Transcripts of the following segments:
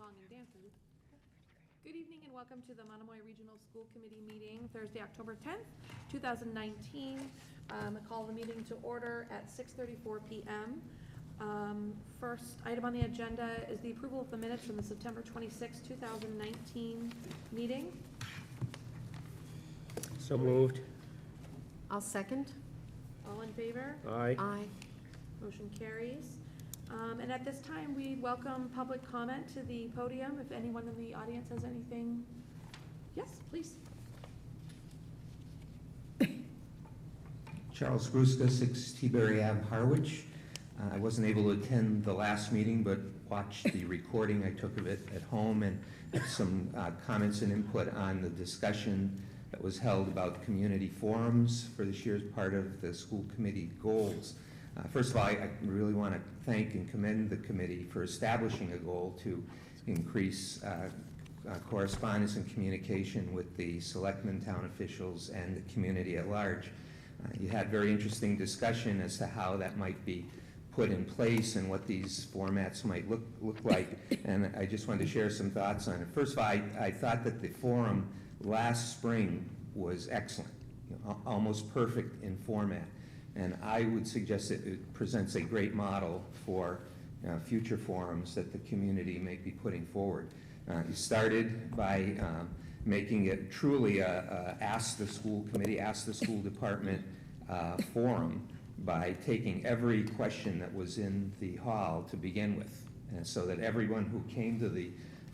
song and dances. Good evening and welcome to the Monomoy Regional School Committee meeting, Thursday, October 10th, 2019. I call the meeting to order at 6:34 p.m. First item on the agenda is the approval of the minutes from the September 26, 2019 meeting. So moved. I'll second. All in favor? Aye. Aye. Motion carries. And at this time, we welcome public comment to the podium. If anyone in the audience has anything. Yes, please. Charles Gruska, 6 T-Berry Ave, Harwich. I wasn't able to attend the last meeting, but watched the recording I took of it at home and some comments and input on the discussion that was held about community forums for this year as part of the school committee goals. First of all, I really want to thank and commend the committee for establishing a goal to increase correspondence and communication with the selectmen, town officials, and the community at large. You had very interesting discussion as to how that might be put in place and what these formats might look like, and I just wanted to share some thoughts on it. First of all, I thought that the forum last spring was excellent, almost perfect in format. And I would suggest that it presents a great model for future forums that the community may be putting forward. You started by making it truly a ask the school committee, ask the school department forum by taking every question that was in the hall to begin with, and so that everyone who came to the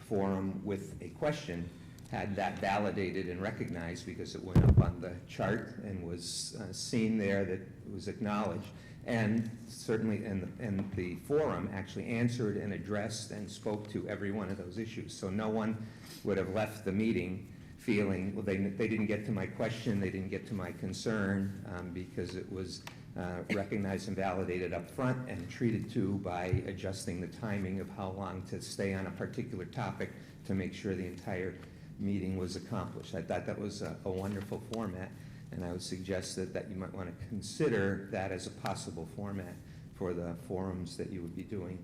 forum with a question had that validated and recognized because it went up on the chart and was seen there, that it was acknowledged. And certainly, and the forum actually answered and addressed and spoke to every one of those issues. So no one would have left the meeting feeling, well, they didn't get to my question, they didn't get to my concern, because it was recognized and validated up front and treated to by adjusting the timing of how long to stay on a particular topic to make sure the entire meeting was accomplished. I thought that was a wonderful format, and I would suggest that you might want to consider that as a possible format for the forums that you would be doing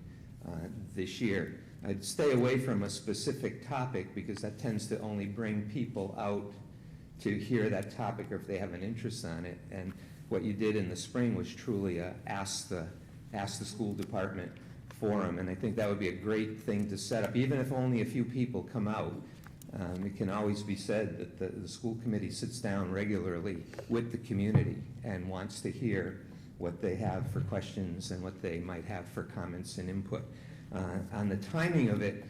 this year. I'd stay away from a specific topic because that tends to only bring people out to hear that topic or if they have an interest on it. And what you did in the spring was truly ask the school department forum, and I think that would be a great thing to set up, even if only a few people come out. It can always be said that the school committee sits down regularly with the community and wants to hear what they have for questions and what they might have for comments and input. On the timing of it,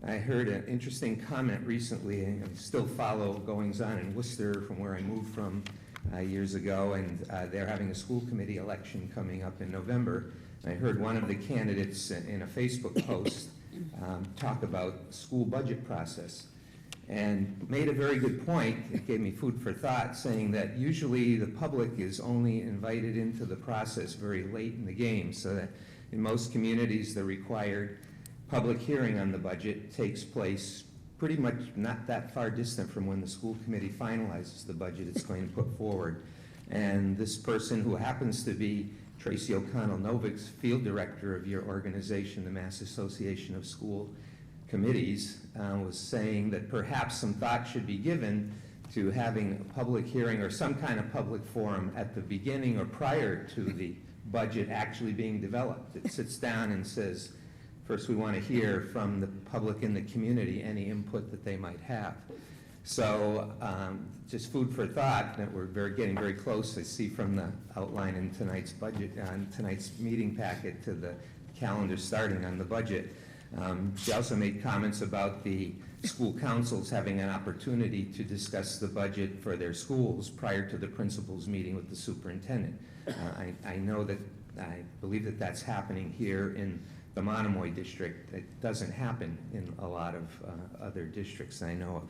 I heard an interesting comment recently, and I still follow goings-on in Worcester from where I moved from years ago, and they're having a school committee election coming up in November. I heard one of the candidates in a Facebook post talk about school budget process, and made a very good point. It gave me food for thought, saying that usually the public is only invited into the process very late in the game, so that in most communities the required public hearing on the budget takes place pretty much not that far distant from when the school committee finalizes the budget it's going to put forward. And this person, who happens to be Tracy O'Connell-Novick's field director of your organization, the Mass Association of School Committees, was saying that perhaps some thought should be given to having a public hearing or some kind of public forum at the beginning or prior to the budget actually being developed. It sits down and says, first we want to hear from the public in the community any input that they might have. So just food for thought, that we're getting very close. I see from the outline in tonight's budget, tonight's meeting packet, to the calendar starting on the budget. She also made comments about the school councils having an opportunity to discuss the budget for their schools prior to the principals meeting with the superintendent. I know that, I believe that that's happening here in the Monomoy district. It doesn't happen in a lot of other districts I know of.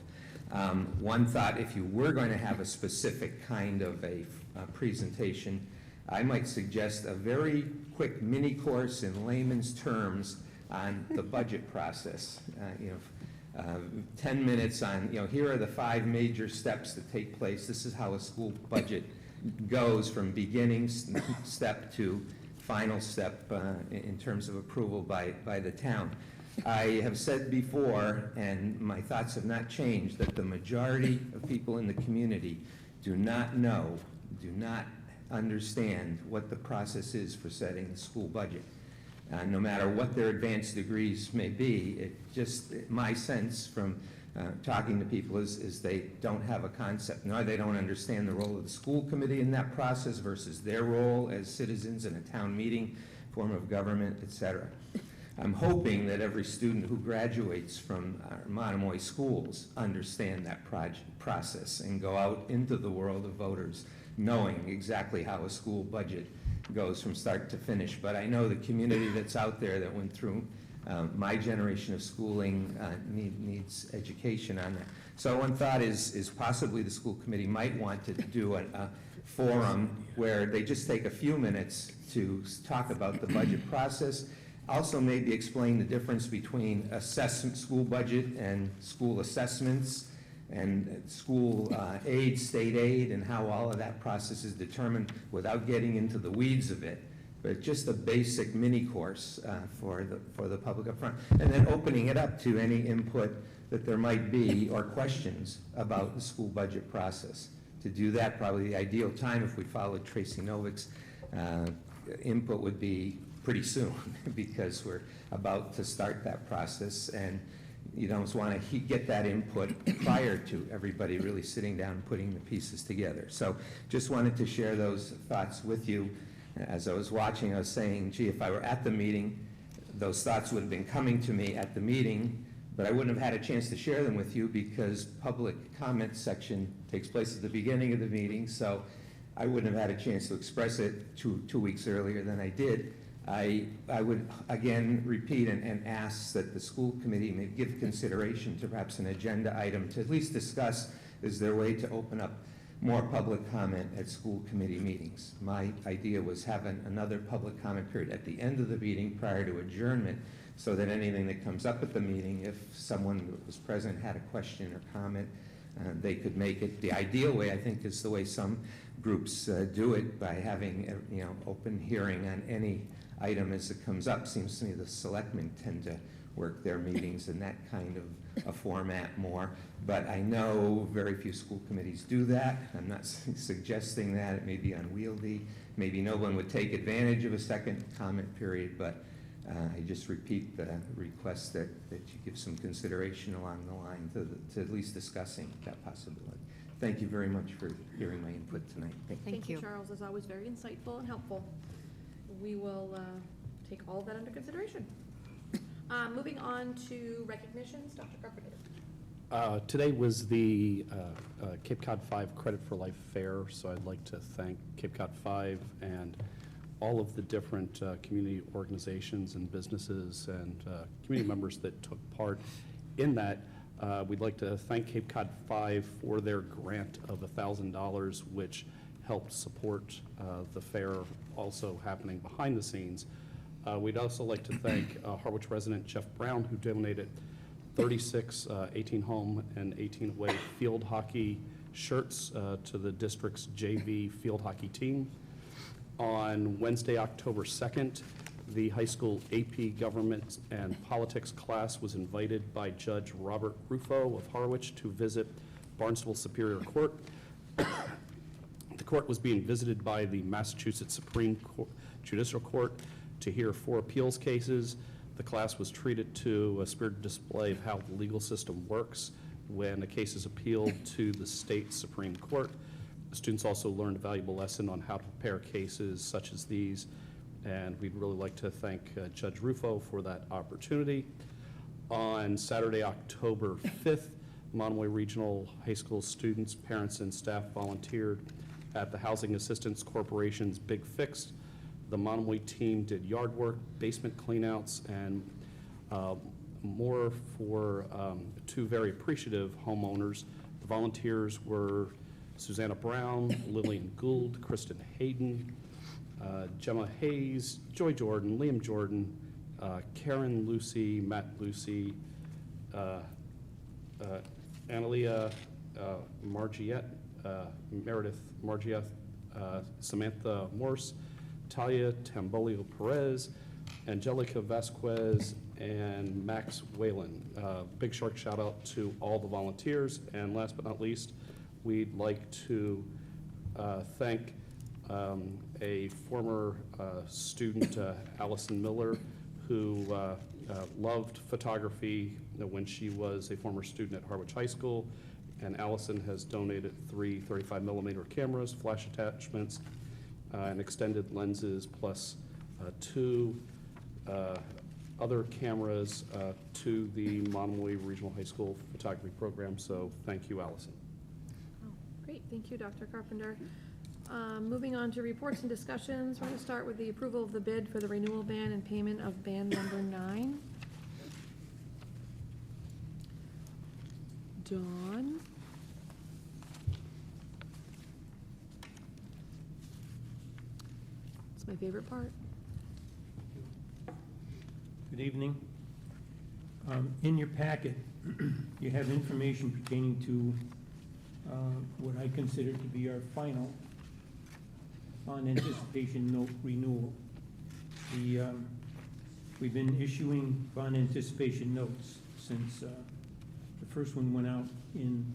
One thought, if you were going to have a specific kind of a presentation, I might suggest a very quick mini course in layman's terms on the budget process. 10 minutes on, here are the 5 major steps that take place. This is how a school budget goes from beginning step to final step in terms of approval by the town. I have said before, and my thoughts have not changed, that the majority of people in the community do not know, do not understand what the process is for setting the school budget. No matter what their advanced degrees may be, my sense from talking to people is they don't have a concept, nor they don't understand the role of the school committee in that process versus their role as citizens in a town meeting, form of government, et cetera. I'm hoping that every student who graduates from our Monomoy schools understand that process and go out into the world of voters knowing exactly how a school budget goes from start to finish. But I know the community that's out there that went through my generation of schooling needs education on that. So one thought is possibly the school committee might want to do a forum where they just take a few minutes to talk about the budget process. Also maybe explain the difference between school budget and school assessments and school aid, state aid, and how all of that process is determined without getting into the weeds of it. But just a basic mini course for the public up front. And then opening it up to any input that there might be or questions about the school budget process. To do that, probably the ideal time, if we followed Tracy Novick's input, would be pretty soon because we're about to start that process, and you don't want to get that input prior to everybody really sitting down and putting the pieces together. So just wanted to share those thoughts with you. As I was watching, I was saying, gee, if I were at the meeting, those thoughts would have been coming to me at the meeting, but I wouldn't have had a chance to share them with you because public comment section takes place at the beginning of the meeting, so I wouldn't have had a chance to express it two weeks earlier than I did. I would again repeat and ask that the school committee may give consideration to perhaps an agenda item to at least discuss, is there a way to open up more public comment at school committee meetings? My idea was having another public comment period at the end of the meeting prior to adjournment, so that anything that comes up at the meeting, if someone that was present had a question or comment, they could make it. The ideal way, I think, is the way some groups do it, by having open hearing on any item as it comes up. Seems to me the selectmen tend to work their meetings in that kind of a format more. But I know very few school committees do that. I'm not suggesting that. It may be unwieldy. Maybe no one would take advantage of a second comment period, but I just repeat the request that you give some consideration along the line to at least discussing that possibility. Thank you very much for hearing my input tonight. Thank you, Charles. As always, very insightful and helpful. We will take all of that under consideration. Moving on to recognitions, Dr. Carpenter. Today was the Cape Cod 5 Credit for Life Fair, so I'd like to thank Cape Cod 5 and all of the different community organizations and businesses and community members that took part in that. We'd like to thank Cape Cod 5 for their grant of $1,000, which helped support the fair also happening behind the scenes. We'd also like to thank Harwich resident Jeff Brown, who donated 36 18 home and 18 away field hockey shirts to the district's JV field hockey team. On Wednesday, October 2nd, the high school AP Government and Politics class was invited by Judge Robert Rufo of Harwich to visit Barnstable Superior Court. The court was being visited by the Massachusetts Supreme Judicial Court to hear 4 appeals cases. The class was treated to a spirited display of how the legal system works when a case is appealed to the state Supreme Court. The students also learned a valuable lesson on how to prepare cases such as these, and we'd really like to thank Judge Rufo for that opportunity. On Saturday, October 5th, Monomoy Regional High School students, parents, and staff volunteered at the Housing Assistance Corporation's Big Fix. The Monomoy team did yard work, basement cleanouts, and more for 2 very appreciative homeowners. The volunteers were Susanna Brown, Lillian Gould, Kristen Hayden, Gemma Hayes, Joy Jordan, Liam Jordan, Karen Lucy, Matt Lucy, Analia Margiette, Meredith Margiette, Samantha Morse, Talia Tambolio Perez, Angelica Vasquez, and Max Whalen. Big Shark shout out to all the volunteers. And last but not least, we'd like to thank a former student, Allison Miller, who loved photography when she was a former student at Harwich High School. And Allison has donated 3 35mm cameras, flash attachments, and extended lenses, plus 2 other cameras to the Monomoy Regional High School photography program. So thank you, Allison. Oh, great, thank you, Dr. Carpenter. Moving on to reports and discussions, we're going to start with the approval of the bid for the renewal ban and payment of ban number 9. Dawn? It's my favorite part. Good evening. In your packet, you have information pertaining to what I consider to be our final bond anticipation note renewal. We've been issuing bond anticipation notes since the first one went out in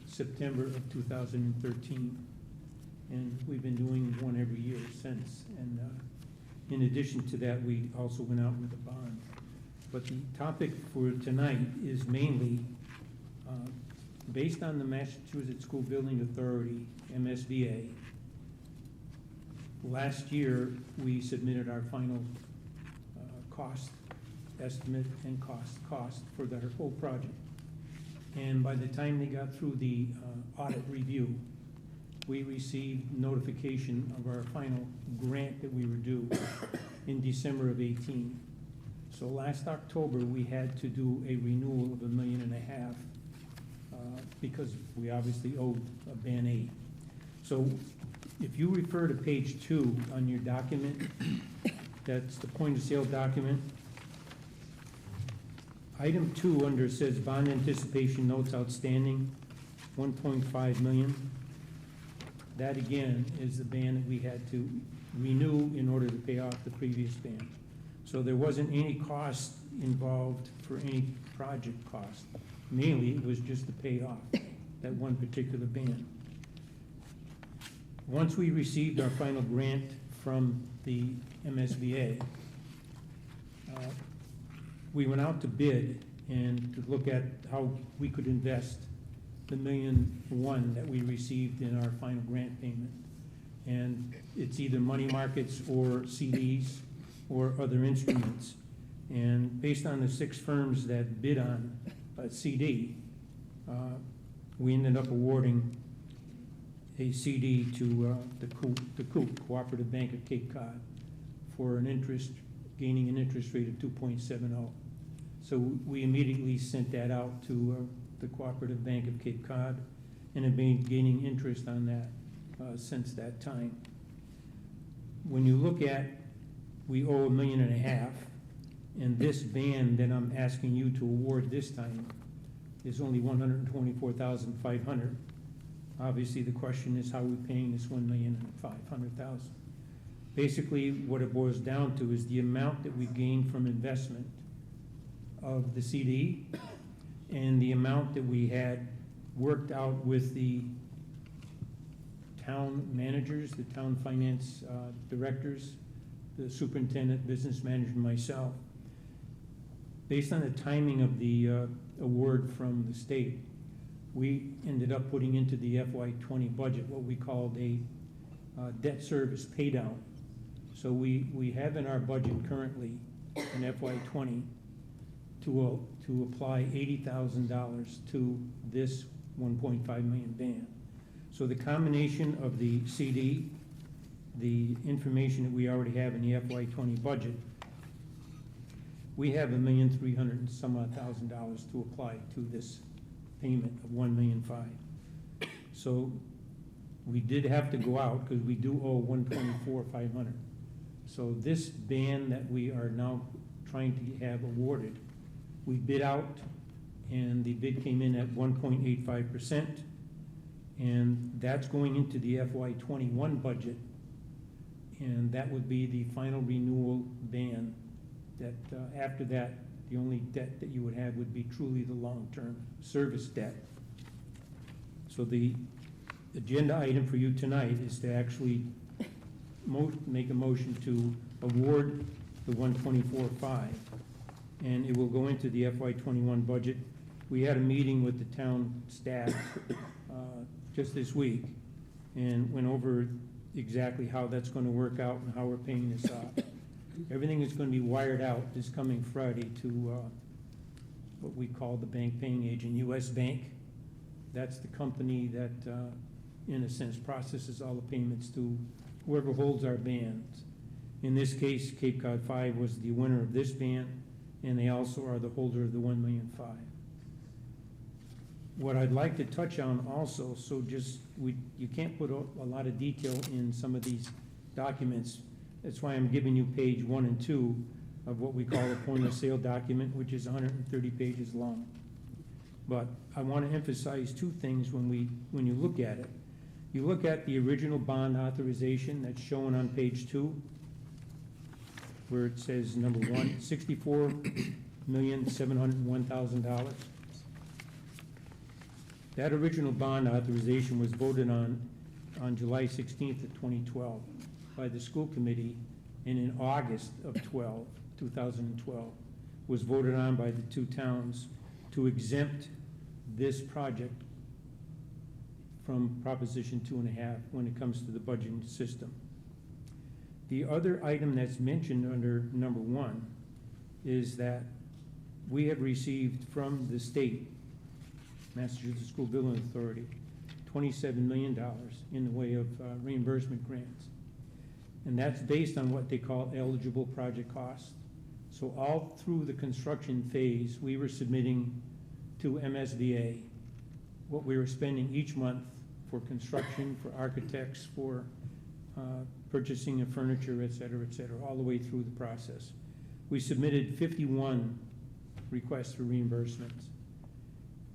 September of 2013, and we've been doing one every year since. And in addition to that, we also went out with a bond. But the topic for tonight is mainly based on the Massachusetts School Building Authority, MSBA. Last year, we submitted our final cost estimate and cost for the whole project. And by the time they got through the audit review, we received notification of our final grant that we were due in December of 18. So last October, we had to do a renewal of $1.5 million because we obviously owed a ban 8. So if you refer to page 2 on your document, that's the point of sale document. Item 2 under says bond anticipation notes outstanding, 1.5 million. That again is the ban that we had to renew in order to pay off the previous ban. So there wasn't any cost involved for any project cost. Mainly it was just to pay off that one particular ban. Once we received our final grant from the MSBA, we went out to bid and to look at how we could invest the $1.1 million that we received in our final grant payment. And it's either money markets or CDs or other instruments. And based on the 6 firms that bid on a CD, we ended up awarding a CD to the COOP, Cooperative Bank of Cape Cod, for gaining an interest rate of 2.70. So we immediately sent that out to the Cooperative Bank of Cape Cod and have been gaining interest on that since that time. When you look at, we owe $1.5 million, and this ban that I'm asking you to award this time is only $124,500. Obviously, the question is how are we paying this $1,500,000? Basically, what it boils down to is the amount that we gained from investment of the CD and the amount that we had worked out with the town managers, the town finance directors, the superintendent, business manager, and myself. Based on the timing of the award from the state, we ended up putting into the FY20 budget what we called a debt service pay down. So we have in our budget currently in FY20 to apply $80,000 to this 1.5 million ban. So the combination of the CD, the information that we already have in the FY20 budget, we have $1,300,000 and some odd thousand to apply to this payment of $1.5 million. So we did have to go out because we do owe $124,500. So this ban that we are now trying to have awarded, we bid out, and the bid came in at 1.85%, and that's going into the FY21 budget, and that would be the final renewal ban that after that, the only debt that you would have would be truly the long-term service debt. So the agenda item for you tonight is to actually make a motion to award the 124.5, and it will go into the FY21 budget. We had a meeting with the town staff just this week and went over exactly how that's going to work out and how we're paying this off. Everything is going to be wired out this coming Friday to what we call the bank paying agent, US Bank. That's the company that, in a sense, processes all the payments to whoever holds our bands. In this case, Cape Cod 5 was the winner of this band, and they also are the holder of the $1.5 million. What I'd like to touch on also, so just, you can't put a lot of detail in some of these documents. That's why I'm giving you page 1 and 2 of what we call a point of sale document, which is 130 pages long. But I want to emphasize two things when you look at it. You look at the original bond authorization that's shown on page 2, where it says number 1, $64,701,000. That original bond authorization was voted on July 16th of 2012 by the school committee, and in August of 2012, was voted on by the two towns to exempt this project from Proposition 2.5 when it comes to the budgeting system. The other item that's mentioned under number 1 is that we have received from the state, Massachusetts School Building Authority, $27 million in the way of reimbursement grants. And that's based on what they call eligible project costs. So all through the construction phase, we were submitting to MSBA what we were spending each month for construction, for architects, for purchasing of furniture, et cetera, all the way through the process. We submitted 51 requests for reimbursements,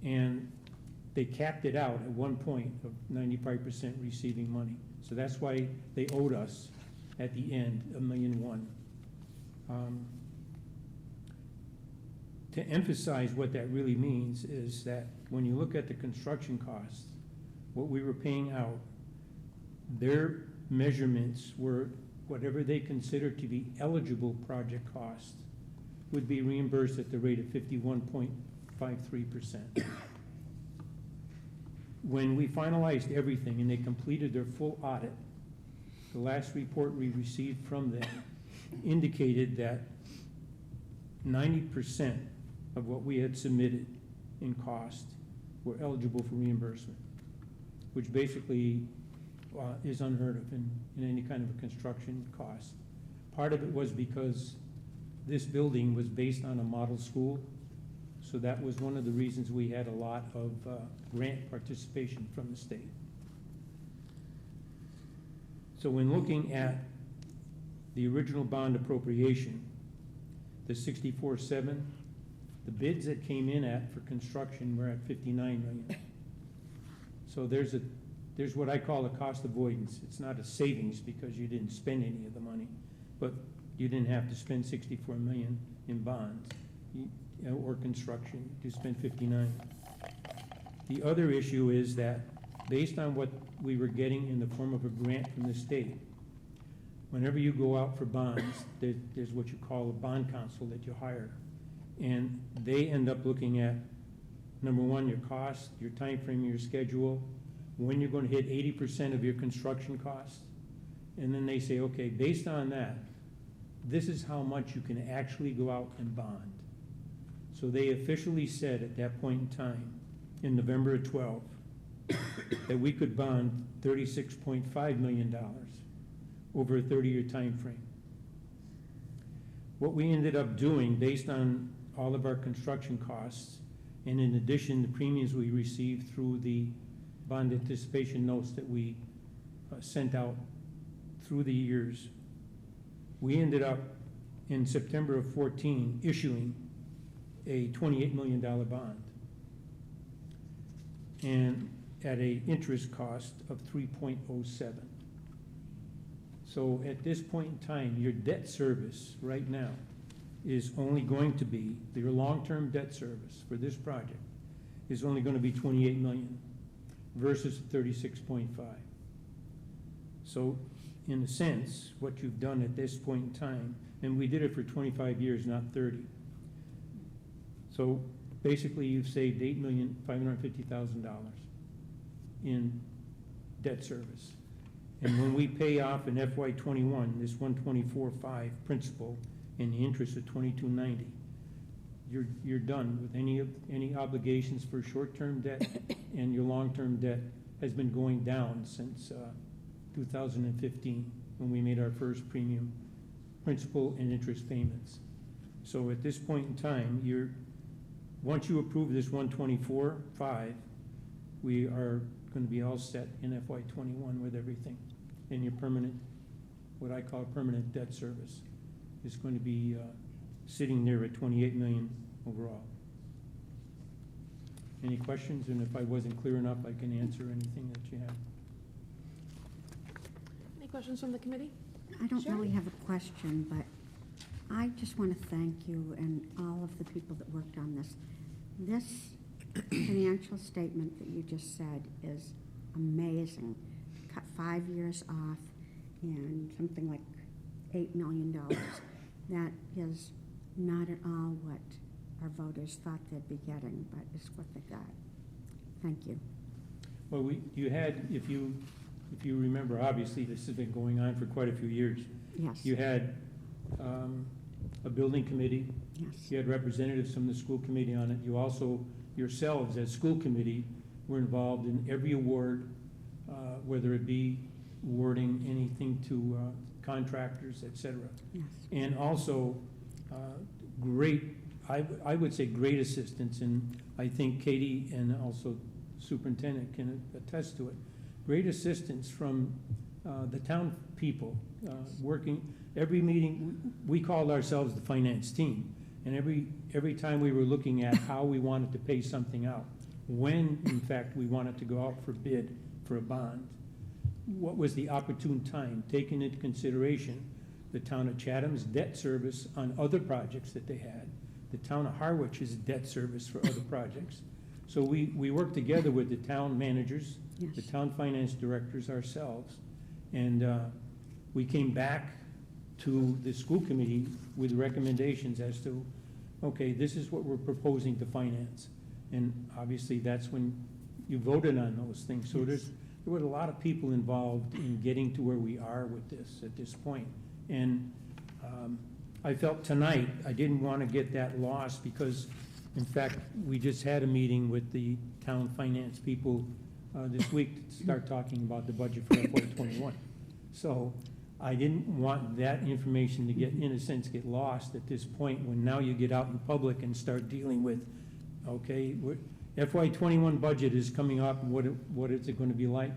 and they capped it out at one point of 95% receiving money. So that's why they owed us at the end $1.1 million. To emphasize what that really means is that when you look at the construction costs, what we were paying out, their measurements were whatever they considered to be eligible project costs would be reimbursed at the rate of 51.53%. When we finalized everything and they completed their full audit, the last report we received from them indicated that 90% of what we had submitted in cost were eligible for reimbursement, which basically is unheard of in any kind of a construction cost. Part of it was because this building was based on a model school, so that was one of the reasons we had a lot of grant participation from the state. So when looking at the original bond appropriation, the 64.7, the bids that came in for construction were at 59 million. So there's what I call a cost avoidance. It's not a savings because you didn't spend any of the money, but you didn't have to spend 64 million in bonds or construction. You spent 59. The other issue is that based on what we were getting in the form of a grant from the state, whenever you go out for bonds, there's what you call a bond counsel that you hire. And they end up looking at, number 1, your cost, your time frame, your schedule, when you're going to hit 80% of your construction costs. And then they say, okay, based on that, this is how much you can actually go out and bond. So they officially said at that point in time, in November of 12, that we could bond $36.5 million over a 30-year time frame. What we ended up doing, based on all of our construction costs, and in addition, the premiums we received through the bond anticipation notes that we sent out through the years, we ended up in September of 14 issuing a $28 million bond, and at an interest cost of 3.07. So at this point in time, your debt service right now is only going to be, your long-term debt service for this project is only gonna be 28 million versus 36.5. So, in a sense, what you've done at this point in time, and we did it for 25 years, not 30. So, basically, you've saved $8,550,000 in debt service. And when we pay off in FY '21, this 124.5 principal and the interest of 2290, you're done with any obligations for short-term debt, and your long-term debt has been going down since 2015, when we made our first premium principal and interest payments. So at this point in time, once you approve this 124.5, we are going to be all set in FY '21 with everything. And your permanent, what I call permanent debt service, is going to be sitting there at 28 million overall. Any questions? And if I wasn't clear enough, I can answer anything that you have. Any questions from the committee? I don't Sure. really have a question, but I just want to thank you and all of the people that worked on this. This financial statement that you just said is amazing. Cut 5 years off and something like $8 million. That is not at all what our voters thought they'd be getting, but it's what they got. Thank you. Well, you had, if you remember, obviously, this has been going on for quite a few years. Yes. You had a building committee. Yes. You had representatives from the school committee on it. You also, yourselves, as school committee, were involved in every award, whether it be awarding anything to contractors, et cetera. Yes. And also, great, I would say great assistance, and I think Katie and also superintendent can attest to it. Great assistance from the town people, working. Every meeting, we called ourselves the finance team, and every time we were looking at how we wanted to pay something out, when, in fact, we wanted to go out for bid for a bond, what was the opportune time, taking into consideration the town of Chatham's debt service on other projects that they had, the town of Harwich's debt service for other projects. So we worked together with the town managers, Yes. the town finance directors ourselves, and we came back to the school committee with recommendations as to, okay, this is what we're proposing to finance. And obviously, that's when you voted on those things. So Yes. there were a lot of people involved in getting to where we are with this at this point. And I felt tonight, I didn't want to get that lost because, in fact, we just had a meeting with the town finance people this week to start talking about the budget for FY '21. So I didn't want that information to get, in a sense, get lost at this point when now you get out in public and start dealing with, okay, FY '21 budget is coming up, what is it going to be like?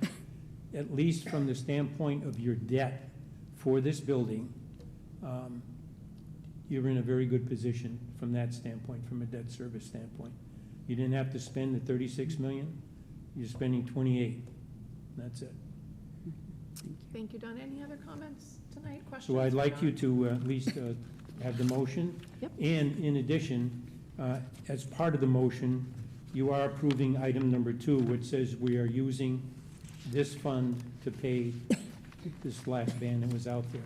At least from the standpoint of your debt for this building, you're in a very good position from that standpoint, from a debt service standpoint. You didn't have to spend the 36 million, you're spending 28. That's it. Thank you, Donna. Any other comments tonight, questions? So I'd for like Donna? you to at least have the motion. Yep. And in addition, as part of the motion, you are approving item number 2, which says we are using this fund to pay this last ban that was out there.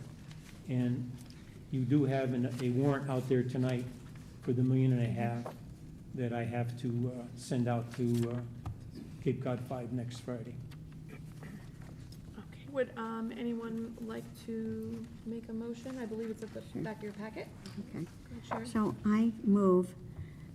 And you do have a warrant out there tonight for the $1.5 million that I have to send out to Cape Cod 5 next Friday. Okay, would anyone like to make a motion? I believe it's at the back of your packet. Okay. Go ahead, Sharon. So I move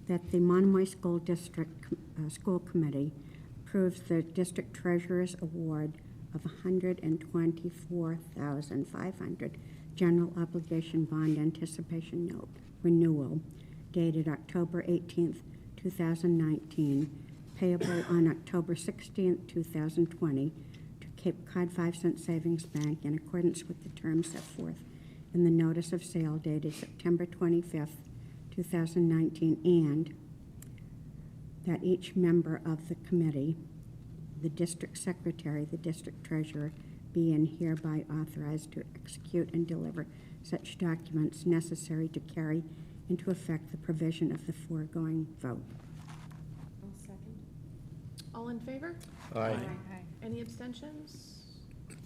that the Monomoy School District School Committee approves the district treasurer's award of $124,500 general obligation bond anticipation note renewal dated October 18th, 2019, payable on October 16th, 2020 to Cape Cod 5-cent Savings Bank in accordance with the terms set forth in the notice of sale dated September 25th, 2019, and that each member of the committee, the district secretary, the district treasurer, be and hereby authorized to execute and deliver such documents necessary to carry into effect the provision of the foregoing vote. I'll second. All in favor? Aye. Any abstentions?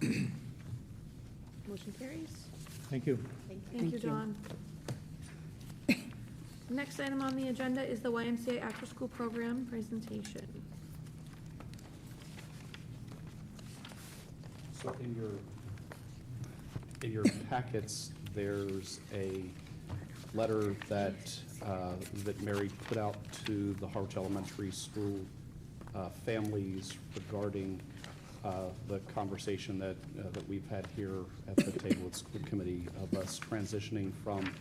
Motion carries. Thank you. Thank you. Thank you, Thank you. Dawn. Next item on the agenda is the YMCA after-school program presentation. So in your packets, there's a letter that that Mary put out to the Harwich Elementary School families regarding the conversation that we've had here at the table with school committee of us transitioning from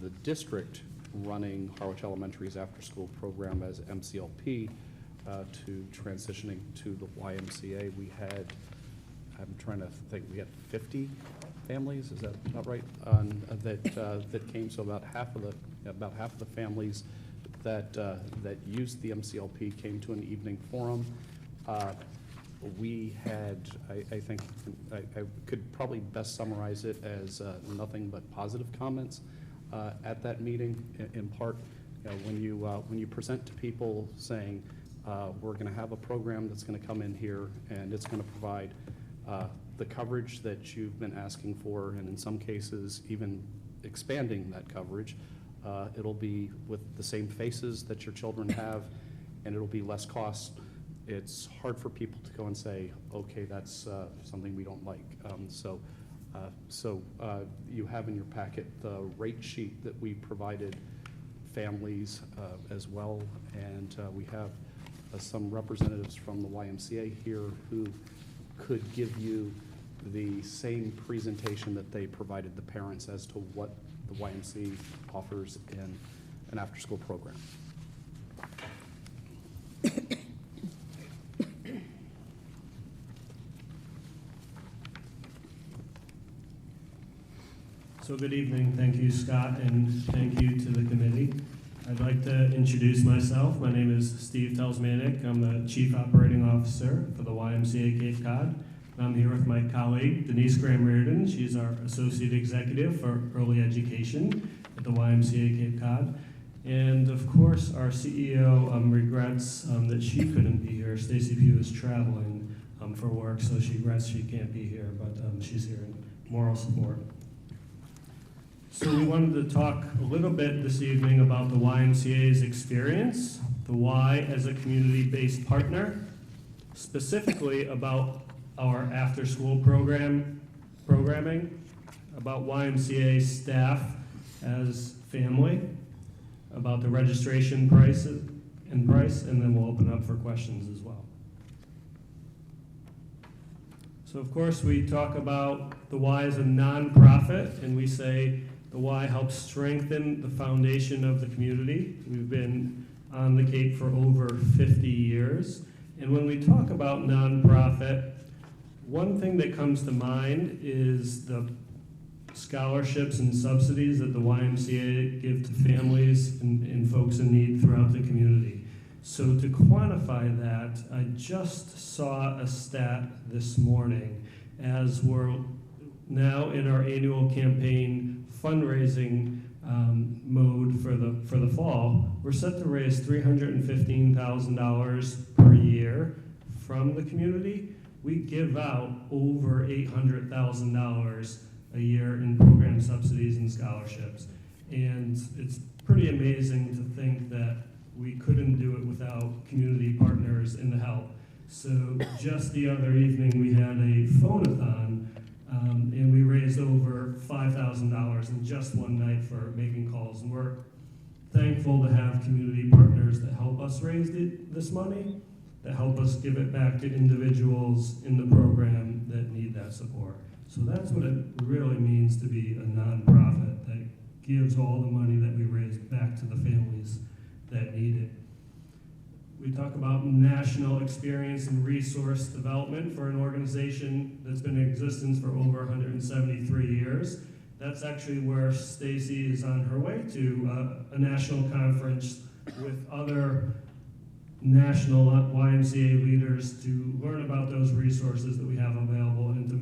the district running Harwich Elementary's after-school program as MCLP to transitioning to the YMCA. We had, I'm trying to think, we had 50 families, is that about right? That came, so about half of the families that used the MCLP came to an evening forum. We had, I think, I could probably best summarize it as nothing but positive comments at that meeting. In part, when you present to people saying, we're going to have a program that's going to come in here and it's going to provide the coverage that you've been asking for, and in some cases even expanding that coverage. It'll be with the same faces that your children have, and it'll be less cost. It's hard for people to go and say, okay, that's something we don't like. So you have in your packet the rate sheet that we provided families as well, and we have some representatives from the YMCA here who could give you the same presentation that they provided the parents as to what the YMCA offers in an after-school program. So good evening. Thank you, Scott, and thank you to the committee. I'd like to introduce myself. My name is Steve Telsmanic. I'm the Chief Operating Officer for the YMCA Cape Cod. I'm here with my colleague, Denise Graham-Reardon. She's our Associate Executive for Early Education at the YMCA Cape Cod. And of course, our CEO regrets that she couldn't be here. Stacy Pugh is traveling for work, so she regrets she can't be here, but she's here in moral support. So we wanted to talk a little bit this evening about the YMCA's experience, the Y as a community-based partner, specifically about our after-school programming, about YMCA staff as family, about the registration price, and then we'll open up for questions as well. So of course we talk about the Y as a nonprofit, and we say the Y helps strengthen the foundation of the community. We've been on the Cape for over 50 years. And when we talk about nonprofit, one thing that comes to mind is the scholarships and subsidies that the YMCA give to families and folks in need throughout the community. So to quantify that, I just saw a stat this morning as we're now in our annual campaign fundraising mode for the fall. We're set to raise $315,000 per year from the community. We give out over $800,000 a year in program subsidies and scholarships. And it's pretty amazing to think that we couldn't do it without community partners in the help. So just the other evening, we had a phone-a-thon, and we raised over $5,000 in just one night for making calls. And we're thankful to have community partners that help us raise this money, that help us give it back to individuals in the program that need that support. So that's what it really means to be a nonprofit that gives all the money that we raise back to the families that need it. We talk about national experience and resource development for an organization that's been in existence for over 173 years. That's actually where Stacy is on her way to a national conference with other national YMCA leaders to learn about those resources that we have available and to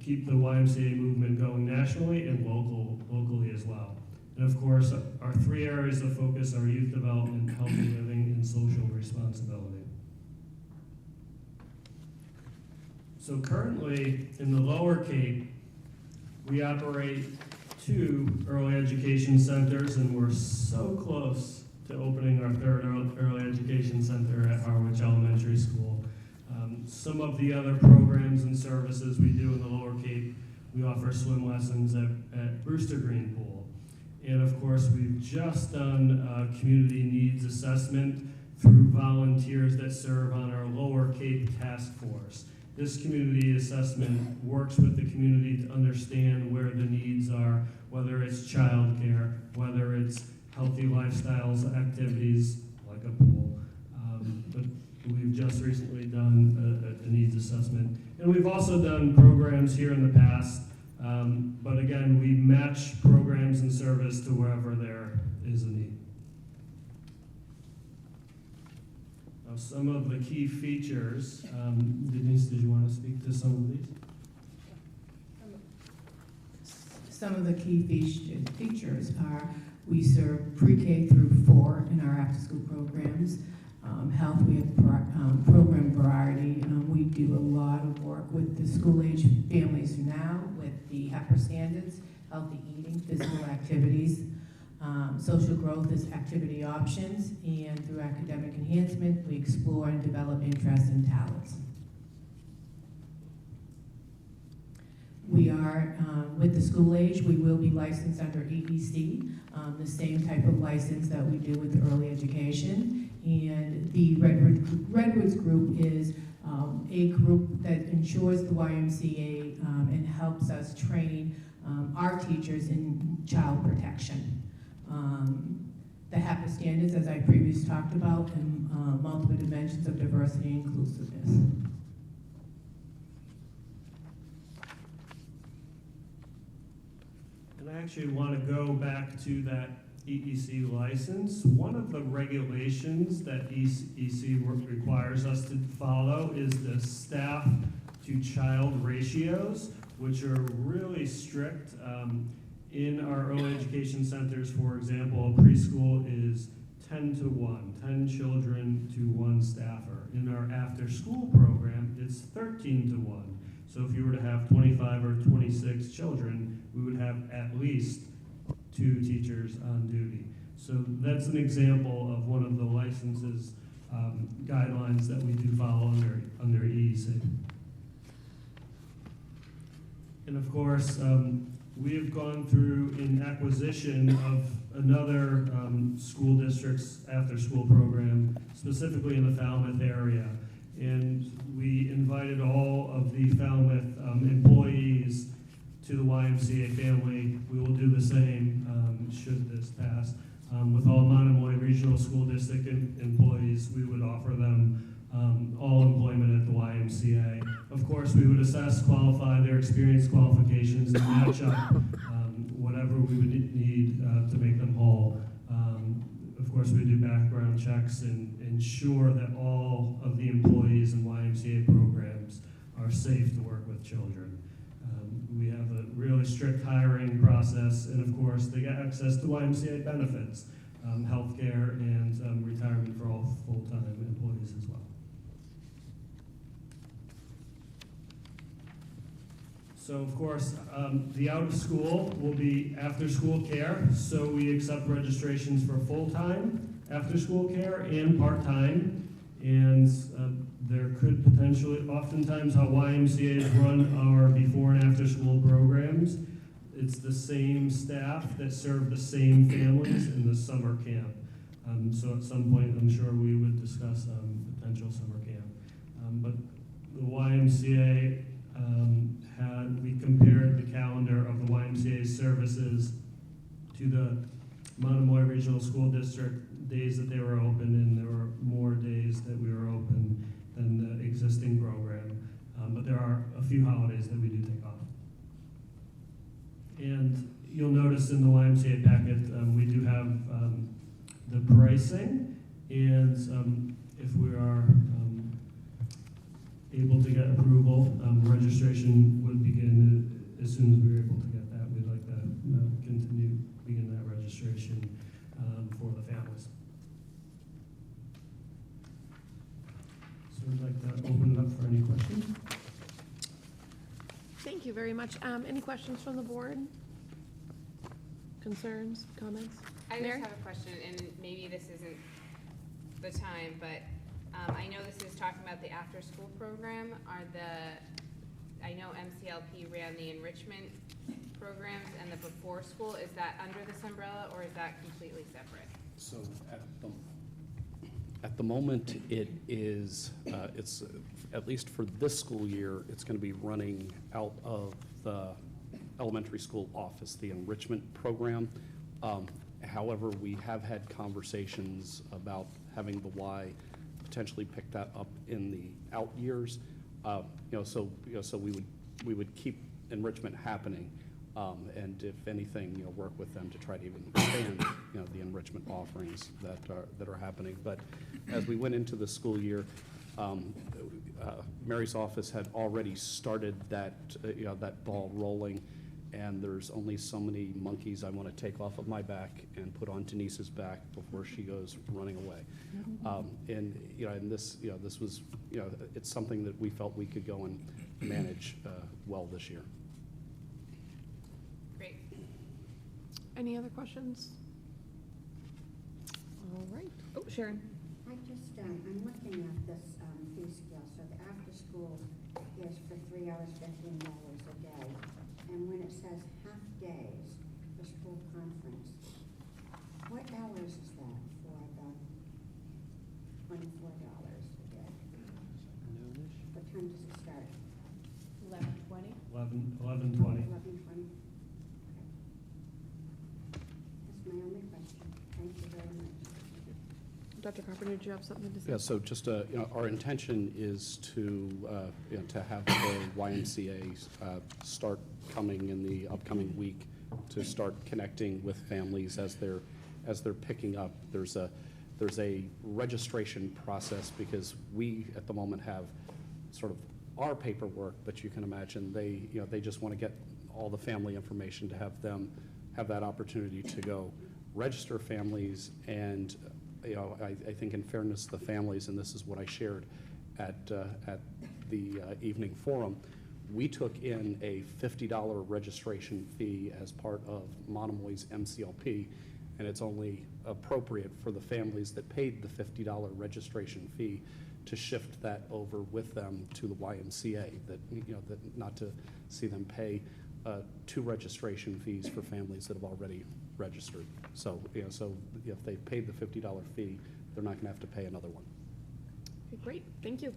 keep the YMCA movement going nationally and locally as well. And of course, our 3 areas of focus are youth development, healthy living, and social responsibility. So currently, in the Lower Cape, we operate 2 early education centers, and we're so close to opening our 3rd early education center at Harwich Elementary School. Some of the other programs and services we do in the Lower Cape, we offer swim lessons at Brewster Green Pool. And of course, we've just done a community needs assessment through volunteers that serve on our Lower Cape Task Force. This community assessment works with the community to understand where the needs are, whether it's childcare, whether it's healthy lifestyles, activities like a pool. But we've just recently done a needs assessment. And we've also done programs here in the past, but again, we match programs and service to wherever there is a need. Now, some of the key features, Denise, did you want to speak to some of these? Some of the key features are we serve pre-K through 4 in our after-school programs. Health, we have program variety. We do a lot of work with the school-age families now with the HEPA standards, healthy eating, physical activities. Social growth is activity options, and through academic enhancement, we explore and develop interests and talents. We are, with the school age, we will be licensed under EEC, the same type of license that we do with the early education. And the Redwoods group is a group that ensures the YMCA and helps us train our teachers in child protection. The HEPA standards, as I previously talked about, and multiple dimensions of diversity and inclusiveness. And I actually want to go back to that EEC license. One of the regulations that EEC requires us to follow is the staff to child ratios, which are really strict. In our early education centers, for example, preschool is 10 to 1, 10 children to 1 staffer. In our after-school program, it's 13 to 1. So if you were to have 25 or 26 children, we would have at least 2 teachers on duty. So that's an example of one of the licenses guidelines that we do follow under EEC. And of course, we have gone through an acquisition of another school district's after-school program, specifically in the Falmouth area. And we invited all of the Falmouth employees to the YMCA family. We will do the same should this pass. With all Monomoy Regional School District employees, we would offer them all employment at the YMCA. Of course, we would assess, qualify their experience qualifications, and match up whatever we would need to make them whole. Of course, we do background checks and ensure that all of the employees in YMCA programs are safe to work with children. We have a really strict hiring process, and of course, they get access to YMCA benefits, health care, and retirement for all full-time employees as well. So of course, the out of school will be after school care. So we accept registrations for full-time after school care and part-time. And there could potentially, oftentimes how YMCA's run our before and after school programs, it's the same staff that serve the same families in the summer camp. So at some point, I'm sure we would discuss potential summer camp. But the YMCA we compared the calendar of the YMCA services to the Monomoy Regional School District days that they were open, and there were more days that we were open than the existing program. But there are a few holidays that we do take off. And you'll notice in the YMCA packet, we do have the pricing, and if we are able to get approval, registration would begin as soon as we were able to get that. We'd like to begin that registration. registration for the families. So I'd like to open it up for any questions. Thank you very much. Any questions from the board? Concerns, comments? I Mary? just have a question, and maybe this isn't the time, but I know this is talking about the after-school program. I know MCLP ran the enrichment programs and the before-school. Is that under this umbrella, or is that completely separate? So at the moment, it is, it's, at least for this school year, it's going to be running out of the elementary school office, the enrichment program. However, we have had conversations about having the Y potentially pick that up in the out years. So we would keep enrichment happening, and if anything, work with them to try to even expand, the enrichment offerings that are happening. But as we went into the school year, Mary's office had already started that that ball rolling, and there's only so many monkeys I want to take off of my back and put on Denise's back before she goes running away. And this was, it's something that we felt we could go and manage well this year. Great. Any other questions? All right. Oh, Sharon. I just, I'm looking at this fee scale. So the after-school is for 3 hours, $15 a day. And when it says half days for school conference, what hours is that for the $24 a day? What time does it start? 11:20. 11:20. 11:20? Okay. That's my only question. Thank you very much. Dr. Carpenter, did you have something to say? Yeah, so just, our intention is to have the YMCA start coming in the upcoming week to start connecting with families as they're picking up. There's a registration process because we, at the moment, have sort of our paperwork, but you can imagine they just want to get all the family information to have them have that opportunity to go register families. And I think in fairness to the families, and this is what I shared at the evening forum, we took in a $50 registration fee as part of Monomoy's MCLP, and it's only appropriate for the families that paid the $50 registration fee to shift that over with them to the YMCA, that not to see them pay 2 registration fees for families that have already registered. So, so if they paid the $50 fee, they're not going to have to pay another one. Okay, great. Thank you.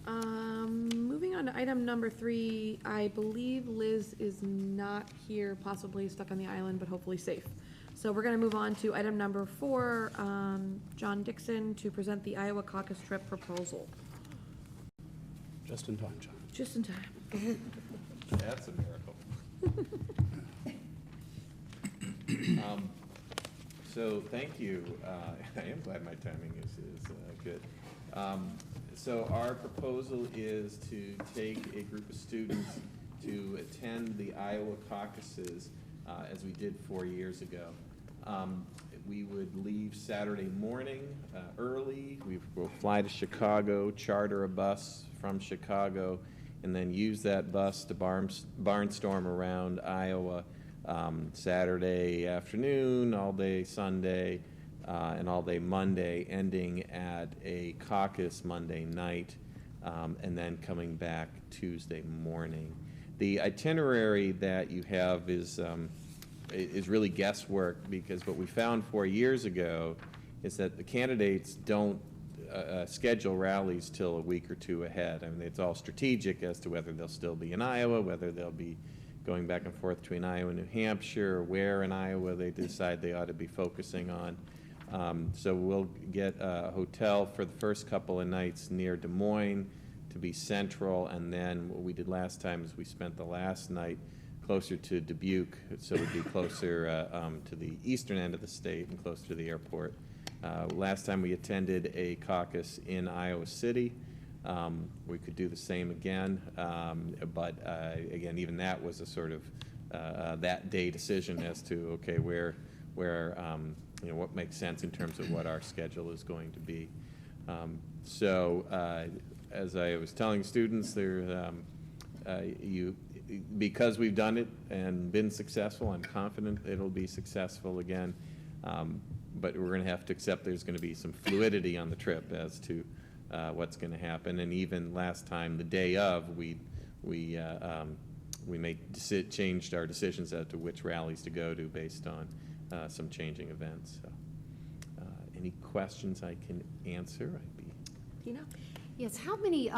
Moving on to item number 3, I believe Liz is not here, possibly stuck on the island, but hopefully safe. So we're going to move on to item number 4, John Dixon to present the Iowa caucus trip proposal. Just in time, John. Just in time. That's a miracle. So thank you. I am glad my timing is good. So our proposal is to take a group of students to attend the Iowa caucuses as we did 4 years ago. We would leave Saturday morning early. We will fly to Chicago, charter a bus from Chicago, and then use that bus to barnstorm around Iowa Saturday afternoon, all day Sunday, and all day Monday, ending at a caucus Monday night, and then coming back Tuesday morning. The itinerary that you have is really guesswork, because what we found 4 years ago is that the candidates don't schedule rallies till a week or 2 ahead. I mean, it's all strategic as to whether they'll still be in Iowa, whether they'll be going back and forth between Iowa and New Hampshire, where in Iowa they decide they ought to be focusing on. So we'll get a hotel for the first couple of nights near Des Moines to be central, and then what we did last time is we spent the last night closer to Dubuque, so it would be closer to the eastern end of the state and closer to the airport. Last time we attended a caucus in Iowa City. We could do the same again, but again, even that was a sort of that day decision as to, okay, where what makes sense in terms of what our schedule is going to be. As I was telling students, because we've done it and been successful, I'm confident it'll be successful again. But we're going to have to accept there's going to be some fluidity on the trip as to what's going to happen. And even last time, the day of, we changed our decisions as to which rallies to go to based on some changing events. So, any questions I can answer? Tina? Yes, how many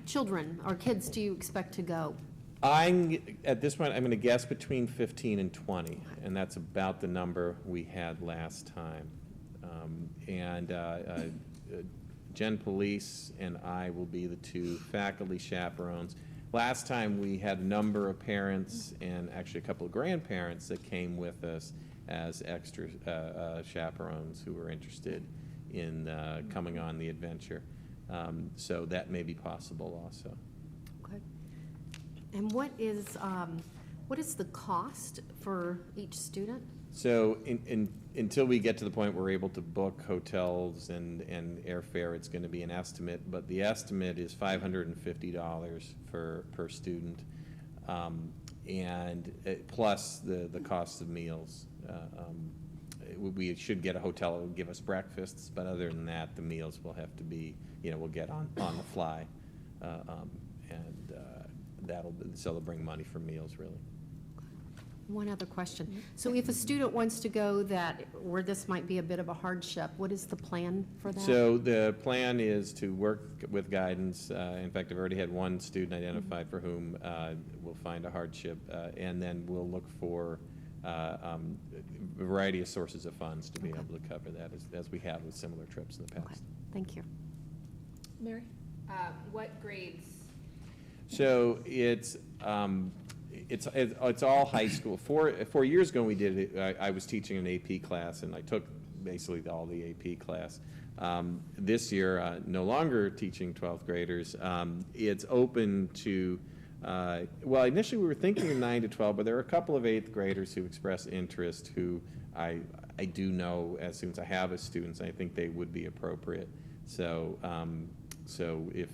children or kids do you expect to go? At this point, I'm going to guess between 15 and 20, and that's about the number we had last time. Jen Police and I will be the two faculty chaperones. Last time, we had a number of parents and actually a couple of grandparents that came with us as extra chaperones who were interested in coming on the adventure. So that may be possible also. Okay. And what is the cost for each student? So until we get to the point where we're able to book hotels and airfare, it's going to be an estimate, but the estimate is $550 per student, and plus the cost of meals. We should get a hotel that will give us breakfasts, but other than that, the meals will have to be, we'll get on the fly, so they'll bring money for meals, really. One other question. So if a student wants to go where this might be a bit of a hardship, what is the plan for that? So the plan is to work with guidance. In fact, I've already had one student identified for whom we'll find a hardship, and then we'll look for a variety of sources of funds to be able to cover that, as we have with similar trips in the past. Okay. Thank you. Mary? What grades? So it's all high school. 4 years ago when we did it, I was teaching an AP class, and I took basically all the AP class. This year, no longer teaching 12th graders. It's open to, well, initially we were thinking of 9 to 12, but there are a couple of 8th graders who expressed interest who I do know as soon as I have as students, I think they would be appropriate. So if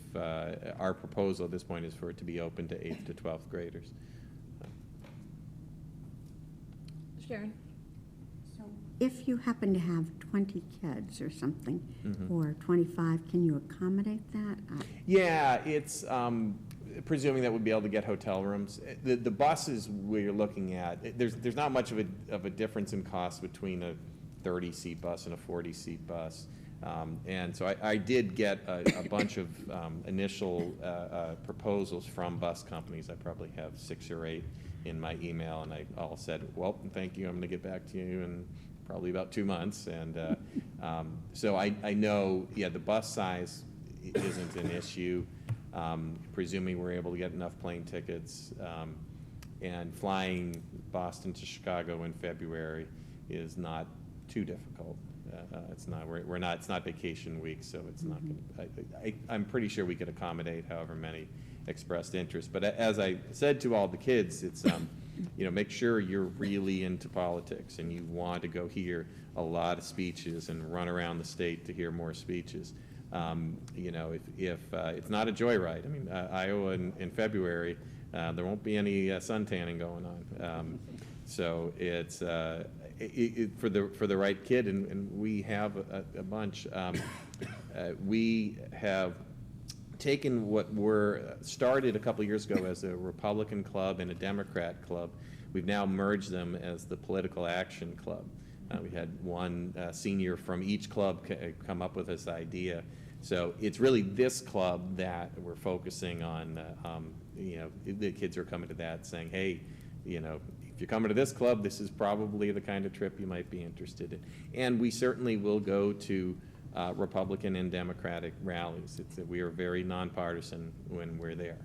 our proposal at this point is for it to be open to 8th to 12th graders. Sharon? So if you happen to have 20 kids or something, Mm-hmm. or 25, can you accommodate that? Yeah, it's presuming that we'd be able to get hotel rooms. The buses we're looking at, there's not much of a difference in cost between a 30-seat bus and a 40-seat bus. And so I did get a bunch of initial proposals from bus companies. I probably have 6 or 8 in my email, and I all said, well, thank you, I'm going to get back to you in probably about 2 months. And so I know, yeah, the bus size isn't an issue, presuming we're able to get enough plane tickets. And flying Boston to Chicago in February is not too difficult. It's not vacation week, so it's not going to, I'm pretty sure we could accommodate however many expressed interest. But as I said to all the kids, it's, make sure you're really into politics and you want to go hear a lot of speeches and run around the state to hear more speeches. If it's not a joyride, I mean, Iowa in February, there won't be any sun tanning going on. So it's, for the right kid, and we have a bunch. We have taken what were started a couple years ago as a Republican club and a Democrat club. We've now merged them as the Political Action Club. We had one senior from each club come up with this idea. So it's really this club that we're focusing on. The kids are coming to that saying, hey, if you're coming to this club, this is probably the kind of trip you might be interested in. And we certainly will go to Republican and Democratic rallies. We are very nonpartisan when we're there,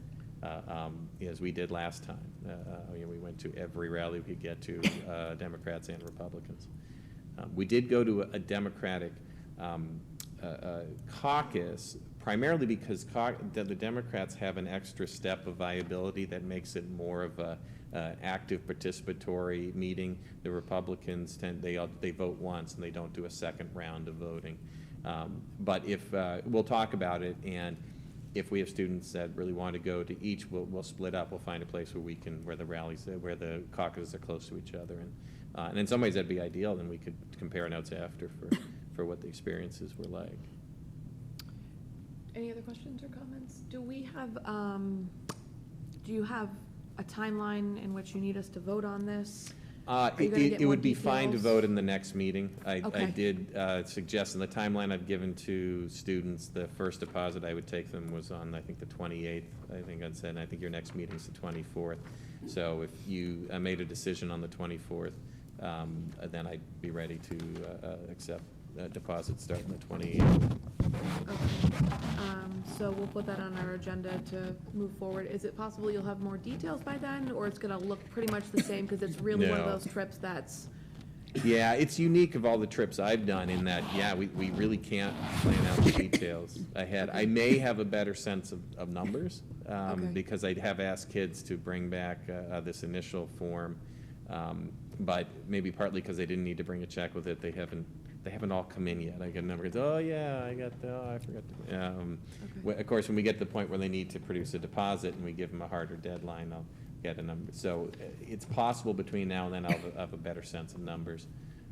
as we did last time. We went to every rally we could get to, Democrats and Republicans. We did go to a Democratic caucus primarily because the Democrats have an extra step of viability that makes it more of a active participatory meeting. The Republicans they vote once and they don't do a second round of voting. But if we'll talk about it, and if we have students that really want to go to each, we'll split up. We'll find a place where the rallies, where the caucuses are close to each other, and in some ways that'd be ideal. Then we could compare notes after for what the experiences were like. Any other questions or comments? Do we have, do you have a timeline in which you need us to vote on this? It would be fine to vote in the next meeting. I Okay. did suggest in the timeline I've given to students, the first deposit I would take them was on, I think, the 28th. I think I'd said, and I think your next meeting is the 24th. So if you made a decision on the 24th, then I'd be ready to accept deposits starting the 28th. Okay. So we'll put that on our agenda to move forward. Is it possible you'll have more details by then, or it's gonna look pretty much the same, because it's really one of No. those trips that's, Yeah, it's unique of all the trips I've done in that, yeah, we really can't plan out the details ahead. I may have a better sense of numbers, Okay. because I'd have asked kids to bring back this initial form, but maybe partly because they didn't need to bring a check with it, they haven't all come in yet. I get a number, oh yeah, I forgot to. Of course, when we get to the point where they need to produce a deposit and we give them a harder deadline, I'll get a number. So it's possible between now and then I'll have a better sense of numbers.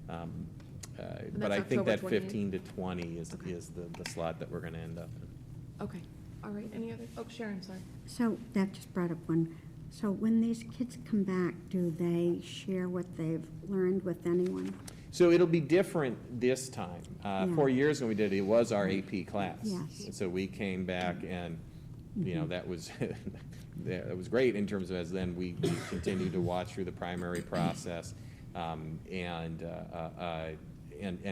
But I think that's that October 15 to 20 is the slot that we're gonna end up in. okay, all right, any other, oh, Sharon, sorry. So that just brought up one. So when these kids come back, do they share what they've learned with anyone? So it'll be different this time. Yeah. 4 years when we did it, it was our AP class. Yes. So we came back and, that was, that was great in terms of as then we continued to watch through the primary process and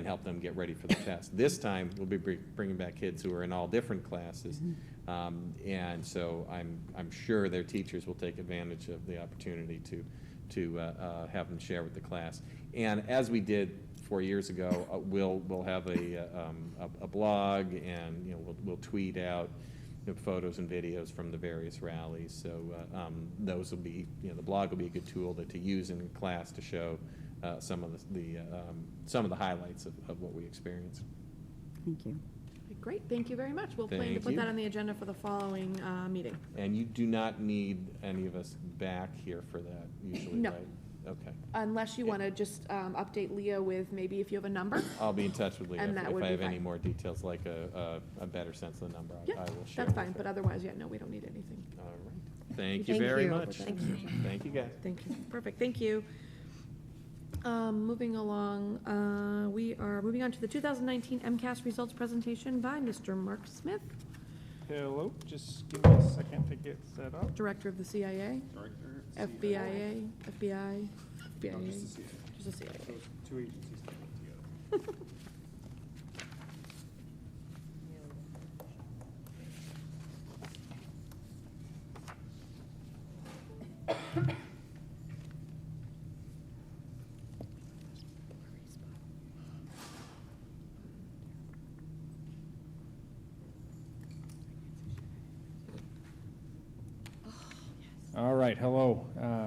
help them get ready for the test. This time, we'll be bringing back kids who are in all different classes. And so I'm sure their teachers will take advantage of the opportunity to have them share with the class. And as we did 4 years ago, we'll have a blog, and we'll tweet out photos and videos from the various rallies. So those will be, the blog will be a good tool to use in class to show some of the highlights of what we experienced. Thank you. Great, thank you very much. We'll plan to Thank put you. that on the agenda for the following meeting. And you do not need any of us back here for that usually, No. right? Okay. Unless you want to just update Leah with maybe if you have a number. I'll be in touch with Leah And that if would I be have any fine. more details, like a better sense of the number. Yeah, I will share. that's with fine, her. but otherwise, yeah, no, we don't need anything. All right. Thank you Thank very you. much. Thank you. Thank you, guys. Thank you, perfect, thank you. Moving along, we are moving on to the 2019 MCAS results presentation by Mr. Mark Smith, Hello, just give me a second to get set up. Director of the CIA, Director. FBI, No, just the CIA. just the CIA. Those two agencies came together. All right, hello.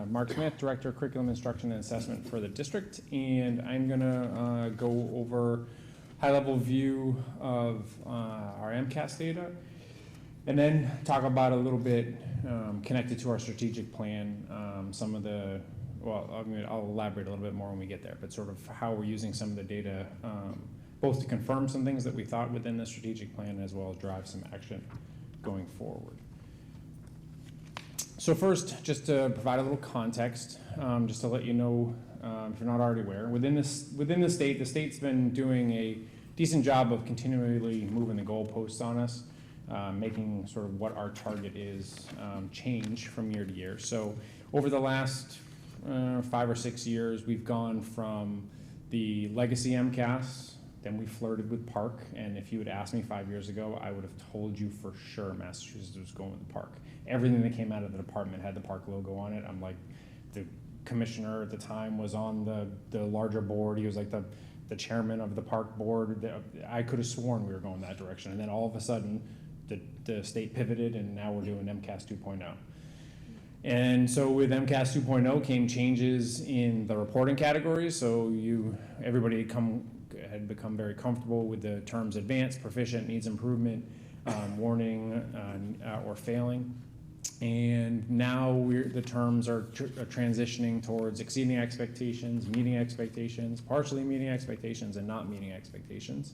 Mark Smith, Director of Curriculum Instruction and Assessment for the district, and I'm gonna go over high-level view of our MCAS data, and then talk about a little bit connected to our strategic plan, some of the, well, I'll elaborate a little bit more when we get there, but sort of how we're using some of the data, both to confirm some things that we thought within the strategic plan, as well as drive some action going forward. So first, just to provide a little context, just to let you know, if you're not already aware, within the state's been doing a decent job of continually moving the goalposts on us, making sort of what our target is change from year to year. So over the last 5 or 6 years, we've gone from the legacy MCAS, then we flirted with Park, and if you had asked me 5 years ago, I would have told you for sure Massachusetts was going with Park. Everything that came out of the department had the Park logo on it. I'm like, the commissioner at the time was on the larger board. He was like the chairman of the Park board. I could have sworn we were going that direction. And then all of a sudden, the state pivoted, and now we're doing MCAS 2.0. And so with MCAS 2.0 came changes in the reporting categories. So everybody had become very comfortable with the terms advanced, proficient, needs improvement, warning, or failing. And now the terms are transitioning towards exceeding expectations, meeting expectations, partially meeting expectations, and not meeting expectations.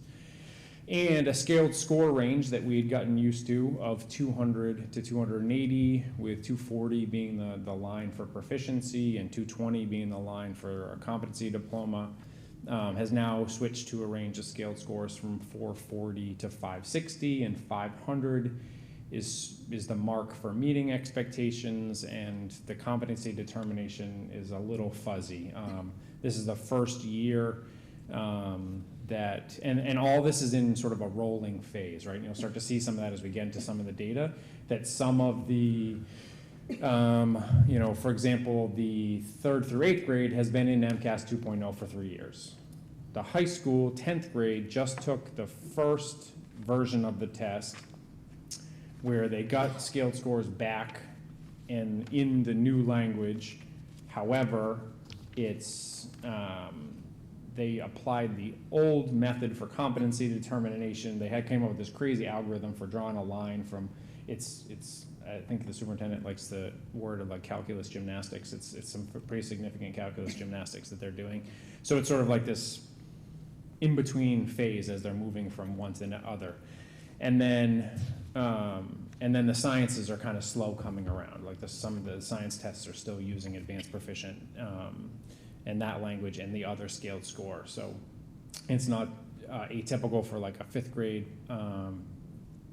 And a scaled score range that we had gotten used to of 200 to 280, with 240 being the line for proficiency and 220 being the line for a competency diploma, has now switched to a range of scaled scores from 440 to 560, and 500 is the mark for meeting expectations, and the competency determination is a little fuzzy. This is the first year that, and all this is in sort of a rolling phase, right? You'll start to see some of that as we get into some of the data, that some of the, for example, the 3rd through 8th grade has been in MCAS 2.0 for 3 years. The high school 10th grade just took the first version of the test where they got scaled scores back and in the new language. However, it's they applied the old method for competency determination. They came up with this crazy algorithm for drawing a line from it's I think the superintendent likes the word of like calculus gymnastics. It's some pretty significant calculus gymnastics that they're doing. So it's sort of like this in-between phase as they're moving from one to the other. And then the sciences are kind of slow coming around. Like some of the science tests are still using advanced proficient and that language and the other scaled score. So it's not atypical for like a 5th grade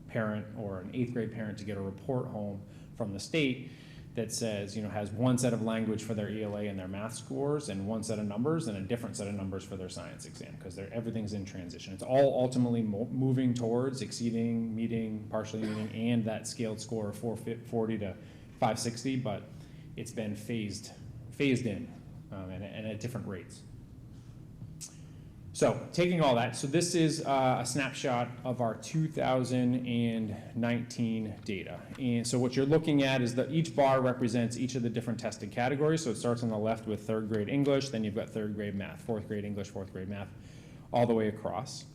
parent or an 8th grade parent to get a report home from the state that says, has one set of language for their ELA and their math scores and one set of numbers and a different set of numbers for their science exam, because everything's in transition. It's all ultimately moving towards exceeding, meeting, partially meeting, and that scaled score of 440 to 560, but it's been phased in and at different rates. So taking all that, so this is a snapshot of our 2019 data. And so what you're looking at is that each bar represents each of the different tested categories. So it starts on the left with 3rd grade English, then you've got 3rd grade math, 4th grade English, 4th grade math, all the way across.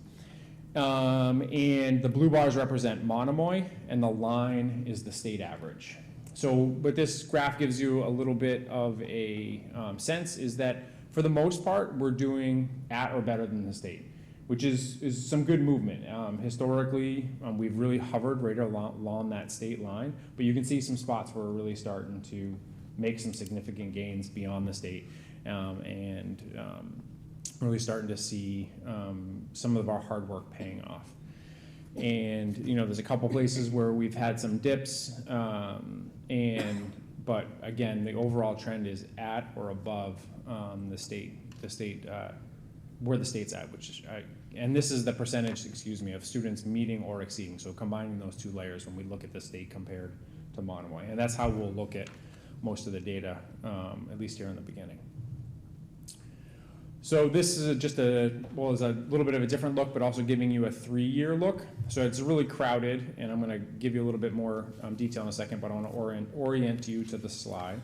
And the blue bars represent Monomoy, and the line is the state average. So what this graph gives you a little bit of a sense is that for the most part, we're doing at or better than the state, which is some good movement. Historically, we've really hovered right along that state line, but you can see some spots where we're really starting to make some significant gains beyond the state, and really starting to see some of our hard work paying off. And there's a couple places where we've had some dips, but again, the overall trend is at or above the state where the state's at, and this is the percentage, of students meeting or exceeding. So combining those two layers when we look at the state compared to Monomoy, and that's how we'll look at most of the data, at least here in the beginning. So this is just is a little bit of a different look, but also giving you a 3-year look. So it's really crowded, and I'm going to give you a little bit more detail in a second, but I want to orient you to the slide.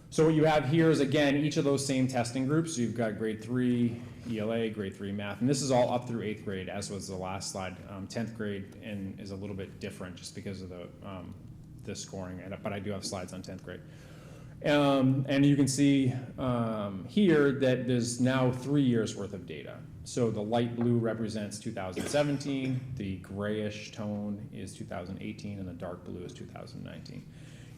So what you have here is, again, each of those same testing groups. So you've got grade 3 ELA, grade 3 math, and this is all up through 8th grade, as was the last slide. 10th grade and is a little bit different just because of the scoring, but I do have slides on 10th grade. And you can see here that there's now 3 years worth of data. So the light blue represents 2017, the grayish tone is 2018, and the dark blue is 2019.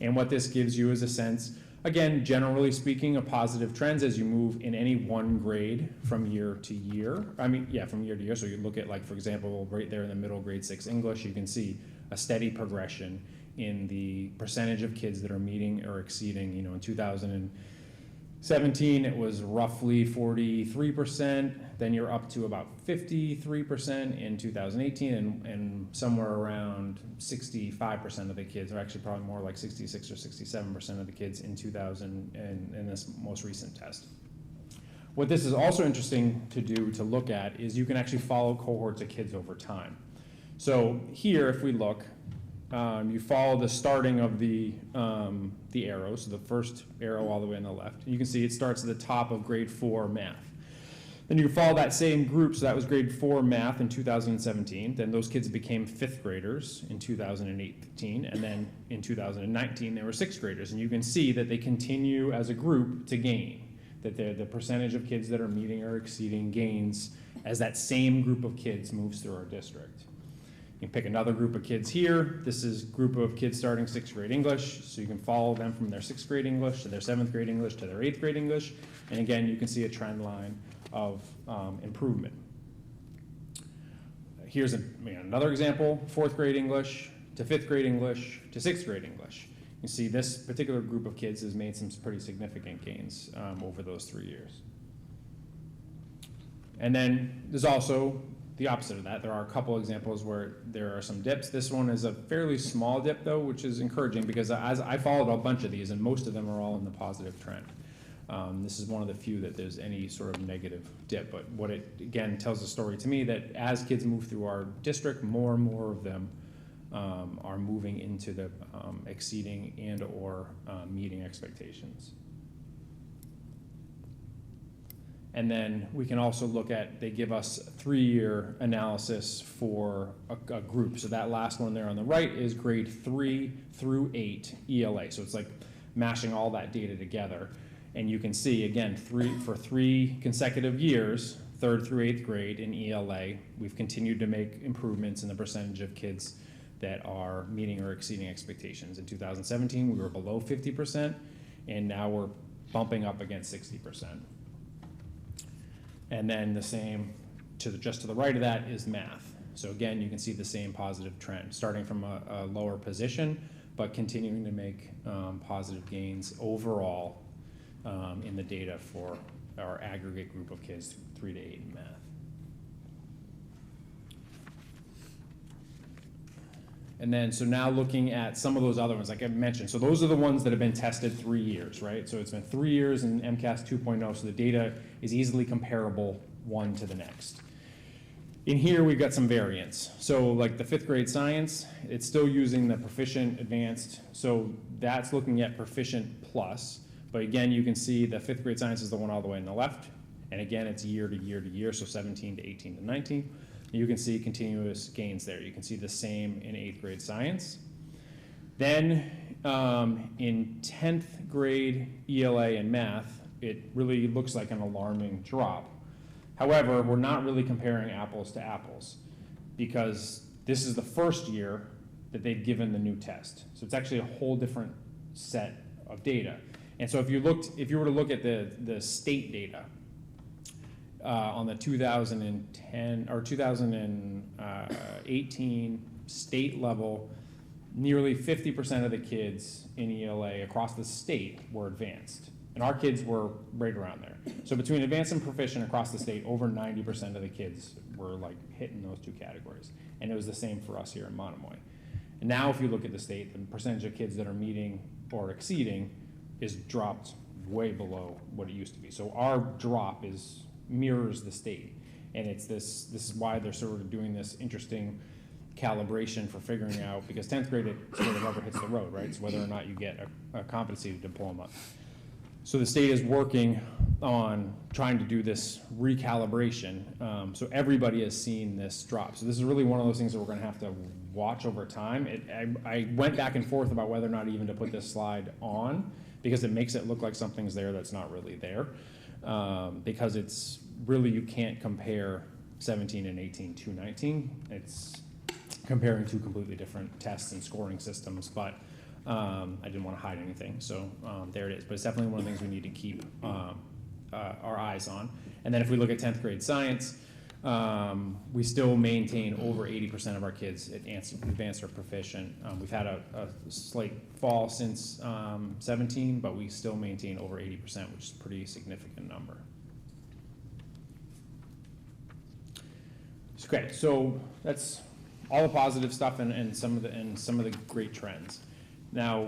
And what this gives you is a sense, again, generally speaking, of positive trends as you move in any one grade from year to year. From year to year. So you look at, like, for example, right there in the middle, grade 6 English, you can see a steady progression in the percentage of kids that are meeting or exceeding. In 2017, it was roughly 43%. Then you're up to about 53% in 2018, and somewhere around 65% of the kids, or actually probably more like 66 or 67% of the kids in in this most recent test. What this is also interesting to look at is you can actually follow cohorts of kids over time. So here, if we look, you follow the starting of the arrow, so the first arrow all the way on the left. You can see it starts at the top of grade 4 math. Then you follow that same group, so that was grade 4 math in 2017. Then those kids became 5th graders in 2018, and then in 2019 they were 6th graders. And you can see that they continue as a group to gain, that the percentage of kids that are meeting or exceeding gains as that same group of kids moves through our district. You can pick another group of kids here. This is a group of kids starting 6th grade English, so you can follow them from their 6th grade English to their 7th grade English to their 8th grade English. And again, you can see a trend line of improvement. Here's another example, 4th grade English to 5th grade English to 6th grade English. You see this particular group of kids has made some pretty significant gains over those 3 years. And then there's also the opposite of that. There are a couple examples where there are some dips. This one is a fairly small dip though, which is encouraging because as I followed a bunch of these and most of them are all in the positive trend. This is one of the few that there's any sort of negative dip, but what it again tells a story to me that as kids move through our district, more and more of them are moving into the exceeding and or meeting expectations. And then we can also look at, they give us a 3-year analysis for a group. So that last one there on the right is grade 3 through 8 ELA. So it's like mashing all that data together. And you can see, again, for 3 consecutive years, 3rd through 8th grade in ELA, we've continued to make improvements in the percentage of kids that are meeting or exceeding expectations. In 2017, we were below 50%, and now we're bumping up against 60%. And then the same, just to the right of that is math. So again, you can see the same positive trend, starting from a lower position, but continuing to make positive gains overall in the data for our aggregate group of kids 3 to 8 in math. And then, so now looking at some of those other ones, like I mentioned, so those are the ones that have been tested 3 years, right? So it's been 3 years in MCAS 2.0, so the data is easily comparable one to the next. In here, we've got some variants. So like the 5th grade science, it's still using the proficient advanced, so that's looking at proficient plus. But again, you can see the 5th grade science is the one all the way on the left. And again, it's year to year to year, so 17 to 18 to 19. You can see continuous gains there. You can see the same in 8th grade science. Then in 10th grade ELA and math, it really looks like an alarming drop. However, we're not really comparing apples to apples because this is the first year that they've given the new test. So it's actually a whole different set of data. And so if you were to look at the state data, on the 2010 or 2018 state level, nearly 50% of the kids in ELA across the state were advanced. And our kids were right around there. So between advanced and proficient across the state, over 90% of the kids were like hitting those 2 categories. And it was the same for us here in Monomoy. And now if you look at the state, the percentage of kids that are meeting or exceeding is dropped way below what it used to be. So our drop mirrors the state, and it's this is why they're sort of doing this interesting calibration for figuring out, because 10th grade it sort of rubber hits the road, right? It's whether or not you get a competency diploma. So the state is working on trying to do this recalibration, so everybody has seen this drop. So this is really one of those things that we're going to have to watch over time. I went back and forth about whether or not even to put this slide on, because it makes it look like something's there that's not really there. Because it's really, you can't compare 17 and 18 to 19. It's comparing 2 completely different tests and scoring systems, but I didn't want to hide anything, so there it is. But it's definitely one of the things we need to keep our eyes on. And then if we look at 10th grade science, we still maintain over 80% of our kids at advanced or proficient. We've had a slight fall since 17, but we still maintain over 80%, which is a pretty significant number. Okay, so that's all the positive stuff and some of the great trends. Now,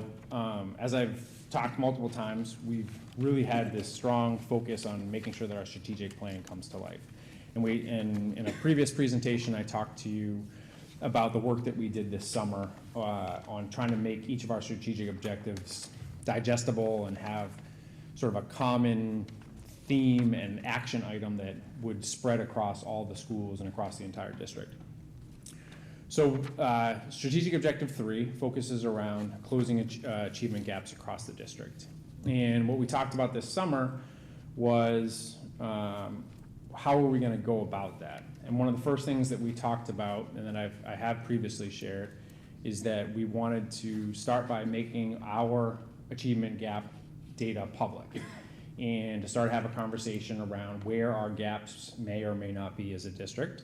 as I've talked multiple times, we've really had this strong focus on making sure that our strategic plan comes to life. And in a previous presentation, I talked to you about the work that we did this summer on trying to make each of our strategic objectives digestible and have sort of a common theme and action item that would spread across all the schools and across the entire district. So strategic objective 3 focuses around closing achievement gaps across the district. And what we talked about this summer was how are we going to go about that? And one of the first things that we talked about, and that I have previously shared, is that we wanted to start by making our achievement gap data public and to start to have a conversation around where our gaps may or may not be as a district,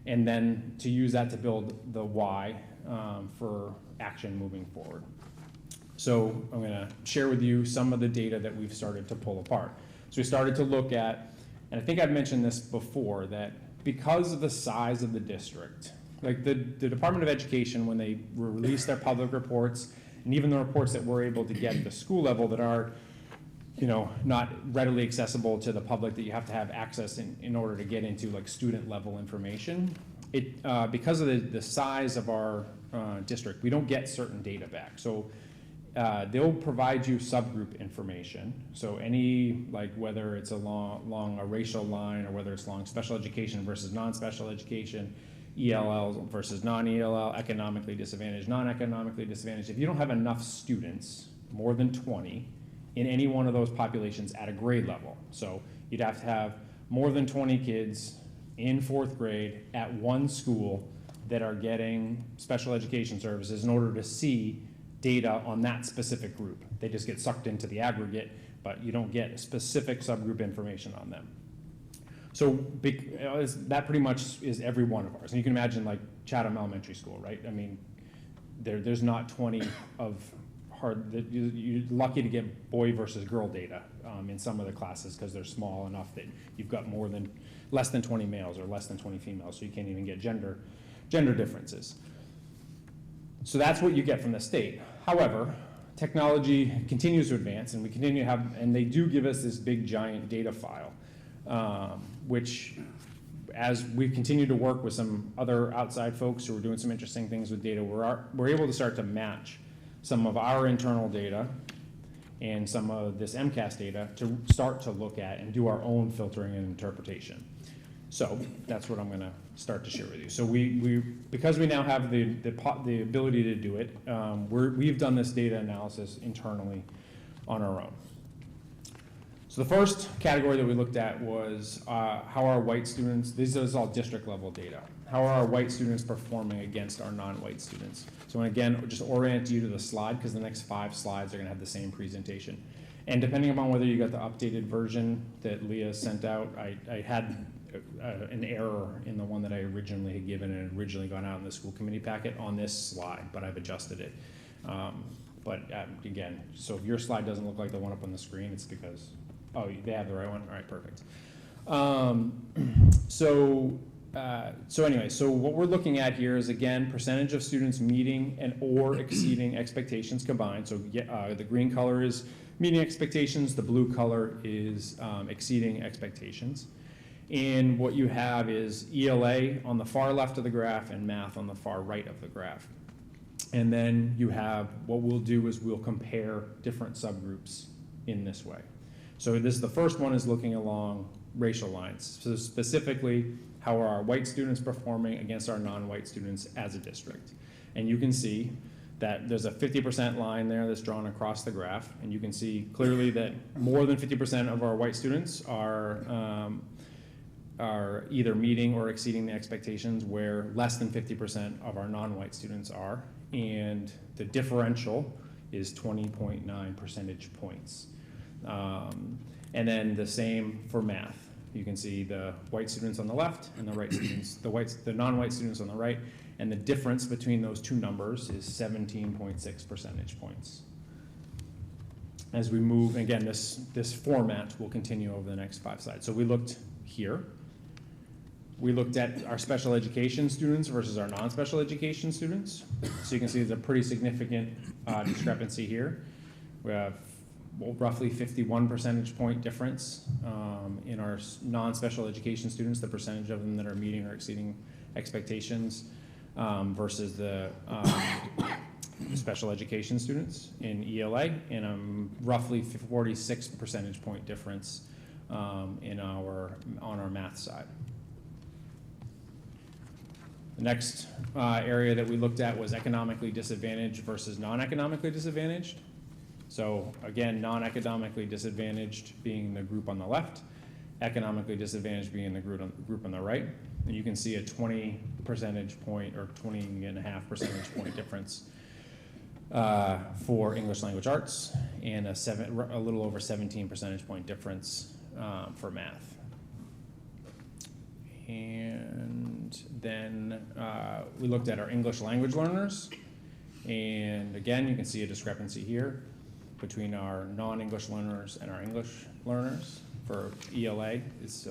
and then to use that to build the why for action moving forward. So I'm going to share with you some of the data that we've started to pull apart. So we started to look at, and I think I've mentioned this before, that because of the size of the district, like the Department of Education, when they release their public reports, and even the reports that we're able to get at the school level that are, not readily accessible to the public, that you have to have access in order to get into like student level information, because of the size of our district, we don't get certain data back. So they'll provide you subgroup information. So any, like whether it's along a racial line, or whether it's along special education versus non-special education, ELL versus non-ELL, economically disadvantaged, non-economically disadvantaged. If you don't have enough students, more than 20, in any one of those populations at a grade level. So you'd have to have more than 20 kids in 4th grade at one school that are getting special education services in order to see data on that specific group. They just get sucked into the aggregate, but you don't get specific subgroup information on them. So that pretty much is every one of ours. And you can imagine like Chatham Elementary School, right? I mean, there's not 20 of you're lucky to get boy versus girl data in some of the classes because they're small enough that you've got less than 20 males or less than 20 females, so you can't even get gender differences. So that's what you get from the state. However, technology continues to advance, and we continue to and they do give us this big giant data file, which as we continue to work with some other outside folks who are doing some interesting things with data, we're able to start to match some of our internal data and some of this MCAS data to start to look at and do our own filtering and interpretation. So that's what I'm going to start to share with you. So because we now have the ability to do it, we've done this data analysis internally on our own. So the first category that we looked at was how are white students, this is all district level data, how are our white students performing against our non-white students? So again, just orient you to the slide because the next 5 slides are going to have the same presentation. And depending upon whether you got the updated version that Leah sent out, I had an error in the one that I originally had given and had originally gone out in the school committee packet on this slide, but I've adjusted it. Again, so if your slide doesn't look like the one up on the screen, it's because, oh, they have the right one? All right, perfect. So what we're looking at here is, again, percentage of students meeting and or exceeding expectations combined. So the green color is meeting expectations, the blue color is exceeding expectations. And what you have is ELA on the far left of the graph and math on the far right of the graph. And then you have, what we'll do is we'll compare different subgroups in this way. So the first one is looking along racial lines. So specifically, how are our white students performing against our non-white students as a district? And you can see that there's a 50% line there that's drawn across the graph, and you can see clearly that more than 50% of our white students are either meeting or exceeding the expectations, where less than 50% of our non-white students are, and the differential is 20.9 percentage points. And then the same for math. You can see the white students on the left and the right students, the non-white students on the right, and the difference between those two numbers is 17.6 percentage points. As we move, again, this format will continue over the next 5 slides. So we looked here. We looked at our special education students versus our non-special education students. So you can see there's a pretty significant discrepancy here. We have roughly 51 percentage point difference in our non-special education students, the percentage of them that are meeting or exceeding expectations. versus the special education students in ELA, and roughly 46 percentage point difference on our math side. The next area that we looked at was economically disadvantaged versus non-economically disadvantaged. So again, non-economically disadvantaged being the group on the left, economically disadvantaged being the group on the right. And you can see a 20 percentage point or 20.5 percentage point difference for English language arts, and a little over 17 percentage point difference for math. And then we looked at our English language learners, and again, you can see a discrepancy here between our non-English learners and our English learners. For ELA, it's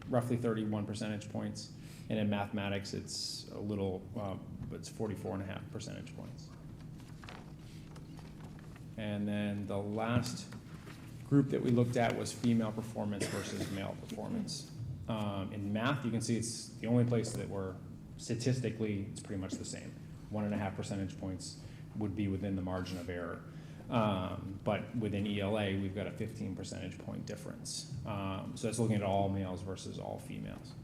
roughly 31 percentage points, and in mathematics, it's a little, it's 44.5 percentage points. And then the last group that we looked at was female performance versus male performance. In math, you can see it's the only place that we're statistically, it's pretty much the same. 1.5 percentage points would be within the margin of error. But within ELA, we've got a 15 percentage point difference. So that's looking at all males versus all females.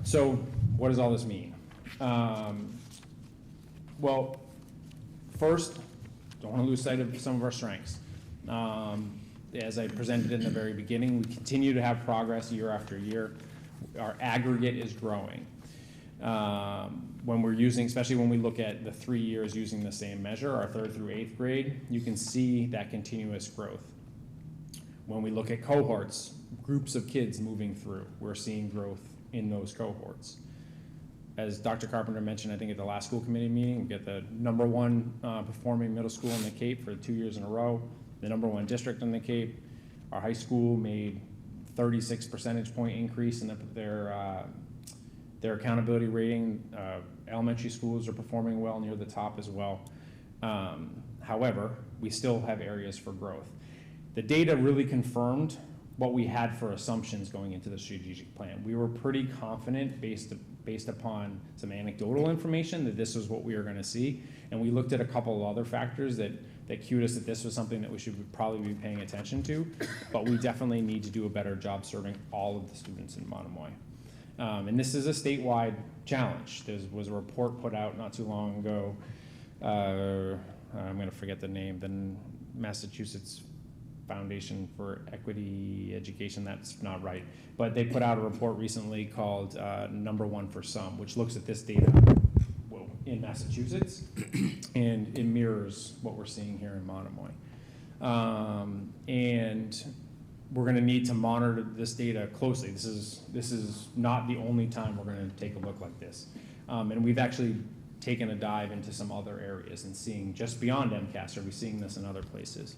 So what does all this mean? Well, first, don't want to lose sight of some of our strengths. As I presented in the very beginning, we continue to have progress year after year. Our aggregate is growing. When we're using, especially when we look at the 3 years using the same measure, our 3rd through 8th grade, you can see that continuous growth. When we look at cohorts, groups of kids moving through, we're seeing growth in those cohorts. As Dr. Carpenter mentioned, I think at the last school committee meeting, we get the #1 performing middle school in the Cape for 2 years in a row, the #1 district in the Cape. Our high school made 36 percentage point increase in their accountability rating. Elementary schools are performing well, near the top as well. However, we still have areas for growth. The data really confirmed what we had for assumptions going into the strategic plan. We were pretty confident based upon some anecdotal information that this was what we were going to see. And we looked at a couple of other factors that cued us that this was something that we should probably be paying attention to. But we definitely need to do a better job serving all of the students in Monomoy. And this is a statewide challenge. There was a report put out not too long ago. I'm going to forget the name. The Massachusetts Foundation for Equity Education. That's not right. But they put out a report recently called #1 for Some, which looks at this data in Massachusetts, and it mirrors what we're seeing here in Monomoy. And we're going to need to monitor this data closely. This is not the only time we're going to take a look like this. And we've actually taken a dive into some other areas and seeing just beyond MCAS, are we seeing this in other places?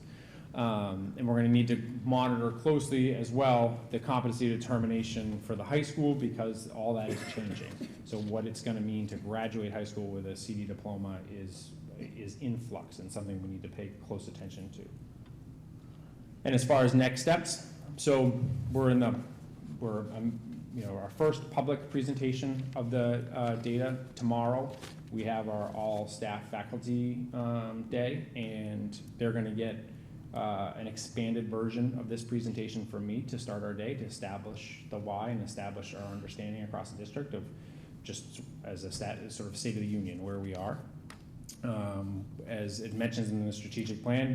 And we're going to need to monitor closely as well the competency determination for the high school, because all that is changing. So what it's going to mean to graduate high school with a CD diploma is in flux and something we need to pay close attention to. And as far as next steps, so we're our first public presentation of the data tomorrow. We have our all staff faculty day, and they're going to get an expanded version of this presentation from me to start our day, to establish the why and establish our understanding across the district of just as a sort of state of the union where we are. As it mentions in the strategic plan,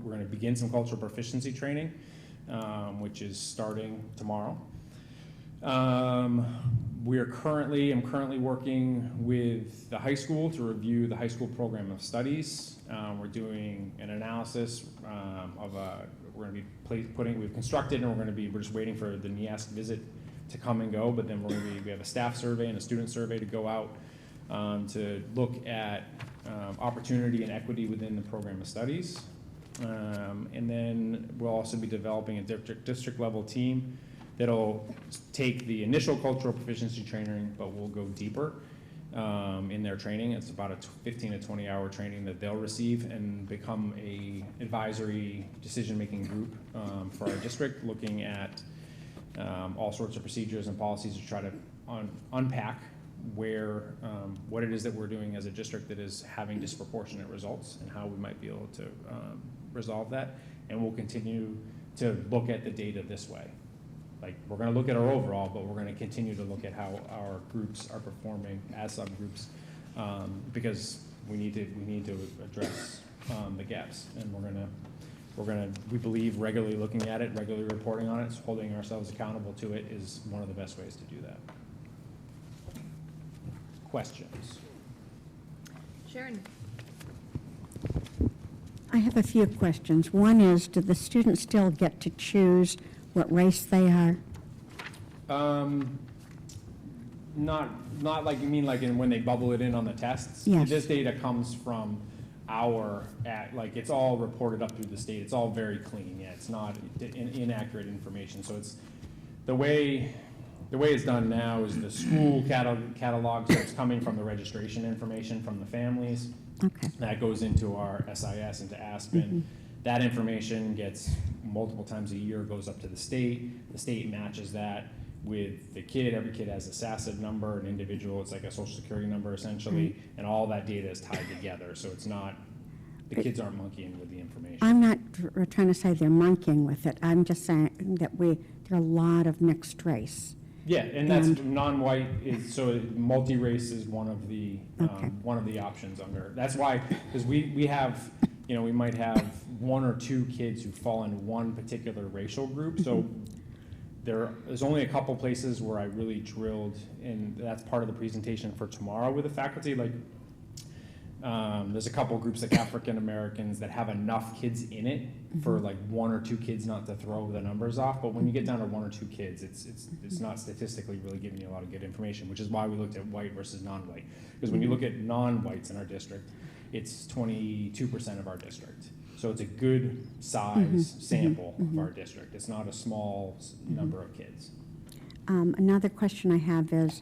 we're going to begin some cultural proficiency training, which is starting tomorrow. I'm currently working with the high school to review the high school program of studies. We're doing an analysis we've constructed, and we're just waiting for the NEASC visit to come and go, but then we have a staff survey and a student survey to go out to look at opportunity and equity within the program of studies. And then we'll also be developing a district level team that'll take the initial cultural proficiency training, but we'll go deeper in their training. It's about a 15 to 20 hour training that they'll receive and become a advisory decision-making group for our district, looking at all sorts of procedures and policies to try to unpack where, what it is that we're doing as a district that is having disproportionate results and how we might be able to resolve that. And we'll continue to look at the data this way. Like, we're gonna look at our overall, but we're gonna continue to look at how our groups are performing as subgroups, because we need to address the gaps. And we believe regularly looking at it, regularly reporting on it, holding ourselves accountable to it is one of the best ways to do that. Questions? Sharon? I have a few questions. One is, do the students still get to choose what race they are? Not like, you mean like when they bubble it in on the tests? Yes. This data comes from like, it's all reported up through the state. It's all very clean. Yeah, it's not inaccurate information. So it's the way it's done now is the school catalog, so it's coming from the registration information from the families. Okay. That goes into our SIS, into Aspen. Mm-hmm. That information gets multiple times a year, goes up to the state. The state matches that with the kid. Every kid has a SACID number, an individual, it's like a social security number essentially, and all that data is tied together. So it's not, the kids aren't monkeying with the information. I'm not trying to say they're monkeying with it. I'm just saying that there are a lot of mixed race. Yeah, and that's non-white is, so multi-race is one of the options under. That's why, because we have, we might have one or two kids who fall into one particular racial group. So there's only a couple places where I really drilled, and that's part of the presentation for tomorrow with the faculty. Like, there's a couple groups like African Americans that have enough kids in it for like one or two kids not to throw the numbers off. But when you get down to one or two kids, it's not statistically really giving you a lot of good information, which is why we looked at white versus non-white. Because when you look at non-whites in our district, it's 22% of our district. So it's a good size sample of our district. It's not a small number of kids. Another question I have is,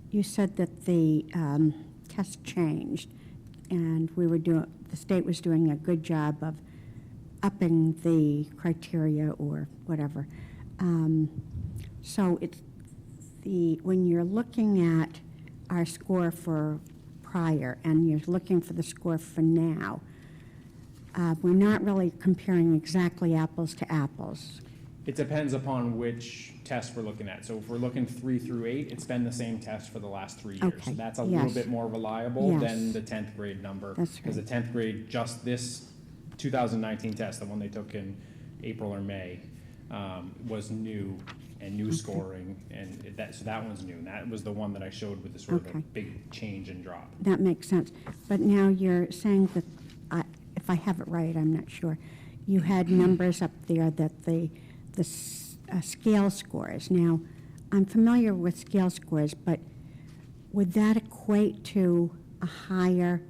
you said that the test changed, and the state was doing a good job of upping the criteria or whatever. So when you're looking at our score for prior and you're looking for the score for now, we're not really comparing exactly apples to apples. It depends upon which test we're looking at. So if we're looking 3 through 8, it's been the same test for the last 3 years. Okay. So that's a little bit more reliable than Yes. the 10th grade number. That's Because the 10th grade, just this 2019 test, the one they took in April or May, was new and new scoring, and so that one's new. And that was the one that I showed with the sort of a big change and drop. That makes sense. But now you're saying that, if I have it right, I'm not sure, you had numbers up there that the scale scores. Now, I'm familiar with scale scores, but would that equate to a higher,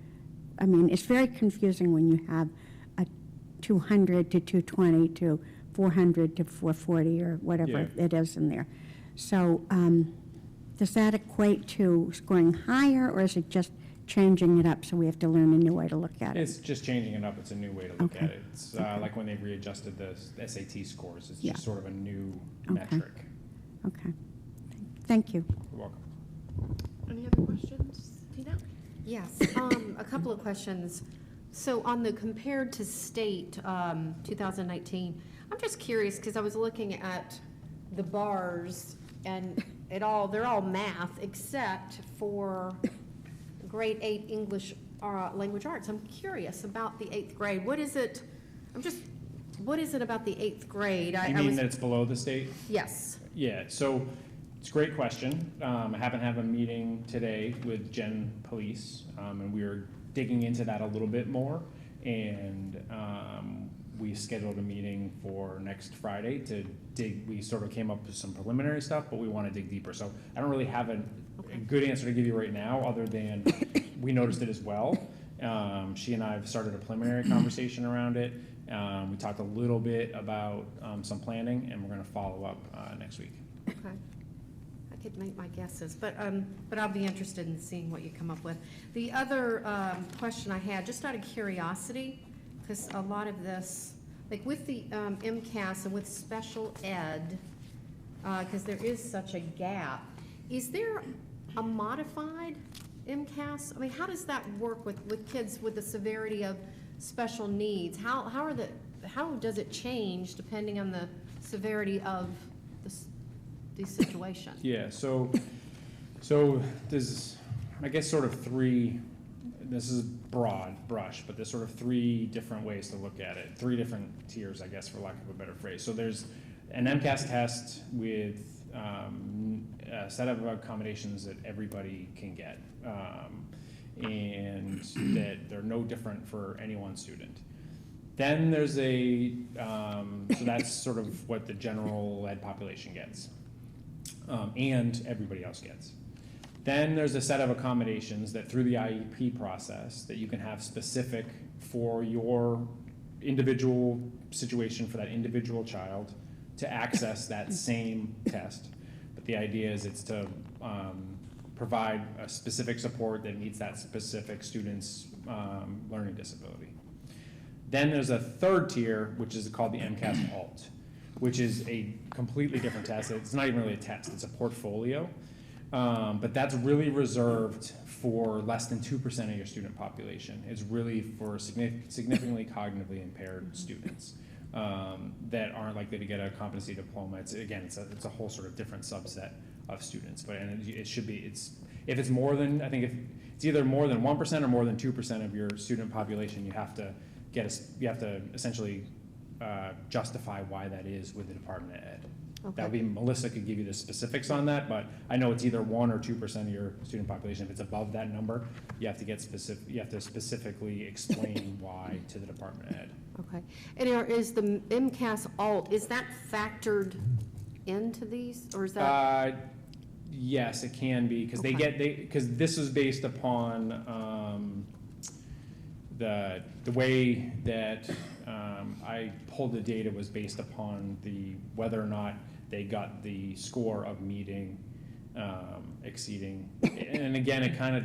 I mean, it's very confusing when you have a 200 to 220 to 400 to 440 or whatever it is in there. So does that equate to scoring higher, or is it just changing it up so we have to learn a new way to look at it? It's just changing it up. It's a new way to look at it. It's like when they readjusted the SAT scores. It's just sort of a new metric. Okay. Thank you. You're welcome. Any other questions? Tina? Yes, a couple of questions. So on the compared to state 2019, I'm just curious because I was looking at the bars and they're all math except for grade 8 English language arts. I'm curious about the 8th grade. What is it about the 8th grade? You mean that it's below the state? Yes. Yeah, so it's a great question. I happen to have a meeting today with Gen Police, and we are digging into that a little bit more. And we scheduled a meeting for next Friday to dig. We sort of came up with some preliminary stuff, but we want to dig deeper. So I don't really have a good answer to give you right now, other than we noticed it as well. She and I have started a preliminary conversation around it. We talked a little bit about some planning, and we're going to follow up next week. Okay. I could make my guesses, but I'll be interested in seeing what you come up with. The other question I had, just out of curiosity, because a lot of this, like with the MCAS and with special ed, because there is such a gap. Is there a modified MCAS? I mean, how does that work with kids with the severity of special needs? How does it change depending on the severity of these situations? Yeah, so there's, I guess, sort of three, this is broad brush, but there's sort of three different ways to look at it, three different tiers, I guess, for lack of a better phrase. So there's an MCAS test with a set of accommodations that everybody can get, and that they're no different for any one student. Then there's so that's sort of what the general ed population gets, and everybody else gets. Then there's a set of accommodations that through the IEP process that you can have specific for your individual situation for that individual child to access that same test. But the idea is it's to provide a specific support that meets that specific student's learning disability. Then there's a third tier, which is called the MCAS Alt, which is a completely different test. It's not even really a test, it's a portfolio. But that's really reserved for less than 2% of your student population. It's really for significantly cognitively impaired students that aren't likely to get a competency diploma. It's a whole sort of different subset of students. But it should be, if it's more than, I think if it's either more than 1% or more than 2% of your student population, you have to essentially justify why that is with the Department of Ed. Okay. That would be, Melissa could give you the specifics on that, but I know it's either 1 or 2% of your student population. If it's above that number, you have to get specific. You have to specifically explain why to the Department of Ed. Okay. And is the MCAS Alt, is that factored into these, or is that? Yes, it can be, because because this is based upon the way that I pulled the data was based upon whether or not they got the score of meeting, exceeding, and again, it kind of,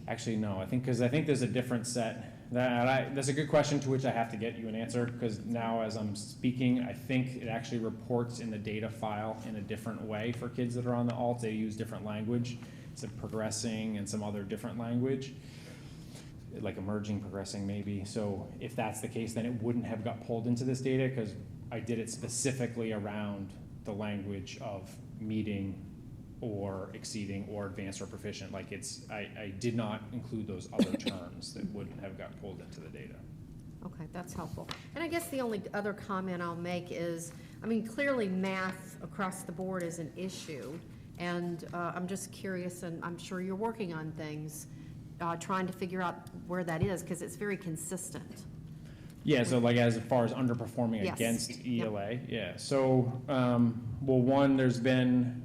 actually no, I think there's a different set. That's a good question to which I have to get you an answer, because now as I'm speaking, I think it actually reports in the data file in a different way for kids that are on the alt. They use different language, so progressing and some other different language, like emerging, progressing maybe. So if that's the case, then it wouldn't have got pulled into this data, because I did it specifically around the language of meeting or exceeding or advanced or proficient. Like I did not include those other terms that wouldn't have got pulled into the data. Okay, that's helpful. And I guess the only other comment I'll make is, I mean, clearly math across the board is an issue. And I'm just curious, and I'm sure you're working on things, trying to figure out where that is, because it's very consistent. Yeah, so like as far as underperforming Yes. against ELA, yeah. So, well, one, there's been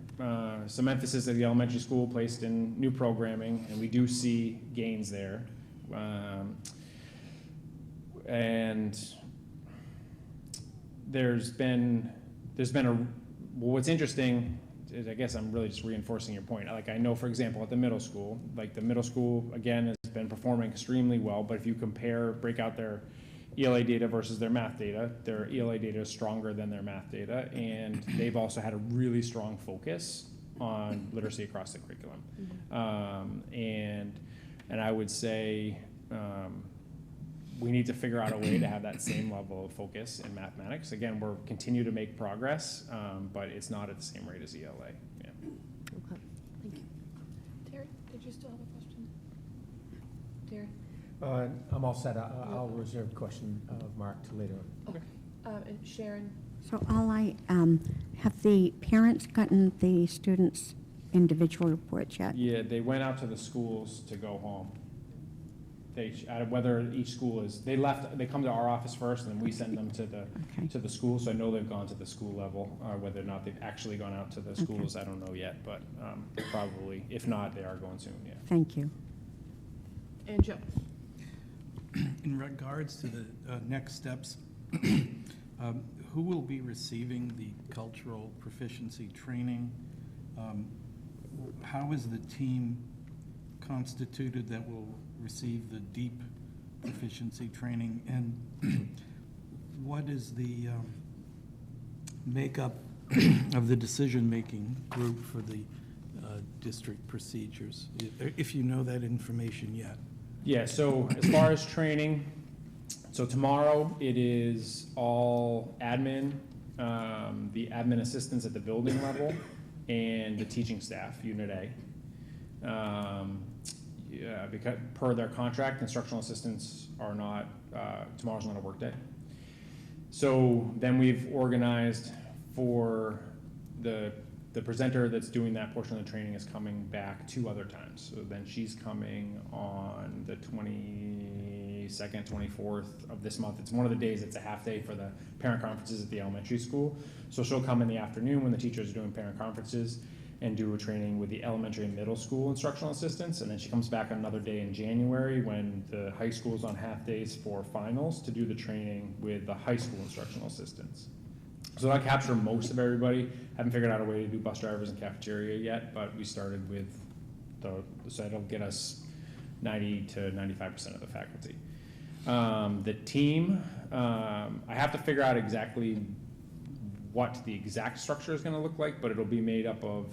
some emphasis at the elementary school placed in new programming, and we do see gains there. And there's been what's interesting is, I guess I'm really just reinforcing your point. Like I know, for example, at the middle school, again has been performing extremely well, but if you break out their ELA data versus their math data, their ELA data is stronger than their math data, and they've also had a really strong focus on literacy across the curriculum. And I would say we need to figure out a way to have that same level of focus in mathematics. Again, we're continue to make progress, but it's not at the same rate as ELA. Yeah. Okay, thank you. Terry, did you still have a question? Terry? I'm all set. I'll reserve a question of Mark to later on. Okay. And Sharon? So have the parents gotten the students' individual reports yet? Yeah, they went out to the schools to go home. Whether each school is, they come to our office first, and then we send them to the school. So I know they've gone to the school level. Whether or not they've actually gone out to the schools, I don't know yet, but probably. If not, they are going soon, yeah. Thank you. And Joe? In regards to the next steps, who will be receiving the cultural proficiency training? How is the team constituted that will receive the deep proficiency training? And what is the makeup of the decision-making group for the district procedures, if you know that information yet? Yeah, so as far as training, so tomorrow it is all admin, the admin assistants at the building level, and the teaching staff, Unit A. Yeah, because per their contract, instructional assistants are not, tomorrow's not a work day. So then we've organized for the presenter that's doing that portion of the training is coming back 2 other times. So then she's coming on the 22nd, 24th of this month. It's one of the days, it's a half day for the parent conferences at the elementary school. So she'll come in the afternoon when the teachers are doing parent conferences and do a training with the elementary and middle school instructional assistants. And then she comes back on another day in January when the high school's on half days for finals to do the training with the high school instructional assistants. So that'll capture most of everybody. Haven't figured out a way to do bus drivers and cafeteria yet, but we started with so it'll get us 90 to 95% of the faculty. The team, I have to figure out exactly what the exact structure is gonna look like, but it'll be made up of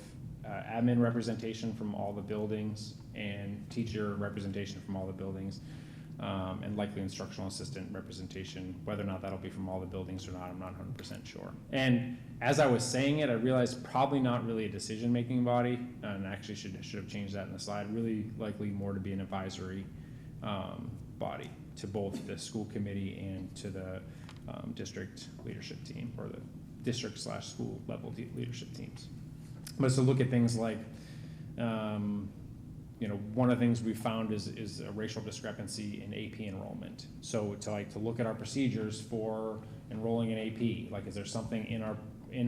admin representation from all the buildings and teacher representation from all the buildings. And likely instructional assistant representation. Whether or not that'll be from all the buildings or not, I'm not 100% sure. And as I was saying it, I realized probably not really a decision-making body, and actually should have changed that in the slide. Really likely more to be an advisory body to both the school committee and to the district leadership team, or the district/school level leadership teams. But to look at things like one of the things we found is a racial discrepancy in AP enrollment. So to look at our procedures for enrolling in AP, like is there something in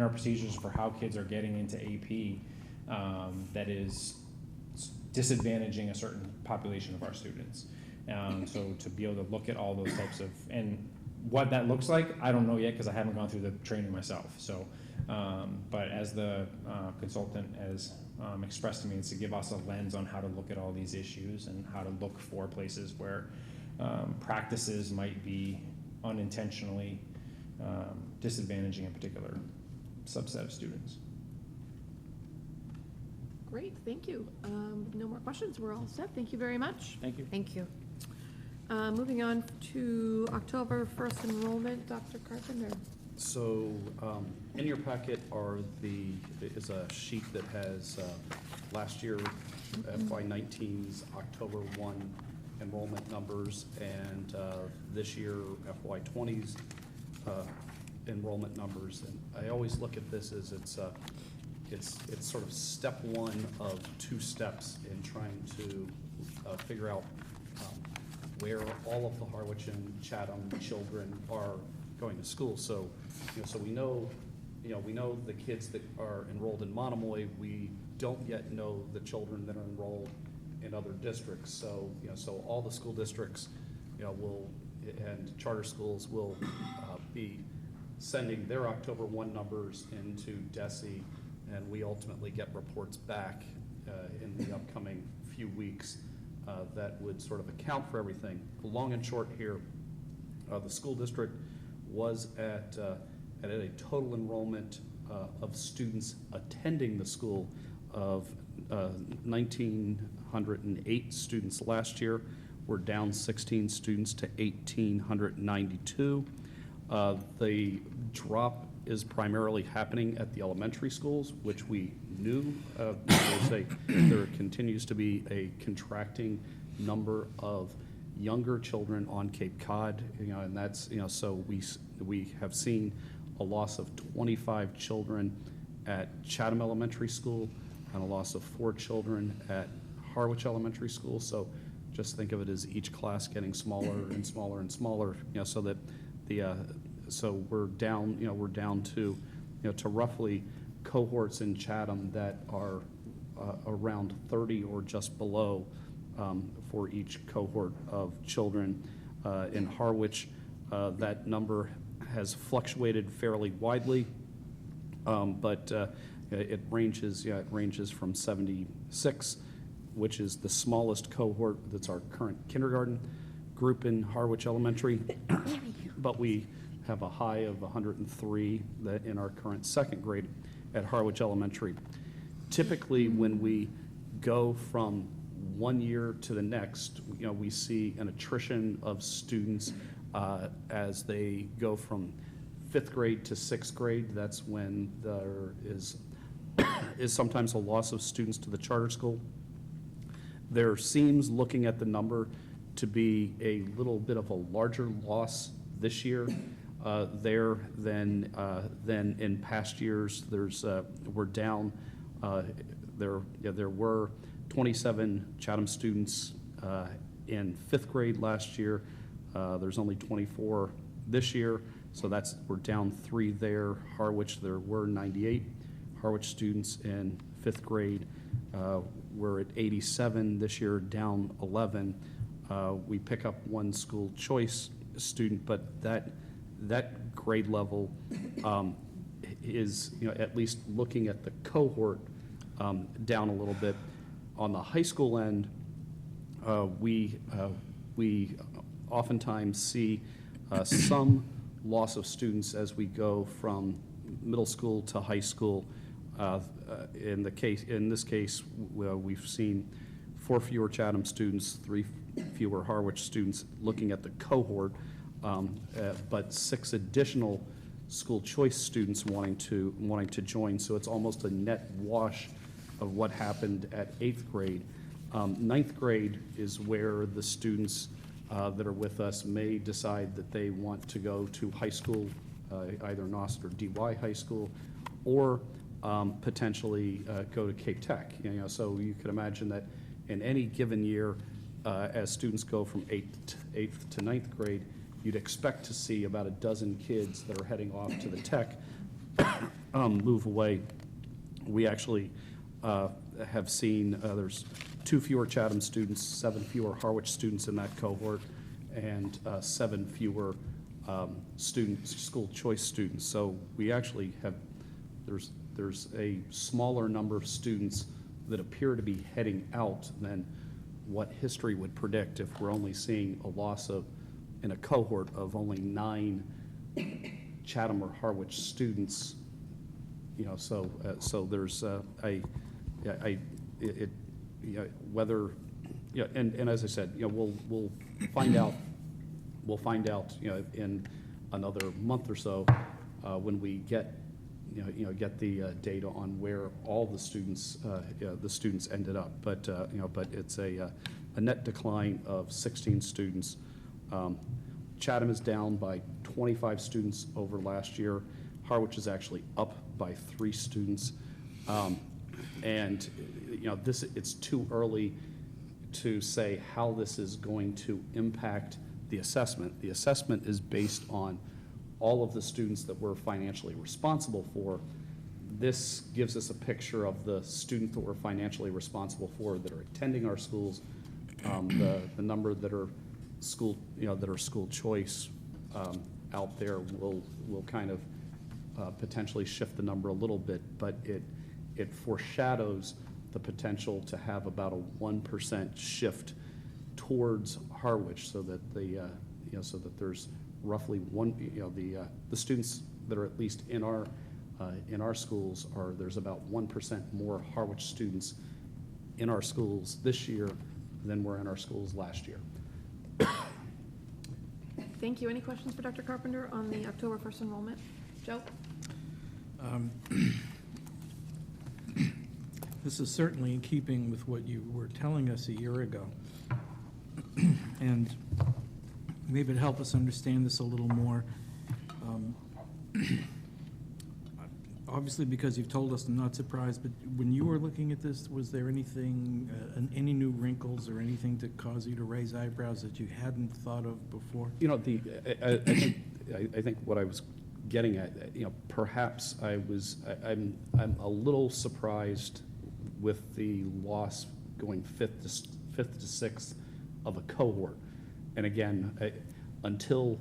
our procedures for how kids are getting into AP that is disadvantaging a certain population of our students? So to be able to look at all those types of, and what that looks like, I don't know yet because I haven't gone through the training myself. So, but as the consultant has expressed to me, is to give us a lens on how to look at all these issues and how to look for places where practices might be unintentionally disadvantaging a particular subset of students. Great, thank you. No more questions, we're all set. Thank you very much. Thank you. Thank you. Moving on to October 1st enrollment, Dr. Carpenter. So in your packet is a sheet that has last year FY19's October 1 enrollment numbers and this year FY20's enrollment numbers. And I always look at this as it's sort of step 1 of 2 steps in trying to figure out where all of the Harwich and Chatham children are going to school. So, so we know the kids that are enrolled in Monomoy. We don't yet know the children that are enrolled in other districts. So, so all the school districts, and charter schools will be sending their October 1 numbers into DESE, and we ultimately get reports back in the upcoming few weeks that would sort of account for everything. Long and short here, the school district was at a total enrollment of students attending the school of 1,908 students last year. We're down 16 students to 1,892. The drop is primarily happening at the elementary schools, which we knew. There continues to be a contracting number of younger children on Cape Cod, and that's, so we have seen a loss of 25 children at Chatham Elementary School and a loss of 4 children at Harwich Elementary School. So just think of it as each class getting smaller and smaller and smaller, so that so we're down, to, to roughly cohorts in Chatham that are around 30 or just below for each cohort of children. In Harwich, that number has fluctuated fairly widely, but it ranges from 76, which is the smallest cohort. That's our current kindergarten group in Harwich Elementary, but we have a high of 103 that in our current second grade at Harwich Elementary. Typically, when we go from one year to the next, we see an attrition of students as they go from 5th grade to 6th grade. That's when there is sometimes a loss of students to the charter school. There seems, looking at the number, to be a little bit of a larger loss this year there than in past years. We're down. There were 27 Chatham students in 5th grade last year. There's only 24 this year, so we're down 3 there. Harwich, there were 98 Harwich students in 5th grade. We're at 87 this year, down 11. We pick up 1 school choice student, but that grade level is, at least looking at the cohort, down a little bit. On the high school end, we oftentimes see some loss of students as we go from middle school to high school. In this case, we've seen 4 fewer Chatham students, 3 fewer Harwich students looking at the cohort, but 6 additional school choice students wanting to join. So it's almost a net wash of what happened at 8th grade. 9th grade is where the students that are with us may decide that they want to go to high school, either Nauset or DY High School, or potentially go to Cape Tech. So you can imagine that in any given year, as students go from 8th to 9th grade, you'd expect to see about a dozen kids that are heading off to the Tech move away. We actually have seen there's 2 fewer Chatham students, 7 fewer Harwich students in that cohort, and 7 fewer school choice students. So we actually have, there's a smaller number of students that appear to be heading out than what history would predict if we're only seeing a loss of, in a cohort of only 9 Chatham or Harwich students. So there's whether, and as I said, we'll find out. We'll find out, in another month or so when we get the data on where all the students ended up. But but it's a net decline of 16 students. Chatham is down by 25 students over last year. Harwich is actually up by 3 students. And it's too early to say how this is going to impact the assessment. The assessment is based on all of the students that we're financially responsible for. This gives us a picture of the students that we're financially responsible for that are attending our schools. The number that are school choice out there will kind of potentially shift the number a little bit, but it foreshadows the potential to have about a 1% shift towards Harwich, so that so that there's roughly the students that are at least in our schools there's about 1% more Harwich students in our schools this year than were in our schools last year. Thank you. Any questions for Dr. Carpenter on the October 1st enrollment? Joe? This is certainly in keeping with what you were telling us a year ago. And maybe it'd help us understand this a little more. Obviously, because you've told us, I'm not surprised, but when you were looking at this, was there anything, any new wrinkles or anything to cause you to raise eyebrows that you hadn't thought of before? I think what I was getting at, perhaps I'm a little surprised with the loss going 5th to 6th of a cohort. And again, until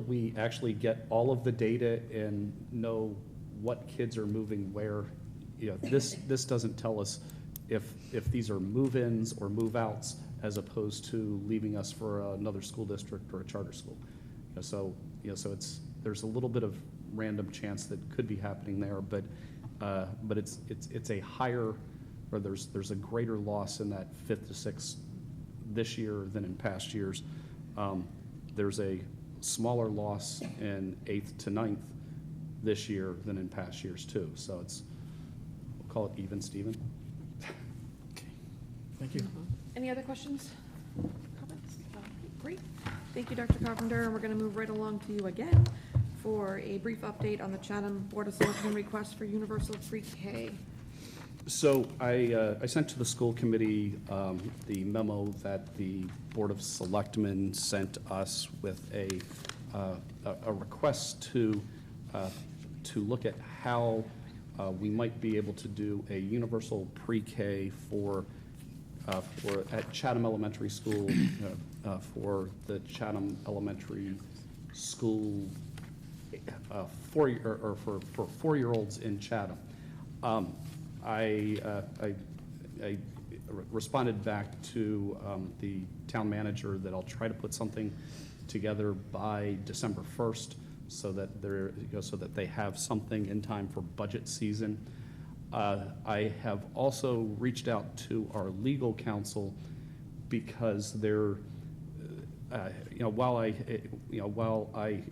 we actually get all of the data and know what kids are moving where, this doesn't tell us if these are move-ins or move-outs as opposed to leaving us for another school district or a charter school. So, there's a little bit of random chance that could be happening there, but it's a higher, or there's a greater loss in that 5th to 6th this year than in past years. There's a smaller loss in 8th to 9th this year than in past years too. So we'll call it even, Steven. Thank you. Any other questions, comments? Great. Thank you, Dr. Carpenter. And we're going to move right along to you again for a brief update on the Chatham Board of Selectmen request for universal pre-K. So I sent to the school committee the memo that the Board of Selectmen sent us with a request to look at how we might be able to do a universal pre-K for at Chatham Elementary School for the Chatham Elementary School for 4-year-olds in Chatham. I responded back to the town manager that I'll try to put something together by December 1st so that so that they have something in time for budget season. I have also reached out to our legal counsel because they're, while I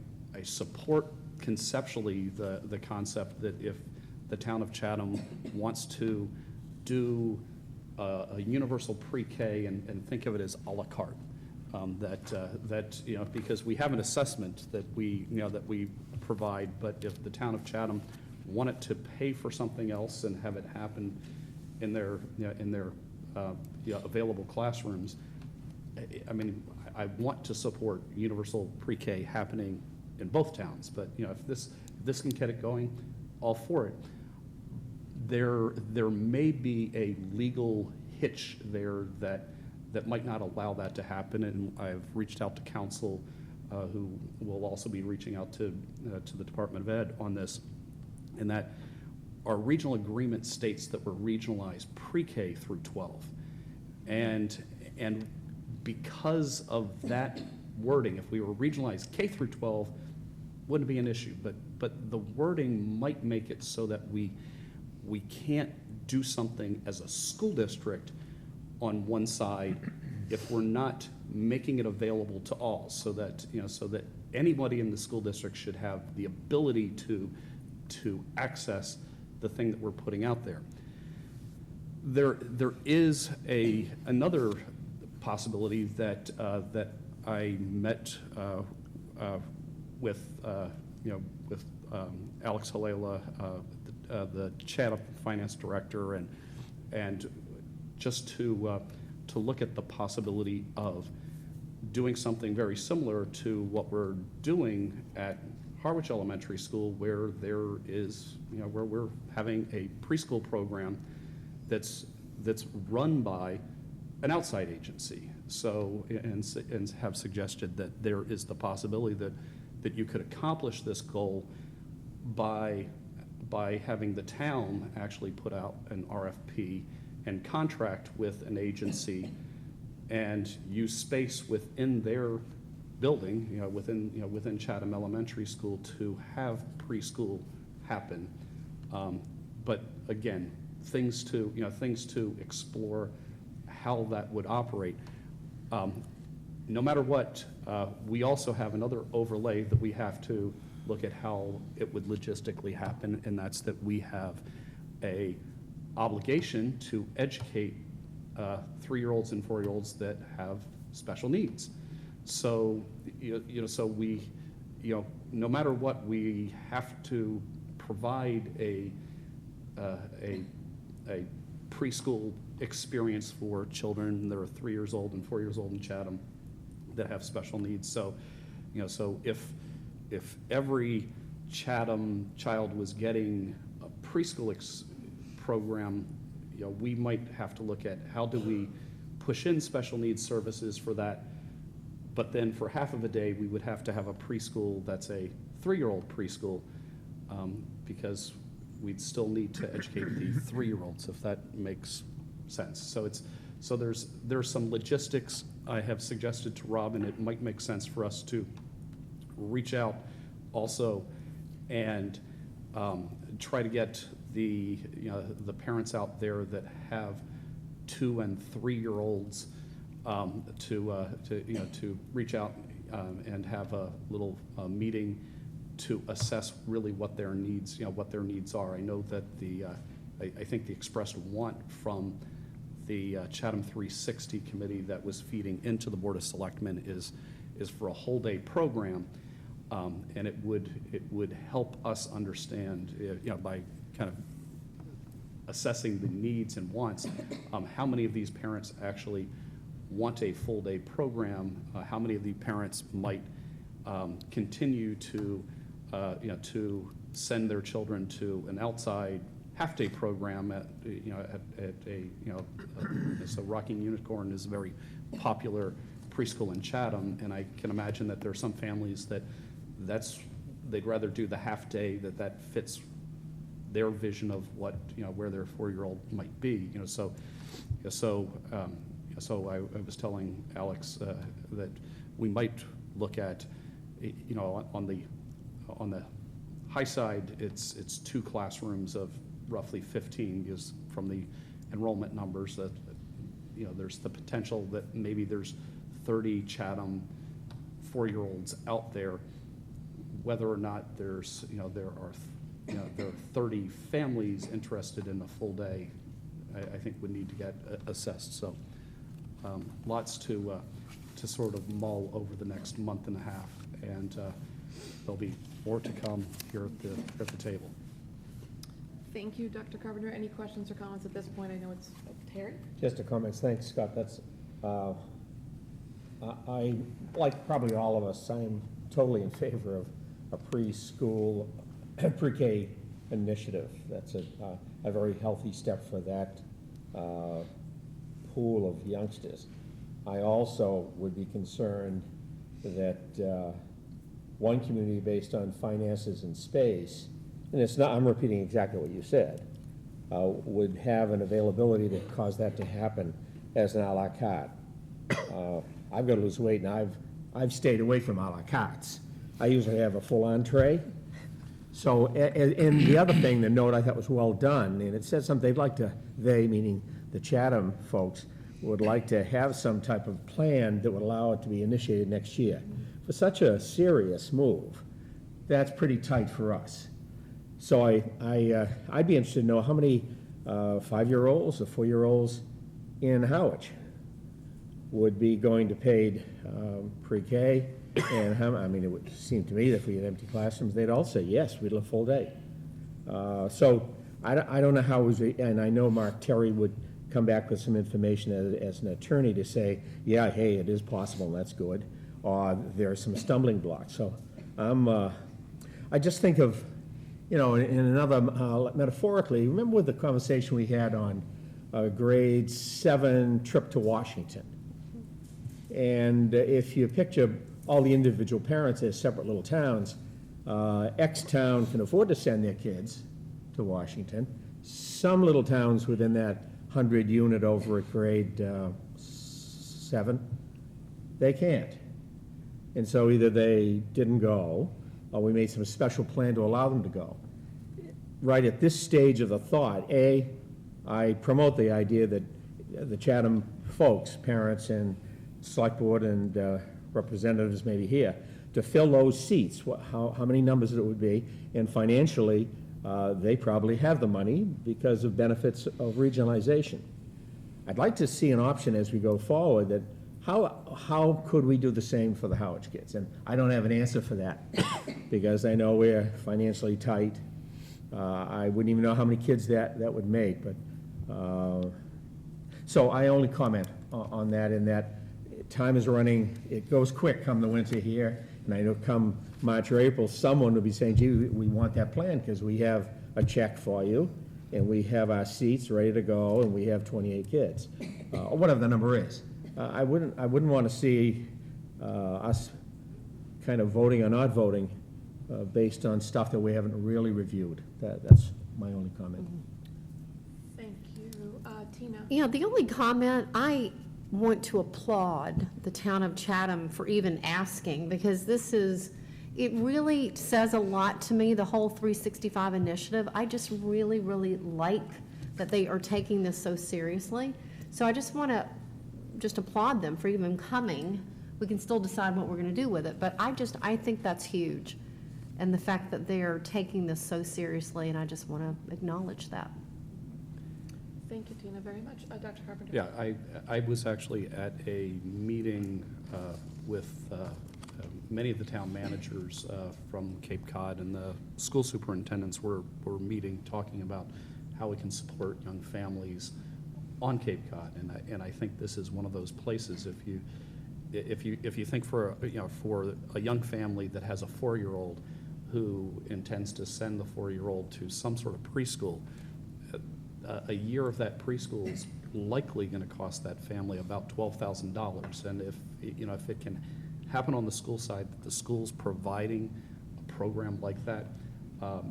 support conceptually the concept that if the town of Chatham wants to do a universal pre-K and think of it as a la carte, because we have an assessment that we provide, but if the town of Chatham wanted to pay for something else and have it happen in their available classrooms, I mean, I want to support universal pre-K happening in both towns, but if this can get it going, all for it. There may be a legal hitch there that might not allow that to happen, and I've reached out to counsel who will also be reaching out to the Department of Ed on this, and that our regional agreement states that we're regionalized pre-K through 12. And because of that wording, if we were regionalized K through 12, wouldn't be an issue, but the wording might make it so that we can't do something as a school district on one side if we're not making it available to all, so that anybody in the school district should have the ability to access the thing that we're putting out there. There is another possibility that I met with Alex Halela, the Chatham Finance Director, and just to look at the possibility of doing something very similar to what we're doing at Harwich Elementary School, where there is, where we're having a preschool program that's run by an outside agency. So, and have suggested that there is the possibility that you could accomplish this goal by having the town actually put out an RFP and contract with an agency and use space within their building, within Chatham Elementary School to have preschool happen. But again, things to explore how that would operate. No matter what, we also have another overlay that we have to look at how it would logistically happen, and that's that we have a obligation to educate 3-year-olds and 4-year-olds that have special needs. So, so we, no matter what, we have to provide a preschool experience for children that are 3 years old and 4 years old in Chatham that have special needs. So, so if every Chatham child was getting a preschool program, we might have to look at how do we push in special needs services for that. But then for half of a day, we would have to have a preschool that's a 3-year-old preschool, because we'd still need to educate the 3-year-olds, if that makes sense. So there's some logistics I have suggested to Rob, and it might make sense for us to reach out also and try to get the parents out there that have 2- and 3-year-olds to reach out and have a little meeting to assess really what their needs are. I know that I think the expressed want from the Chatham 360 committee that was feeding into the Board of Selectmen is for a whole day program, and it would help us understand, by kind of assessing the needs and wants, how many of these parents actually want a full day program, how many of the parents might continue to send their children to an outside half-day program at so Rocking Unicorn is a very popular preschool in Chatham, and I can imagine that there are some families they'd rather do the half-day that fits their vision of what, where their 4-year-old might be, so I was telling Alex that we might look at, on the high side, it's 2 classrooms of roughly 15, because from the enrollment numbers that, there's the potential that maybe there's 30 Chatham 4-year-olds out there, whether or not there are 30 families interested in a full day, I think would need to get assessed. So lots to sort of mull over the next month and a half, and there'll be more to come here at the table. Thank you, Dr. Carpenter. Any questions or comments at this point? I know it's Terry. Just a comment. Thanks, Scott. That's, I, like probably all of us, I'm totally in favor of a preschool, pre-K initiative. That's a very healthy step for that pool of youngsters. I also would be concerned that one community, based on finances and space, and it's not, I'm repeating exactly what you said, would have an availability to cause that to happen as an a la carte. I've got to lose weight, and I've stayed away from a la cartes. I usually have a full entree. So, and the other thing, the note I thought was well done, and it said something, they, meaning the Chatham folks, would like to have some type of plan that would allow it to be initiated next year. For such a serious move, that's pretty tight for us. So I'd be interested to know how many 5-year-olds or 4-year-olds in Howard would be going to paid pre-K, and it would seem to me that if we had empty classrooms, they'd all say, yes, we'd love full day. So I don't know how, and I know Mark Terry would come back with some information as an attorney to say, yeah, hey, it is possible, and that's good, or there are some stumbling blocks. So I just think of, in another, metaphorically, remember with the conversation we had on grade 7 trip to Washington? And if you picture all the individual parents as separate little towns, X town can afford to send their kids to Washington. Some little towns within that 100 unit over at grade 7, they can't. And so either they didn't go, or we made some special plan to allow them to go. Right at this stage of the thought, I promote the idea that the Chatham folks, parents and select board and representatives maybe here, to fill those seats, how many numbers it would be, and financially, they probably have the money because of benefits of regionalization. I'd like to see an option as we go forward that how could we do the same for the Howard kids? And I don't have an answer for that because I know we're financially tight. I wouldn't even know how many kids that would make, but so I only comment on that in that time is running, it goes quick come the winter here, and I know come March or April, someone will be saying, gee, we want that plan because we have a check for you, and we have our seats ready to go, and we have 28 kids, or whatever the number is. I wouldn't want to see us kind of voting or not voting based on stuff that we haven't really reviewed. That's my only comment. Thank you. Tina? Yeah, the only comment, I want to applaud the town of Chatham for even asking, because this is, it really says a lot to me, the whole 365 initiative. I just really, really like that they are taking this so seriously. So I just want to just applaud them for even coming. We can still decide what we're going to do with it, but I think that's huge. And the fact that they're taking this so seriously, and I just want to acknowledge that. Thank you, Tina, very much. Dr. Carpenter? Yeah, I was actually at a meeting with many of the town managers from Cape Cod, and the school superintendents were meeting, talking about how we can support young families on Cape Cod. And I think this is one of those places, if you think for a young family that has a 4-year-old who intends to send the 4-year-old to some sort of preschool, a year of that preschool is likely going to cost that family about $12,000. And if it can happen on the school side, that the school's providing a program like that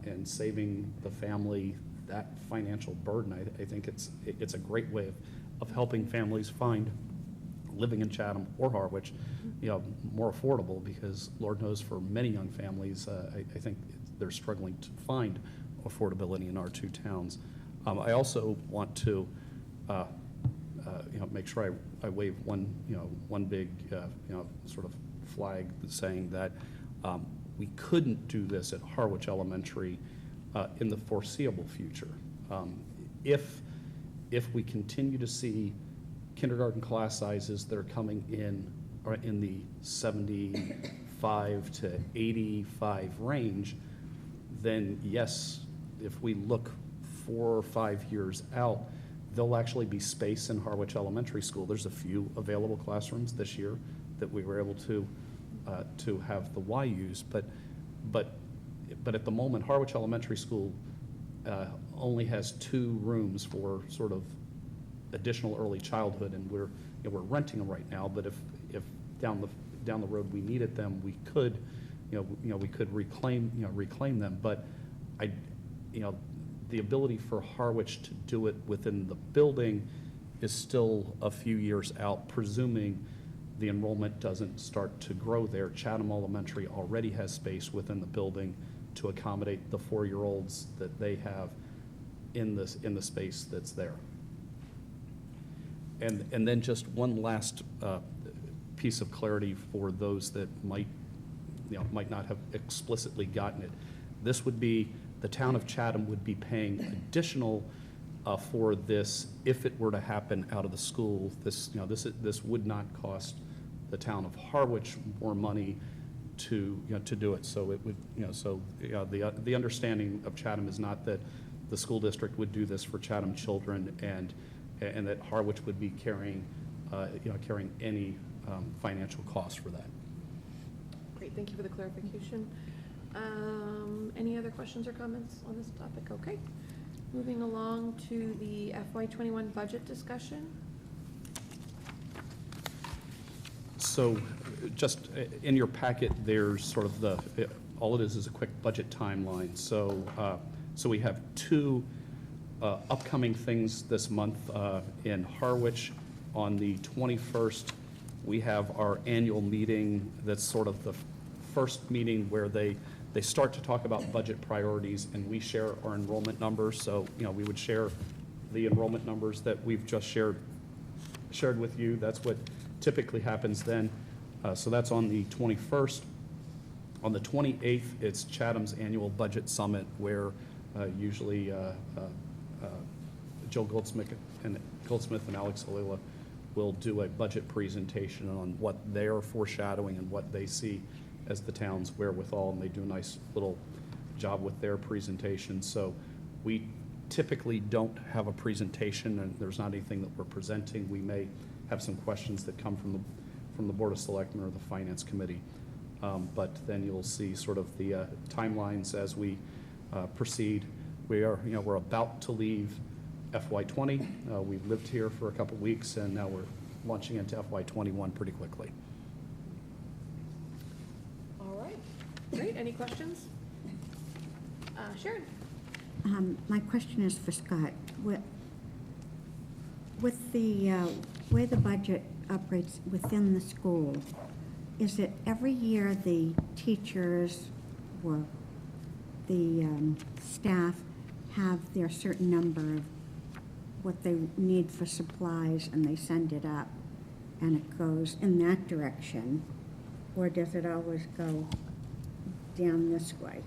and saving the family that financial burden, I think it's a great way of helping families find living in Chatham or Harwich, more affordable, because Lord knows for many young families, I think they're struggling to find affordability in our two towns. I also want to, make sure I wave one big, sort of flag saying that we couldn't do this at Harwich Elementary in the foreseeable future. If we continue to see kindergarten class sizes that are coming in the 75 to 85 range, then yes, if we look 4 or 5 years out, there'll actually be space in Harwich Elementary School. There's a few available classrooms this year that we were able to have the Y used, but at the moment, Harwich Elementary School only has 2 rooms for sort of additional early childhood, and we're renting them right now. But if down the road we needed them, we could reclaim them. But the ability for Harwich to do it within the building is still a few years out, presuming the enrollment doesn't start to grow there. Chatham Elementary already has space within the building to accommodate the 4-year-olds that they have in the space that's there. And then just one last piece of clarity for those that might not have explicitly gotten it. This would be, the town of Chatham would be paying additional for this if it were to happen out of the school. This would not cost the town of Harwich more money to do it. So it would, the understanding of Chatham is not that the school district would do this for Chatham children and that Harwich would be carrying any financial cost for that. Great, thank you for the clarification. Any other questions or comments on this topic? Okay. Moving along to the FY21 budget discussion. So just in your packet, there's sort of all it is a quick budget timeline. So we have 2 upcoming things this month in Harwich. On the 21st, we have our annual meeting. That's sort of the first meeting where they start to talk about budget priorities, and we share our enrollment numbers. So we would share the enrollment numbers that we've just shared with you. That's what typically happens then. So that's on the 21st. On the 28th, it's Chatham's annual budget summit, where usually Jill Goldsmith and Alex Halila will do a budget presentation on what they're foreshadowing and what they see as the town's wherewithal, and they do a nice little job with their presentation. So we typically don't have a presentation, and there's not anything that we're presenting. We may have some questions that come from the Board of Selectmen or the Finance Committee. But then you'll see sort of the timelines as we proceed. We're about to leave FY20. We've lived here for a couple weeks, and now we're launching into FY21 pretty quickly. All right, great. Any questions? Sharon? My question is for Scott. With the way the budget operates within the school, is it every year the teachers or the staff have their certain number of what they need for supplies and they send it up and it goes in that direction? Or does it always go down this way?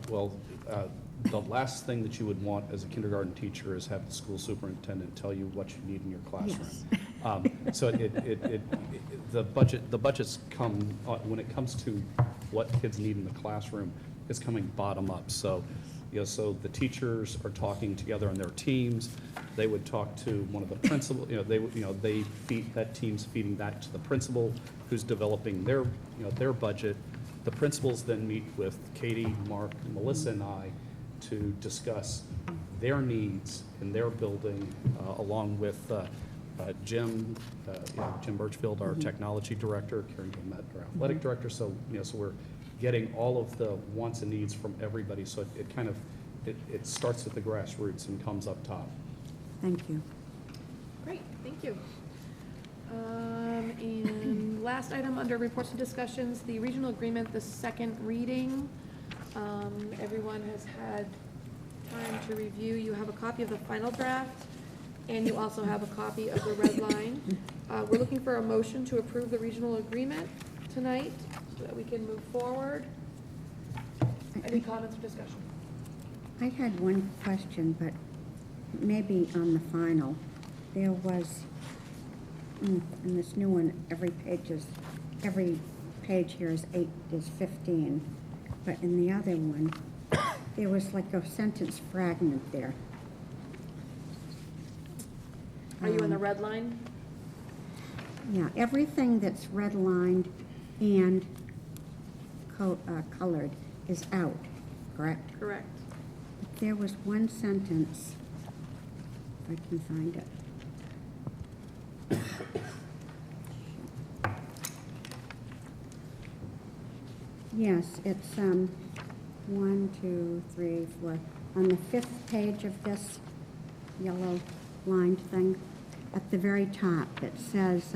Well, the last thing that you would want as a kindergarten teacher is have the school superintendent tell you what you need in your classroom. Yes. So the budgets come, when it comes to what kids need in the classroom, it's coming bottom up. So, so the teachers are talking together on their teams. They would talk to one of the principal, they feed, that team's feeding that to the principal who's developing their, their budget. The principals then meet with Katie, Mark, Melissa, and I to discuss their needs in their building, along with Jim Birchfield, our technology director, Karen Gilmet, our athletic director. So, so we're getting all of the wants and needs from everybody. So it kind of, it starts at the grassroots and comes up top. Thank you. Great, thank you. And last item under reports and discussions, the regional agreement, the second reading. Everyone has had time to review. You have a copy of the final draft, and you also have a copy of the red line. We're looking for a motion to approve the regional agreement tonight so that we can move forward. Any comments or discussion? I had one question, but maybe on the final. There was, in this new one, every page here is 15. But in the other one, there was like a sentence fragment there. Are you in the red line? Yeah, everything that's redlined and colored is out, correct? Correct. But there was one sentence, if I can find it. Yes, it's 1, 2, 3, 4. On the 5th page of this yellow lined thing, at the very top, it says,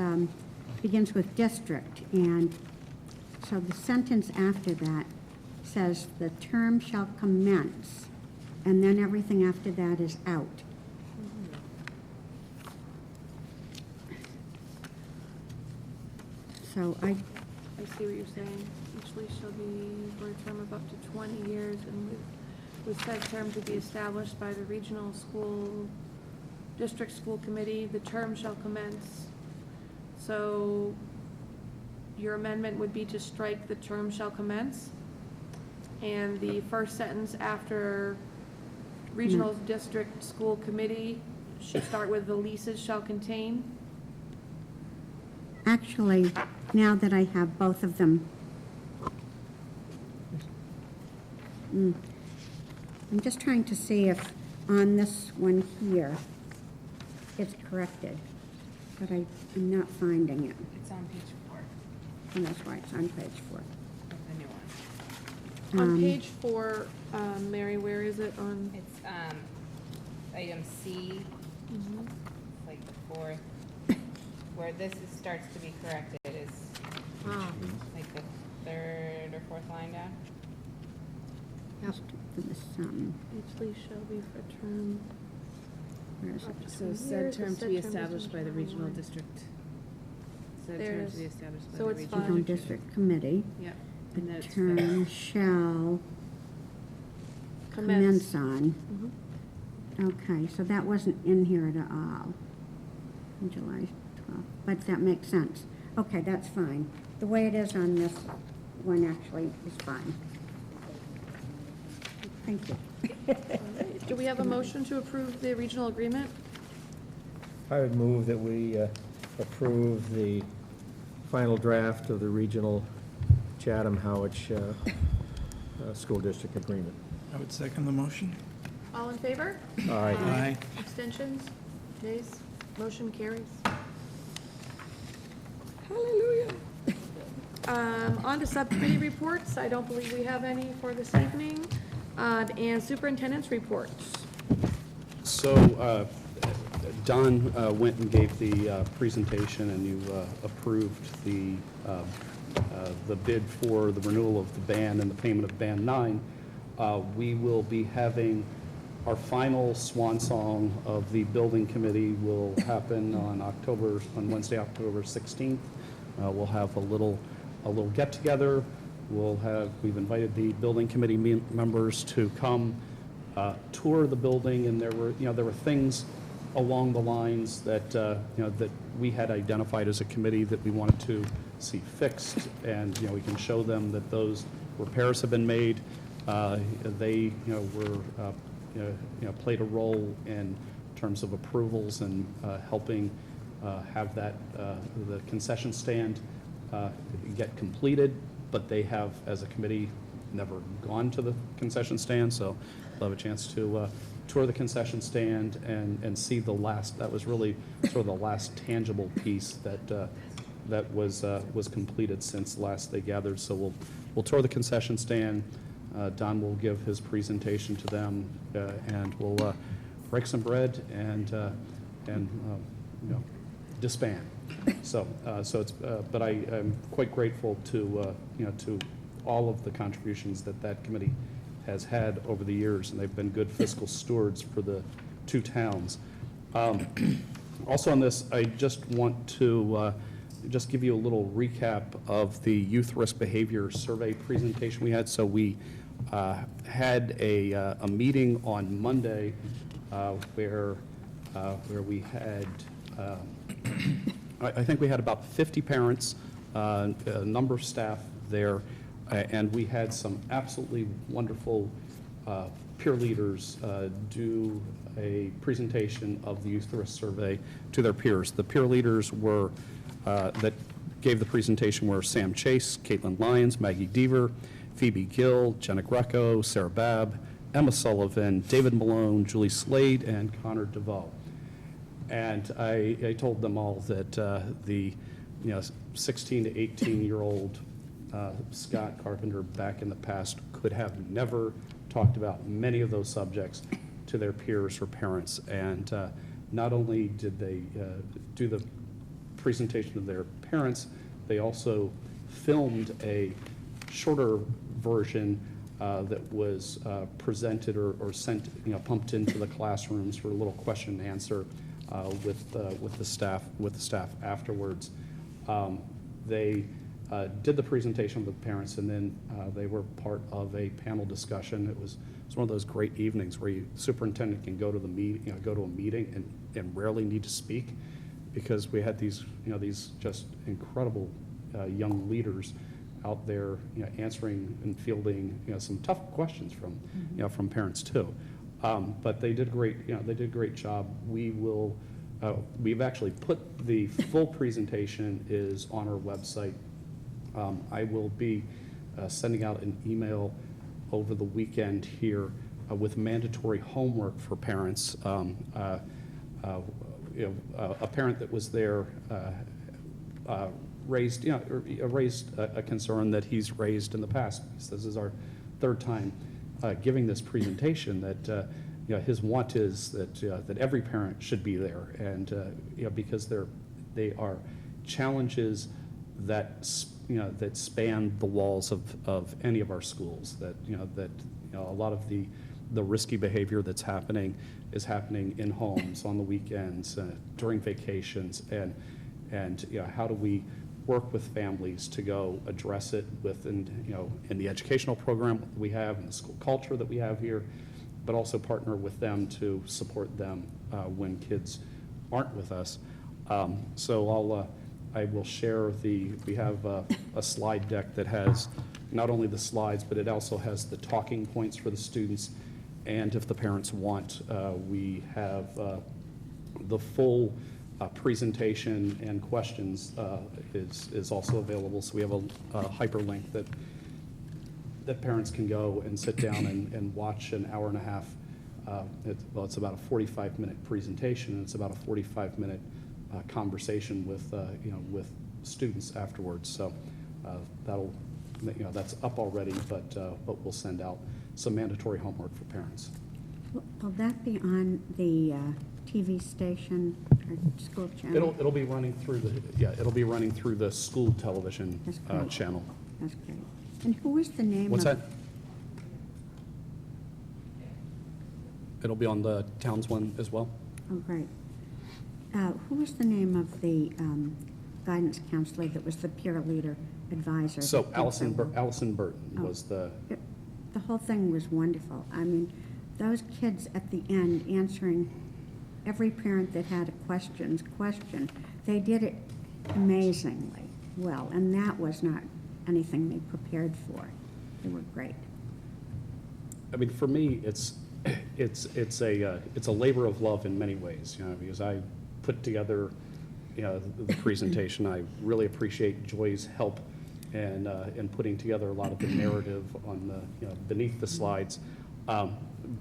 begins with district, and so the sentence after that says the term shall commence, and then everything after that is out. So I see what you're saying. Each lease shall be for a term of up to 20 years, and with said term to be established by the regional school, district school committee, the term shall commence. So your amendment would be to strike the term shall commence, and the first sentence after regional district school committee should start with the leases shall contain. actually, now that I have both of them, I'm just trying to see if on this one here, it's corrected, but I'm not finding it. It's on page 4 And that's why it's on page 4. of the new one. On page 4, Mary, where is it on? It's item C, like the 4th, where this starts to be corrected is like the 3rd or 4th line down. Just for the sum. Each lease shall be for a term. Where is it? So said term to be established by the regional district. Said term to be established by So the it's regional. Regional District Committee. Yep. The And then it's term fixed. shall commence on. Okay, so that wasn't in here at all. On July 12th, but that makes sense. Okay, that's fine. The way it is on this one actually is fine. Thank you. Do we have a motion to approve the regional agreement? I would move that we approve the final draft of the regional Chatham-Howard School District Agreement. I would second the motion. All in favor? Aye. Aye. Abstentions? Nays? Motion carries. Hallelujah. On to subcommittee reports. I don't believe we have any for this evening. And superintendent's reports. So Don went and gave the presentation, and you approved the bid for the renewal of the band and the payment of Band 9. We will be having our final swan song of the building committee will happen on Wednesday, October 16th. We'll have a little get-together. We've invited the building committee members to come tour the building, and there were things along the lines that that we had identified as a committee that we wanted to see fixed, and we can show them that those repairs have been made. They were played a role in terms of approvals and helping have that the concession stand get completed, but they have, as a committee, never gone to the concession stand, so they'll have a chance to tour the concession stand and see that was really sort of the last tangible piece that was completed since last they gathered. So we'll tour the concession stand. Don will give his presentation to them, and we'll break some bread and disband. So it's but I'm quite grateful to to all of the contributions that committee has had over the years, and they've been good fiscal stewards for the two towns. Also on this, I just want to just give you a little recap of the youth risk behavior survey presentation we had. So we had a meeting on Monday where we had I think we had about 50 parents, a number of staff there, and we had some absolutely wonderful peer leaders do a presentation of the youth risk survey to their peers. The peer leaders were that gave the presentation were Sam Chase, Caitlin Lyons, Maggie Deaver, Phoebe Gill, Jenna Greco, Sarah Babb, Emma Sullivan, David Malone, Julie Slade, and Connor DeVoe. And I told them all that the 16 to 18-year-old Scott Carpenter back in the past could have never talked about many of those subjects to their peers or parents. And not only did they do the presentation to their parents, they also filmed a shorter version that was presented or sent, pumped into the classrooms for a little question and answer with the staff afterwards. They did the presentation with the parents, and then they were part of a panel discussion. It was one of those great evenings where the superintendent can go to the go to a meeting and rarely need to speak, because we had these just incredible young leaders out there answering and fielding some tough questions from parents too. But they did great. They did a great job. We've actually put the full presentation is on our website. I will be sending out an email over the weekend here with mandatory homework for parents. A parent that was there raised a concern that he's raised in the past. This is our third time giving this presentation, that his want is that every parent should be there, and because they are challenges that that span the walls of any of our schools. That a lot of the risky behavior that's happening is happening in homes on the weekends, during vacations, and how do we work with families to go address it within in the educational program we have, in the school culture that we have here, but also partner with them to support them when kids aren't with us. So I will share we have a slide deck that has not only the slides, but it also has the talking points for the students. And if the parents want, we have the full presentation and questions is also available. So we have a hyperlink that parents can go and sit down and watch an hour and a half. It's about a 45-minute presentation, and it's about a 45-minute conversation with students afterwards. So that's up already, but we'll send out some mandatory homework for parents. Will that be on the TV station or school channel? It'll be running through it'll be running through the school television That's great. channel. That's great. And who was the name of? What's that? It'll be on the Towns one as well. Oh, great. Who was the name of the guidance counselor that was the peer leader advisor? So that did Allison well? Allison Burton was the, The whole thing was wonderful. I mean, those kids at the end answering every parent that had a question, they did it amazingly well, and that was not anything they prepared for. They were great. I mean, for me, it's a labor of love in many ways, you know, because I put together, you know, the presentation. I really appreciate Joy's help in putting together a lot of the narrative on the, you know, beneath the slides.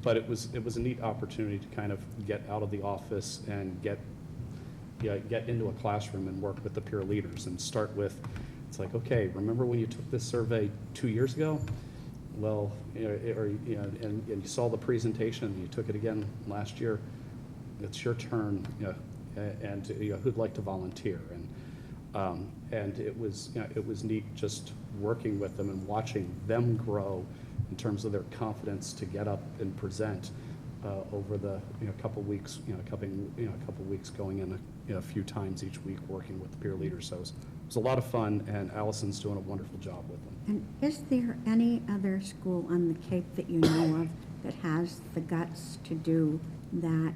But it was a neat opportunity to kind of get out of the office and get into a classroom and work with the peer leaders and start with, it's like, okay, remember when you took this survey 2 years ago? Well, you know, and you saw the presentation and you took it again last year. It's your turn, you know, and you know, who'd like to volunteer? And it was, you know, it was neat just working with them and watching them grow in terms of their confidence to get up and present over the, you know, couple weeks, a couple weeks going in a few times each week working with the peer leaders. So it was a lot of fun, and Allison's doing a wonderful job with them. And is there any other school on the Cape that you know of that has the guts to do that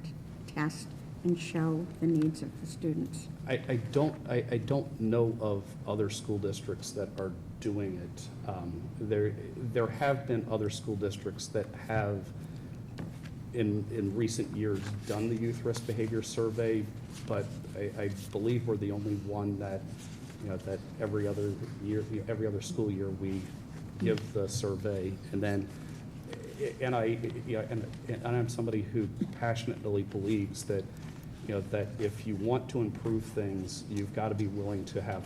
test and show the needs of the students? I don't know of other school districts that are doing it. There have been other school districts that have in recent years done the youth risk behavior survey, but I believe we're the only one that, you know, that every other year, every other school year, we give the survey, and then, and I'm somebody who passionately believes that, you know, that if you want to improve things, you've got to be willing to have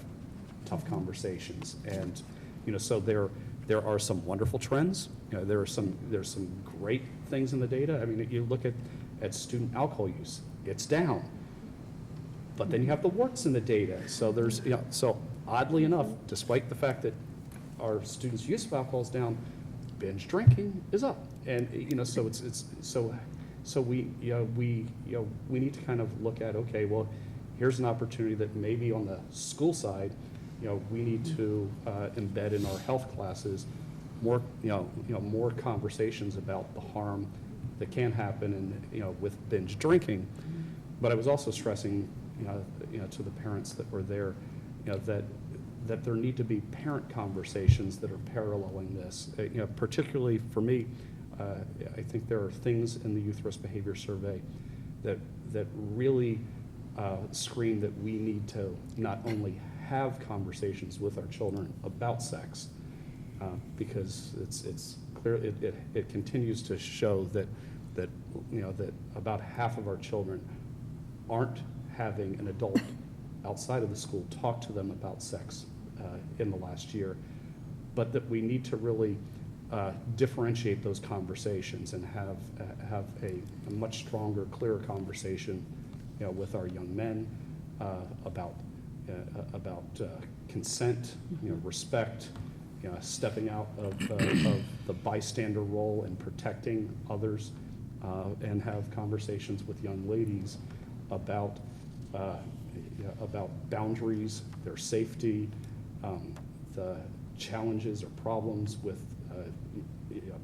tough conversations, and, you know, so there are some wonderful trends. You know, there's some great things in the data. I mean, you look at student alcohol use, it's down. But then you have the warts in the data. So there's, you know, so oddly enough, despite the fact that our students' use of alcohol is down, binge drinking is up. And, you know, so so we need to kind of look at, okay, well, here's an opportunity that maybe on the school side, you know, we need to embed in our health classes more, more conversations about the harm that can happen and, you know, with binge drinking. But I was also stressing, you know, to the parents that were there, you know, that there need to be parent conversations that are paralleling this. You know, particularly for me, I think there are things in the youth risk behavior survey that really scream that we need to not only have conversations with our children about sex, because it's clear it continues to show that you know, that about half of our children aren't having an adult outside of the school talk to them about sex in the last year, but that we need to really differentiate those conversations and have a much stronger, clearer conversation, you know, with our young men about consent, you know, respect, you know, stepping out of the bystander role and protecting others, and have conversations with young ladies about boundaries, their safety, the challenges or problems with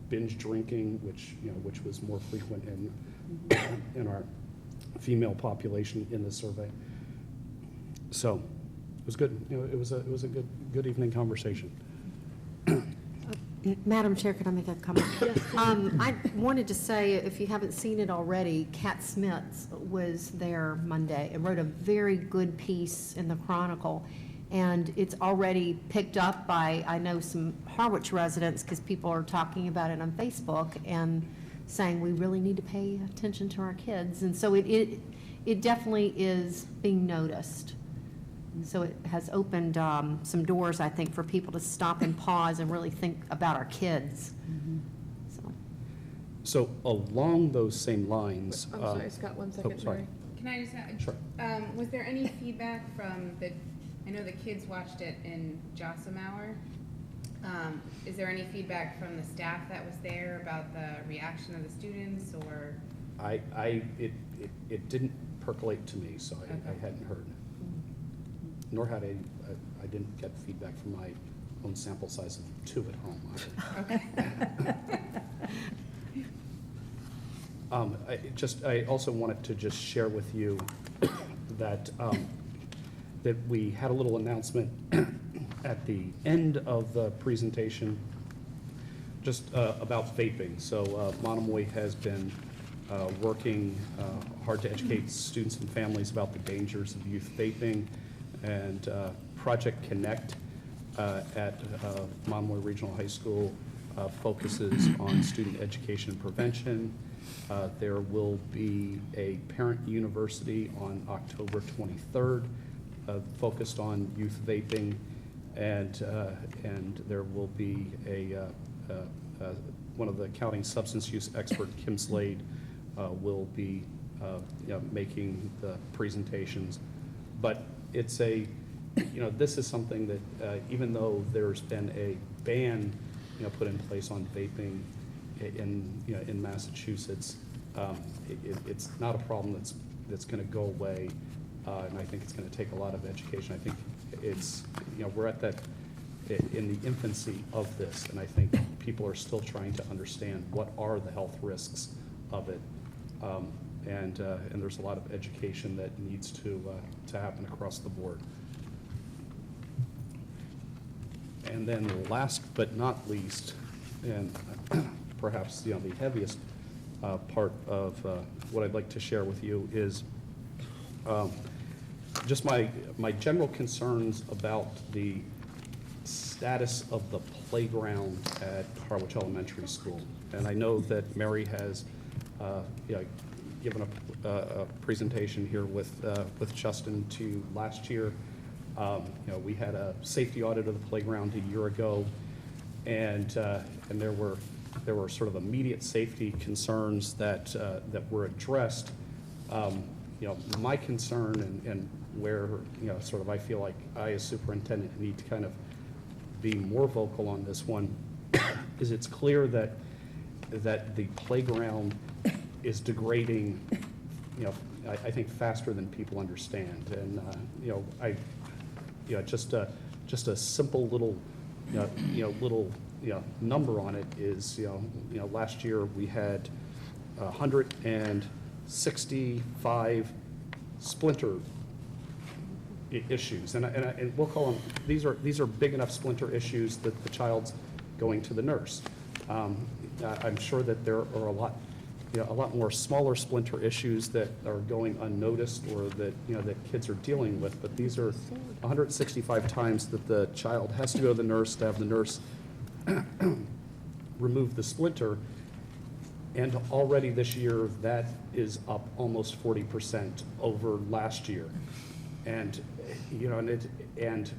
binge drinking, which was more frequent in our female population in the survey. So it was good. You know, it was a good evening conversation. Madam Chair, could I make a comment? I wanted to say, if you haven't seen it already, Kat Smits was there Monday and wrote a very good piece in the Chronicle. And it's already picked up by, I know, some Harwich residents, because people are talking about it on Facebook and saying we really need to pay attention to our kids. And so it definitely is being noticed. So it has opened some doors, I think, for people to stop and pause and really think about our kids. So along those same lines. I'm sorry, Scott, 1 second, sorry. Mary. Can I just add? Sure. Was there any feedback from I know the kids watched it in Jossam Hour. Is there any feedback from the staff that was there about the reaction of the students, or? It didn't percolate to me, so I hadn't heard. Nor had I didn't get feedback from my own sample size of 2 at home either. Okay. I also wanted to just share with you that, that we had a little announcement at the end of the presentation just about vaping. So Monomoy has been working hard to educate students and families about the dangers of youth vaping, and Project Connect at Monomoy Regional High School focuses on student education and prevention. There will be a parent university on October 23rd focused on youth vaping, and there will be one of the county substance use expert, Kim Slade, will be making the presentations. But it's this is something that even though there's been a ban put in place on vaping in Massachusetts, it's not a problem that's going to go away, and I think it's going to take a lot of education. I think it's we're at that in the infancy of this, and I think people are still trying to understand what are the health risks of it, and there's a lot of education that needs to happen across the board. And then last but not least, and perhaps the heaviest part of what I'd like to share with you is just my general concerns about the status of the playground at Harwich Elementary School. And I know that Mary has given a presentation here with Justin to you last year. We had a safety audit of the playground a year ago, and there were sort of immediate safety concerns that were addressed. My concern and where sort of I feel like I as superintendent need to kind of be more vocal on this one is it's clear that the playground is degrading, I think faster than people understand, and just a simple little number on it is last year we had 165 splinter issues, and we'll call them, these are big enough splinter issues that the child's going to the nurse. I'm sure that there are a lot more smaller splinter issues that are going unnoticed or that that kids are dealing with, but these are 165 times that the child has to go to the nurse to have the nurse remove the splinter, and already this year that is up almost 40% over last year. And and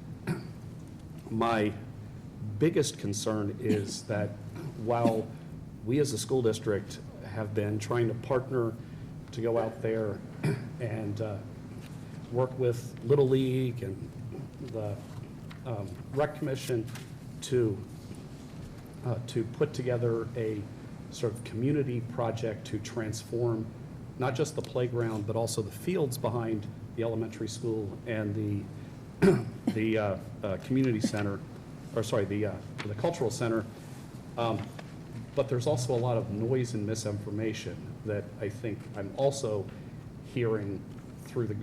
my biggest concern is that while we as a school district have been trying to partner to go out there and work with Little League and the Rec Commission to put together a sort of community project to transform not just the playground but also the fields behind the elementary school and the community center, or sorry, the cultural center. But there's also a lot of noise and misinformation that I think I'm also hearing through the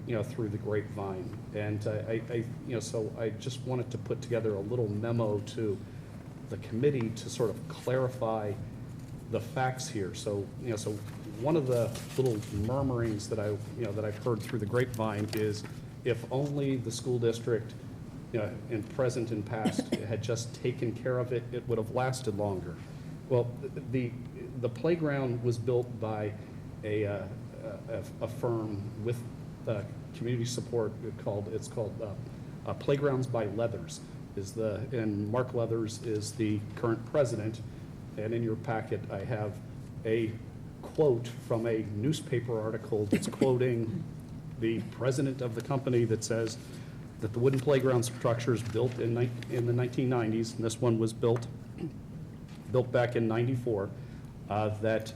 grapevine, and so I just wanted to put together a little memo to the committee to sort of clarify the facts here. So so one of the little murmurings that I've heard through the grapevine is if only the school district, in present and past, had just taken care of it, it would have lasted longer. Well, the playground was built by a firm with community support. It's called Playgrounds by Leathers. And Mark Leathers is the current president. And in your packet, I have a quote from a newspaper article that's quoting the president of the company that says that the wooden playground structures built in the 1990s, and this one was built back in 94, that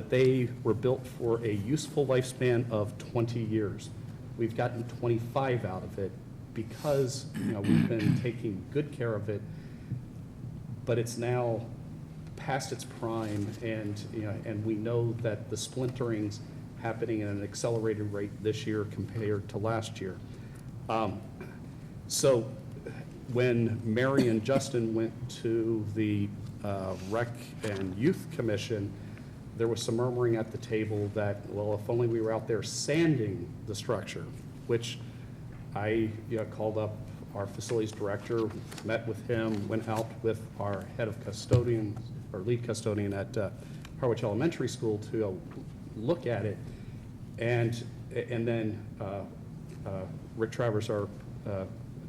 they were built for a useful lifespan of 20 years. We've gotten 25 out of it because, we've been taking good care of it, but it's now past its prime, and we know that the splintering's happening at an accelerated rate this year compared to last year. So when Mary and Justin went to the Rec and Youth Commission, there was some murmuring at the table that, well, if only we were out there sanding the structure, which I called up our facilities director, met with him, went out with our head of custodian, or lead custodian at Harwich Elementary School to look at it, and then Rick Travers, our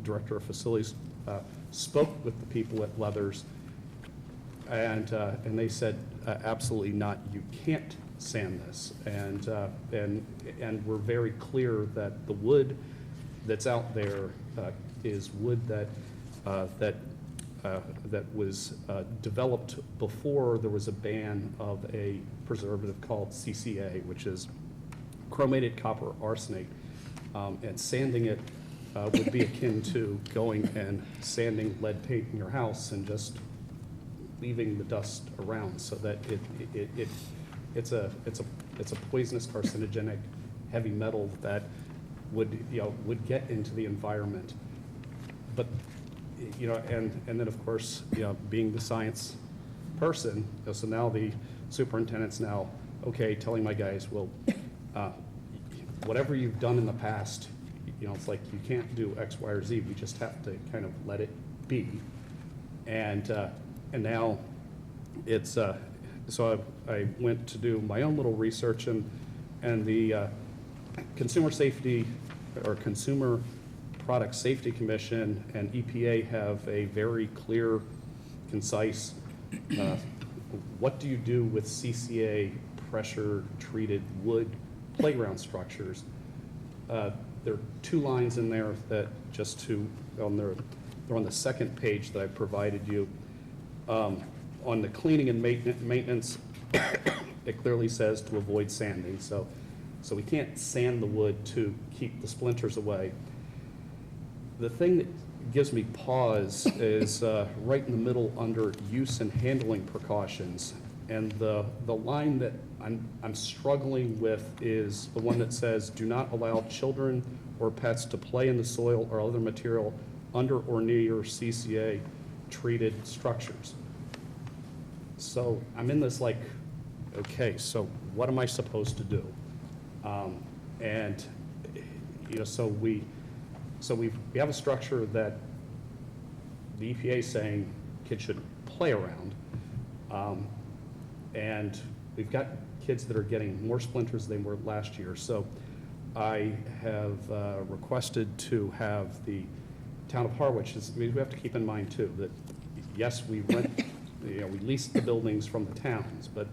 director of facilities, spoke with the people at Leathers, and they said, absolutely not, you can't sand this, and we're very clear that the wood that's out there is wood that was developed before there was a ban of a preservative called CCA, which is chromated copper arsenate, and sanding it would be akin to going and sanding lead paint in your house and just leaving the dust around, so that it's a poisonous, carcinogenic heavy metal that would get into the environment. But and then of course, being the science person, so now the superintendent's now telling my guys, well, whatever you've done in the past, it's like you can't do X, Y, or Z. We just have to kind of let it be. And now it's so I went to do my own little research, and the Consumer Safety or Consumer Product Safety Commission and EPA have a very clear, concise, what do you do with CCA pressure-treated wood playground structures? There are 2 lines in there that they're on the second page that I provided you. On the cleaning and maintenance, it clearly says to avoid sanding. So we can't sand the wood to keep the splinters away. The thing that gives me pause is right in the middle under use and handling precautions. And the line that I'm struggling with is the one that says, do not allow children or pets to play in the soil or other material under or near CCA treated structures. So I'm in this like, okay, so what am I supposed to do? And so we have a structure that the EPA is saying kids should play around, and we've got kids that are getting more splinters than they were last year. So I have requested to have the town of Harwich, we have to keep in mind too that yes, we rent, we lease the buildings from the towns, but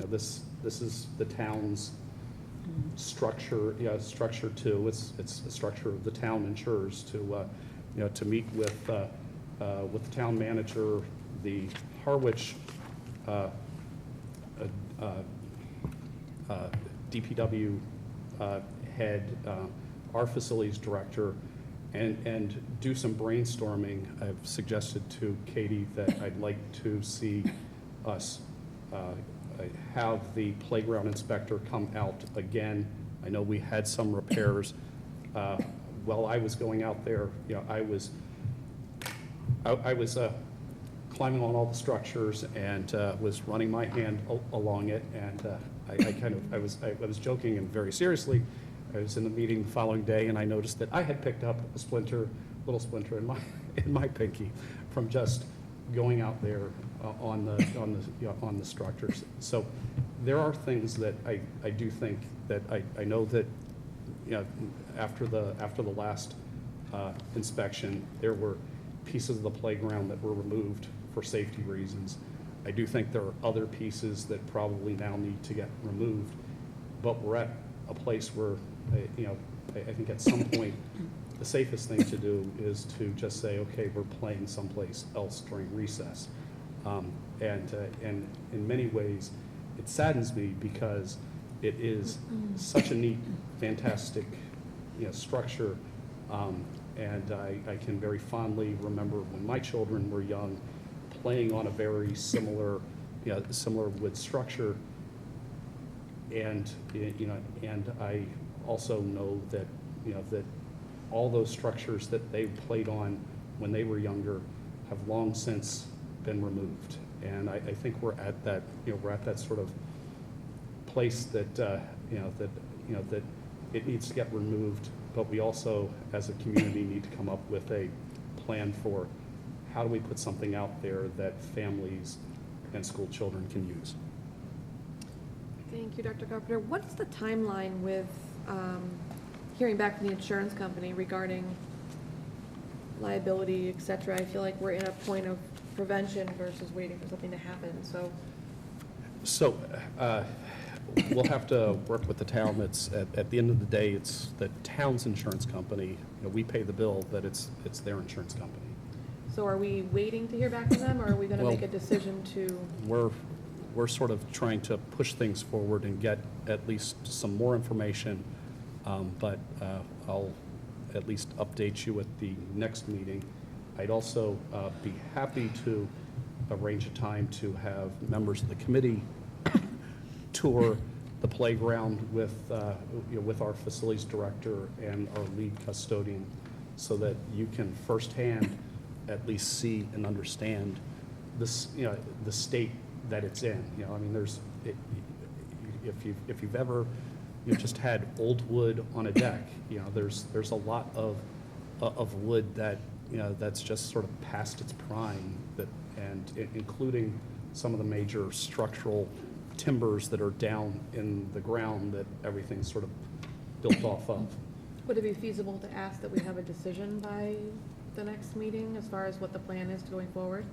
this is the town's structure, structure too. It's a structure of the town insures to meet with the town manager, the Harwich DPW head, our facilities director, and do some brainstorming. I've suggested to Katie that I'd like to see us have the playground inspector come out again. I know we had some repairs. While I was going out there, I was climbing on all the structures and was running my hand along it, and I was joking and very seriously. I was in the meeting the following day, and I noticed that I had picked up a little splinter in my pinky from just going out there on the structures. So there are things that I do think that I know that after the last inspection, there were pieces of the playground that were removed for safety reasons. I do think there are other pieces that probably now need to get removed, but we're at a place where, I think at some point, the safest thing to do is to just say, okay, we're playing someplace else during recess. And in many ways, it saddens me because it is such a neat, fantastic, structure. And I can very fondly remember when my children were young, playing on a very similar wood structure. And, and I also know that, that all those structures that they played on when they were younger have long since been removed. And I think we're at that, we're at that sort of place that, that it needs to get removed, but we also, as a community, need to come up with a plan for how do we put something out there that families and school children can use. Thank you, Dr. Carpenter. What's the timeline with hearing back from the insurance company regarding liability, et cetera? I feel like we're in a point of prevention versus waiting for something to happen, so. So we'll have to work with the town. It's, at the end of the day, it's the town's insurance company. We pay the bill, but it's their insurance company. So are we waiting to hear back from them, or are we going to Well, make a decision to? We're sort of trying to push things forward and get at least some more information, but I'll at least update you at the next meeting. I'd also be happy to arrange a time to have members of the committee tour the playground with our facilities director and our lead custodian, so that you can firsthand at least see and understand this, the state that it's in. I mean, if you've ever just had old wood on a deck, there's a lot of wood that that's just sort of past its prime, including some of the major structural timbers that are down in the ground that everything's sort of built off of. Would it be feasible to ask that we have a decision by the next meeting as far as what the plan is going forward?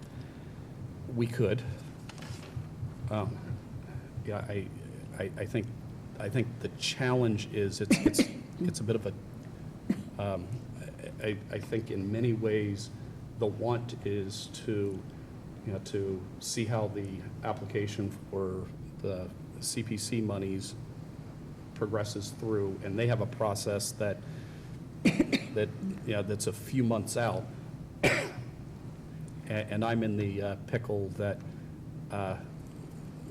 We could. Yeah, I think the challenge is it's a bit of a. I think in many ways, the want is to see how the application for the CPC monies progresses through, and they have a process that's a few months out, and I'm in the pickle that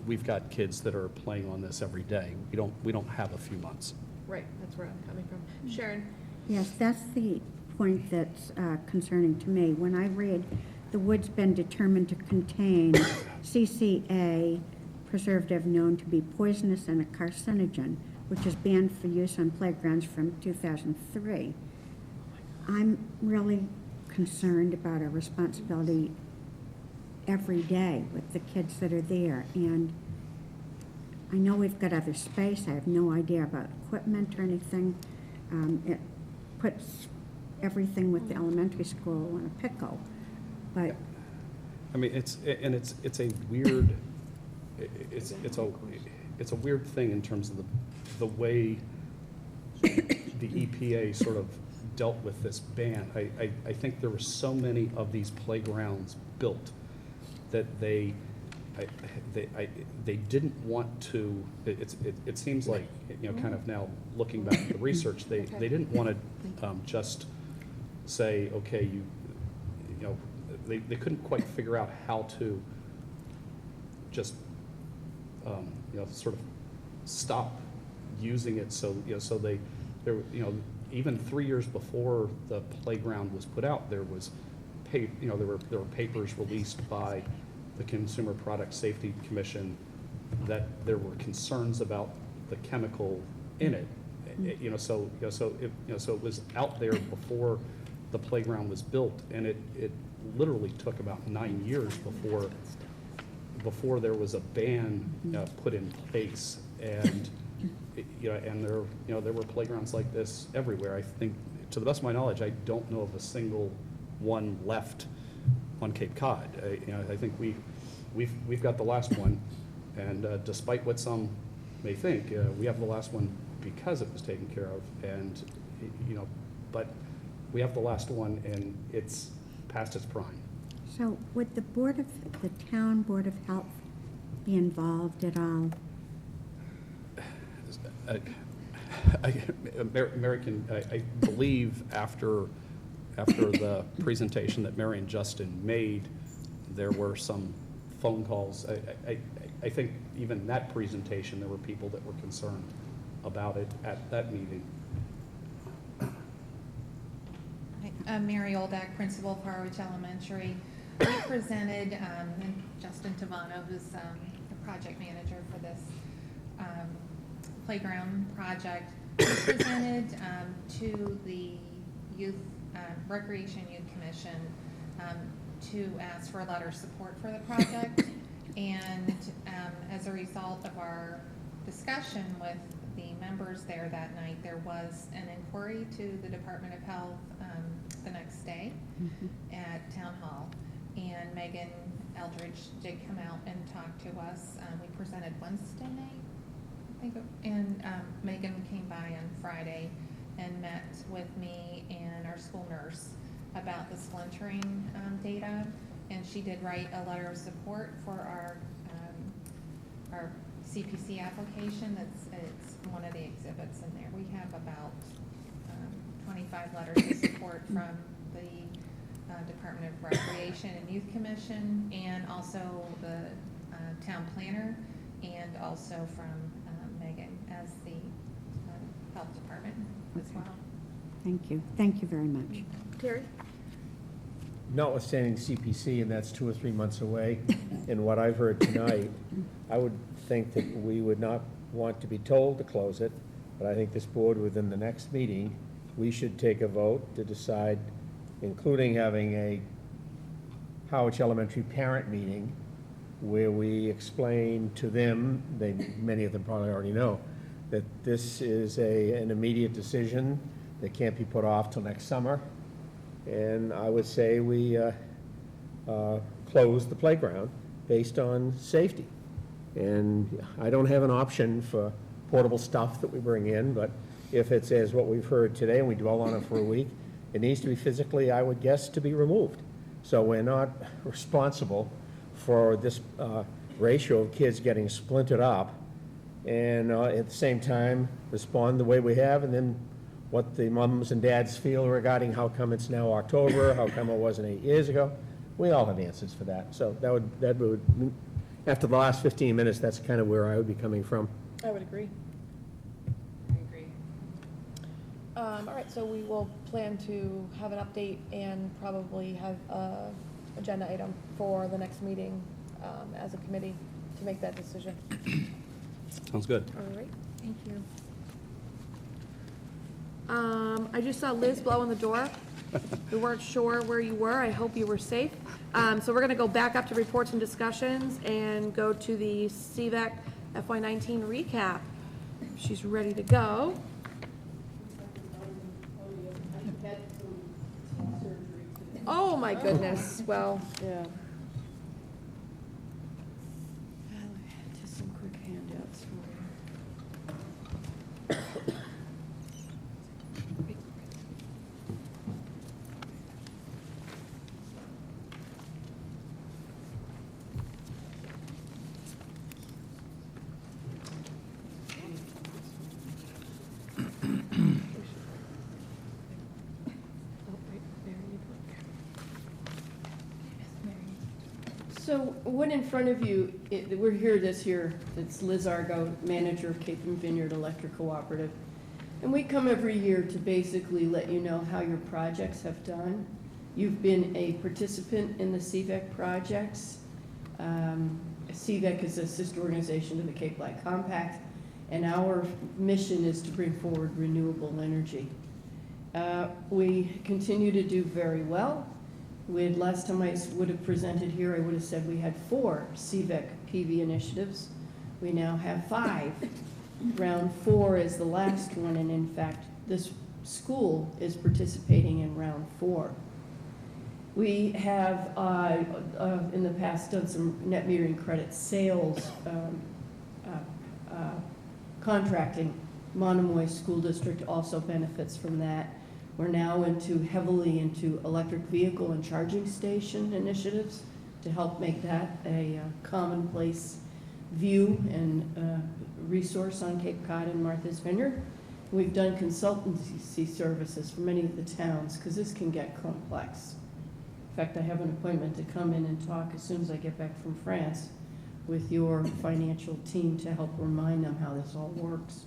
we've got kids that are playing on this every day. We don't have a few months. Right, that's where I'm coming from. Sharon? Yes, that's the point that's concerning to me. When I read the wood's been determined to contain CCA, preservative known to be poisonous and a carcinogen, which is banned for use on playgrounds from 2003. I'm really concerned about our responsibility every day with the kids that are there. And I know we've got other space. I have no idea about equipment or anything. It puts everything with the elementary school in a pickle. But I mean, it's a weird, it's a weird thing in terms of the way the EPA sort of dealt with this ban. I think there were so many of these playgrounds built that they didn't want to. It seems like, kind of now looking back at the research, they didn't want to just say, okay, they couldn't quite figure out how to just sort of stop using it. So even 3 years before the playground was put out, there were papers released by the Consumer Product Safety Commission that there were concerns about the chemical in it. So it was out there before the playground was built, and it literally took about 9 years before there was a ban put in place. And and there were playgrounds like this everywhere. I think, to the best of my knowledge, I don't know of a single one left on Cape Cod. I think we've got the last one, and despite what some may think, we have the last one because it was taken care of, and, but we have the last one, and it's past its prime. So would the town Board of Health be involved at all? American, I believe after the presentation that Mary and Justin made, there were some phone calls. I think even that presentation, there were people that were concerned about it at that meeting. I'm Mary Oldak, principal of Harwich Elementary. We presented, and Justin Tavano, who's the project manager for this playground project, we presented to the Recreation Youth Commission to ask for a letter of support for the project. And as a result of our discussion with the members there that night, there was an inquiry to the Department of Health the next day at Town Hall. And Megan Eldridge did come out and talk to us. We presented Wednesday night, I think, and Megan came by on Friday and met with me and our school nurse about the splintering data. And she did write a letter of support for our CPC application. It's one of the exhibits in there. We have about 25 letters of support from the Department of Recreation and Youth Commission, and also the town planner, and also from Megan as the health department as well. Thank you. Thank you very much. Terry? Notwithstanding CPC, and that's 2 or 3 months away, and what I've heard tonight, I would think that we would not want to be told to close it, but I think this board, within the next meeting, we should take a vote to decide, including having a Harwich Elementary parent meeting where we explain to them, many of them probably already know, that this is an immediate decision that can't be put off till next summer. And I would say we close the playground based on safety. And I don't have an option for portable stuff that we bring in, but if it says what we've heard today and we dwell on it for a week, it needs to be physically, I would guess, to be removed. So we're not responsible for this ratio of kids getting splintered up, and at the same time respond the way we have, and then what the mums and dads feel regarding how come it's now October, how come it wasn't 8 years ago. We all have answers for that. So that would after the last 15 minutes, that's kind of where I would be coming from. I would agree. I agree. All right, so we will plan to have an update and probably have an agenda item for the next meeting as a committee to make that decision. Sounds good. All right, thank you. I just saw Liz blow on the door. We weren't sure where you were. I hope you were safe. So we're going to go back up to reports and discussions and go to the CVAC FY19 recap. She's ready to go. Oh, my goodness. Well, yeah. Just some quick handouts for you. So one in front of you, we're here this year, it's Liz Argo, manager of Cape and Vineyard Electric Cooperative. And we come every year to basically let you know how your projects have done. You've been a participant in the CVAC projects. CVAC is a sister organization to the Cape Light Compact, and our mission is to bring forward renewable energy. We continue to do very well. Last time I would have presented here, I would have said we had 4 CVAC PV initiatives. We now have 5. Round 4 is the last one, and in fact, this school is participating in round 4. We have, in the past, done some net metering credit sales contracting. Monomoy School District also benefits from that. We're now heavily into electric vehicle and charging station initiatives to help make that a commonplace view and resource on Cape Cod and Martha's Vineyard. We've done consultancy services for many of the towns because this can get complex. In fact, I have an appointment to come in and talk as soon as I get back from France with your financial team to help remind them how this all works.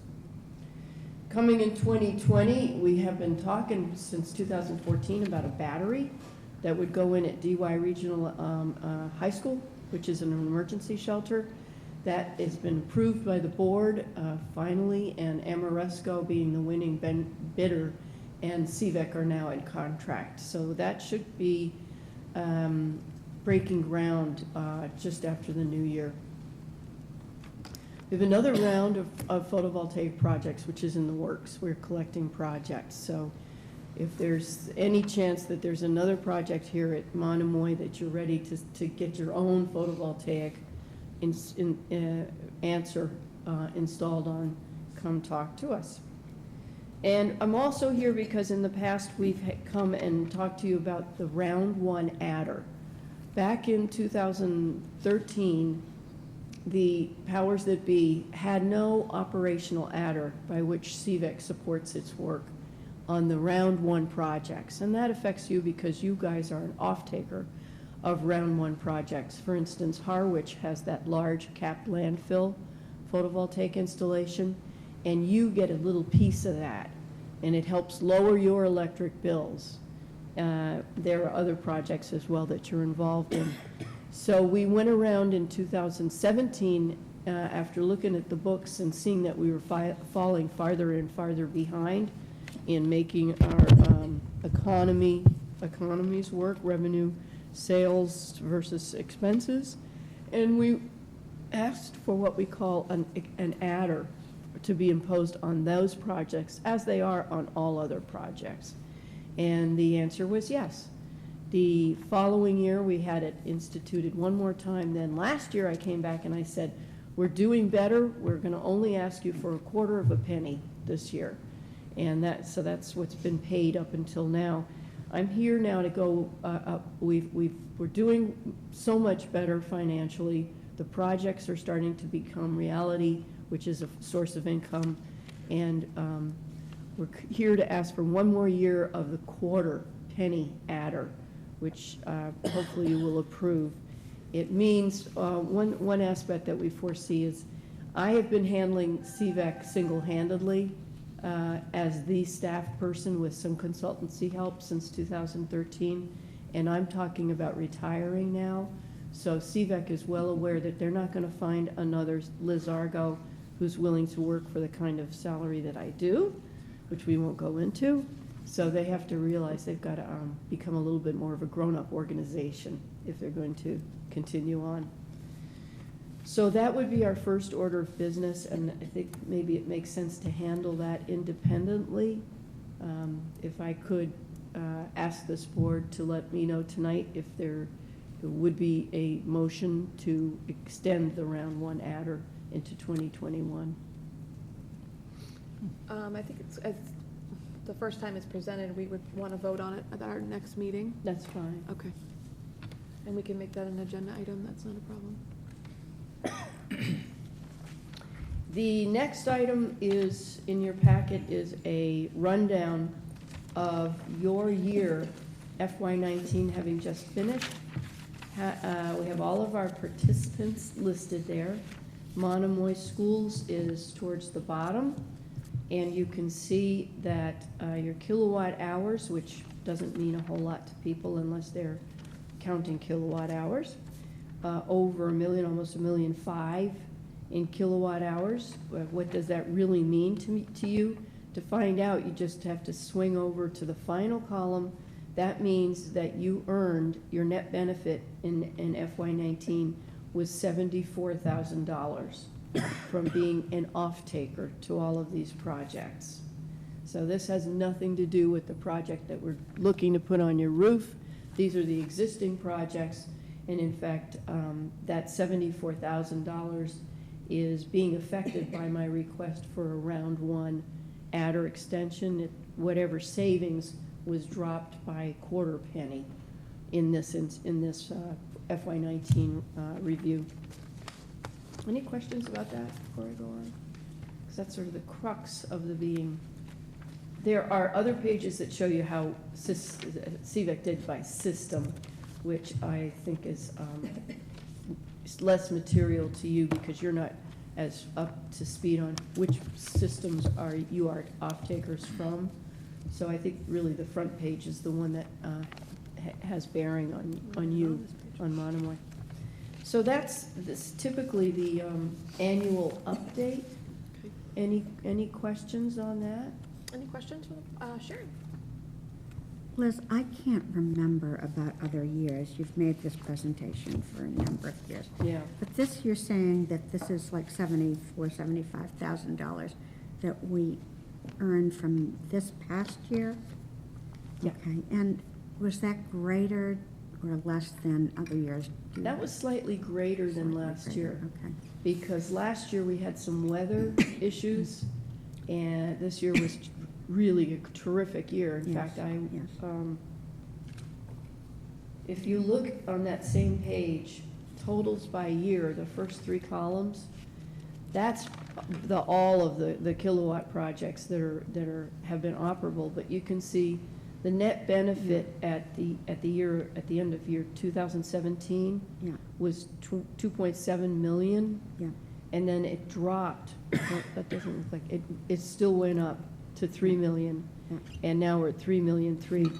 Coming in 2020, we have been talking since 2014 about a battery that would go in at DY Regional High School, which is an emergency shelter. That has been approved by the board finally, and Amoresco being the winning bidder and CVEC are now in contract. So that should be breaking ground just after the new year. We have another round of photovoltaic projects, which is in the works. We're collecting projects. So if there's any chance that there's another project here at Monomoy that you're ready to get your own photovoltaic answer installed on, come talk to us. And I'm also here because in the past we've come and talked to you about the round one adder. Back in 2013, the powers that be had no operational adder by which CVEC supports its work on the round one projects. And that affects you because you guys are an off-taker of round one projects. For instance, Harwich has that large capped landfill photovoltaic installation, and you get a little piece of that, and it helps lower your electric bills. There are other projects as well that you're involved in. So we went around in 2017 after looking at the books and seeing that we were falling farther and farther behind in making our economies work, revenue, sales versus expenses. And we asked for what we call an adder to be imposed on those projects as they are on all other projects. And the answer was yes. The following year, we had it instituted one more time. Then last year, I came back and I said, we're doing better. We're going to only ask you for a quarter of a penny this year. And so that's what's been paid up until now. I'm here now to go, we're doing so much better financially. The projects are starting to become reality, which is a source of income. And we're here to ask for one more year of the quarter penny adder, which hopefully you will approve. It means one aspect that we foresee is I have been handling CVEC single-handedly as the staff person with some consultancy help since 2013, and I'm talking about retiring now. So CVEC is well aware that they're not going to find another Liz Argo who's willing to work for the kind of salary that I do, which we won't go into. So they have to realize they've got to become a little bit more of a grown-up organization if they're going to continue on. So that would be our first order of business, and I think maybe it makes sense to handle that independently. If I could ask this board to let me know tonight if there would be a motion to extend the round one adder into 2021. I think it's the first time it's presented, we would want to vote on it at our next meeting. That's fine. Okay. And we can make that an agenda item, that's not a problem. The next item is, in your packet, is a rundown of your year, FY19, having just finished. We have all of our participants listed there. Monomoy Schools is towards the bottom, and you can see that your kilowatt hours, which doesn't mean a whole lot to people unless they're counting kilowatt hours, over 1 million, almost 1.5 million in kilowatt hours. What does that really mean to you? To find out, you just have to swing over to the final column. That means that you earned your net benefit in FY19 was $74,000 from being an off-taker to all of these projects. So this has nothing to do with the project that we're looking to put on your roof. these are the existing projects, and in fact, that $74,000 is being affected by my request for a round one adder extension. Whatever savings was dropped by a quarter penny in this FY19 review. Any questions about that before I go on? Because that's sort of the crux of the being. There are other pages that show you how CVEC did by system, which I think is less material to you because you're not as up to speed on which systems you are off-takers from. So I think really the front page is the one that has bearing on you, on Monomoy. So that's typically the annual update. Any questions on that? Any questions from Sharon? Liz, I can't remember about other years. You've made this presentation for a number of years. Yeah. But this, you're saying that this is like $75,000 that we earned from this past year? Yeah. Okay, and was that greater or less than other years? That was slightly greater than last year. Okay. Because last year we had some weather issues, and this year was really a terrific year. In fact, if you look on that same page, totals by year, the first three columns, that's all of the kilowatt projects that have been operable. But you can see the net benefit at the end of year 2017 was 2.7 million. Yeah. And then it dropped. That doesn't look like it still went up to 3 million, and now we're at 3,000,003.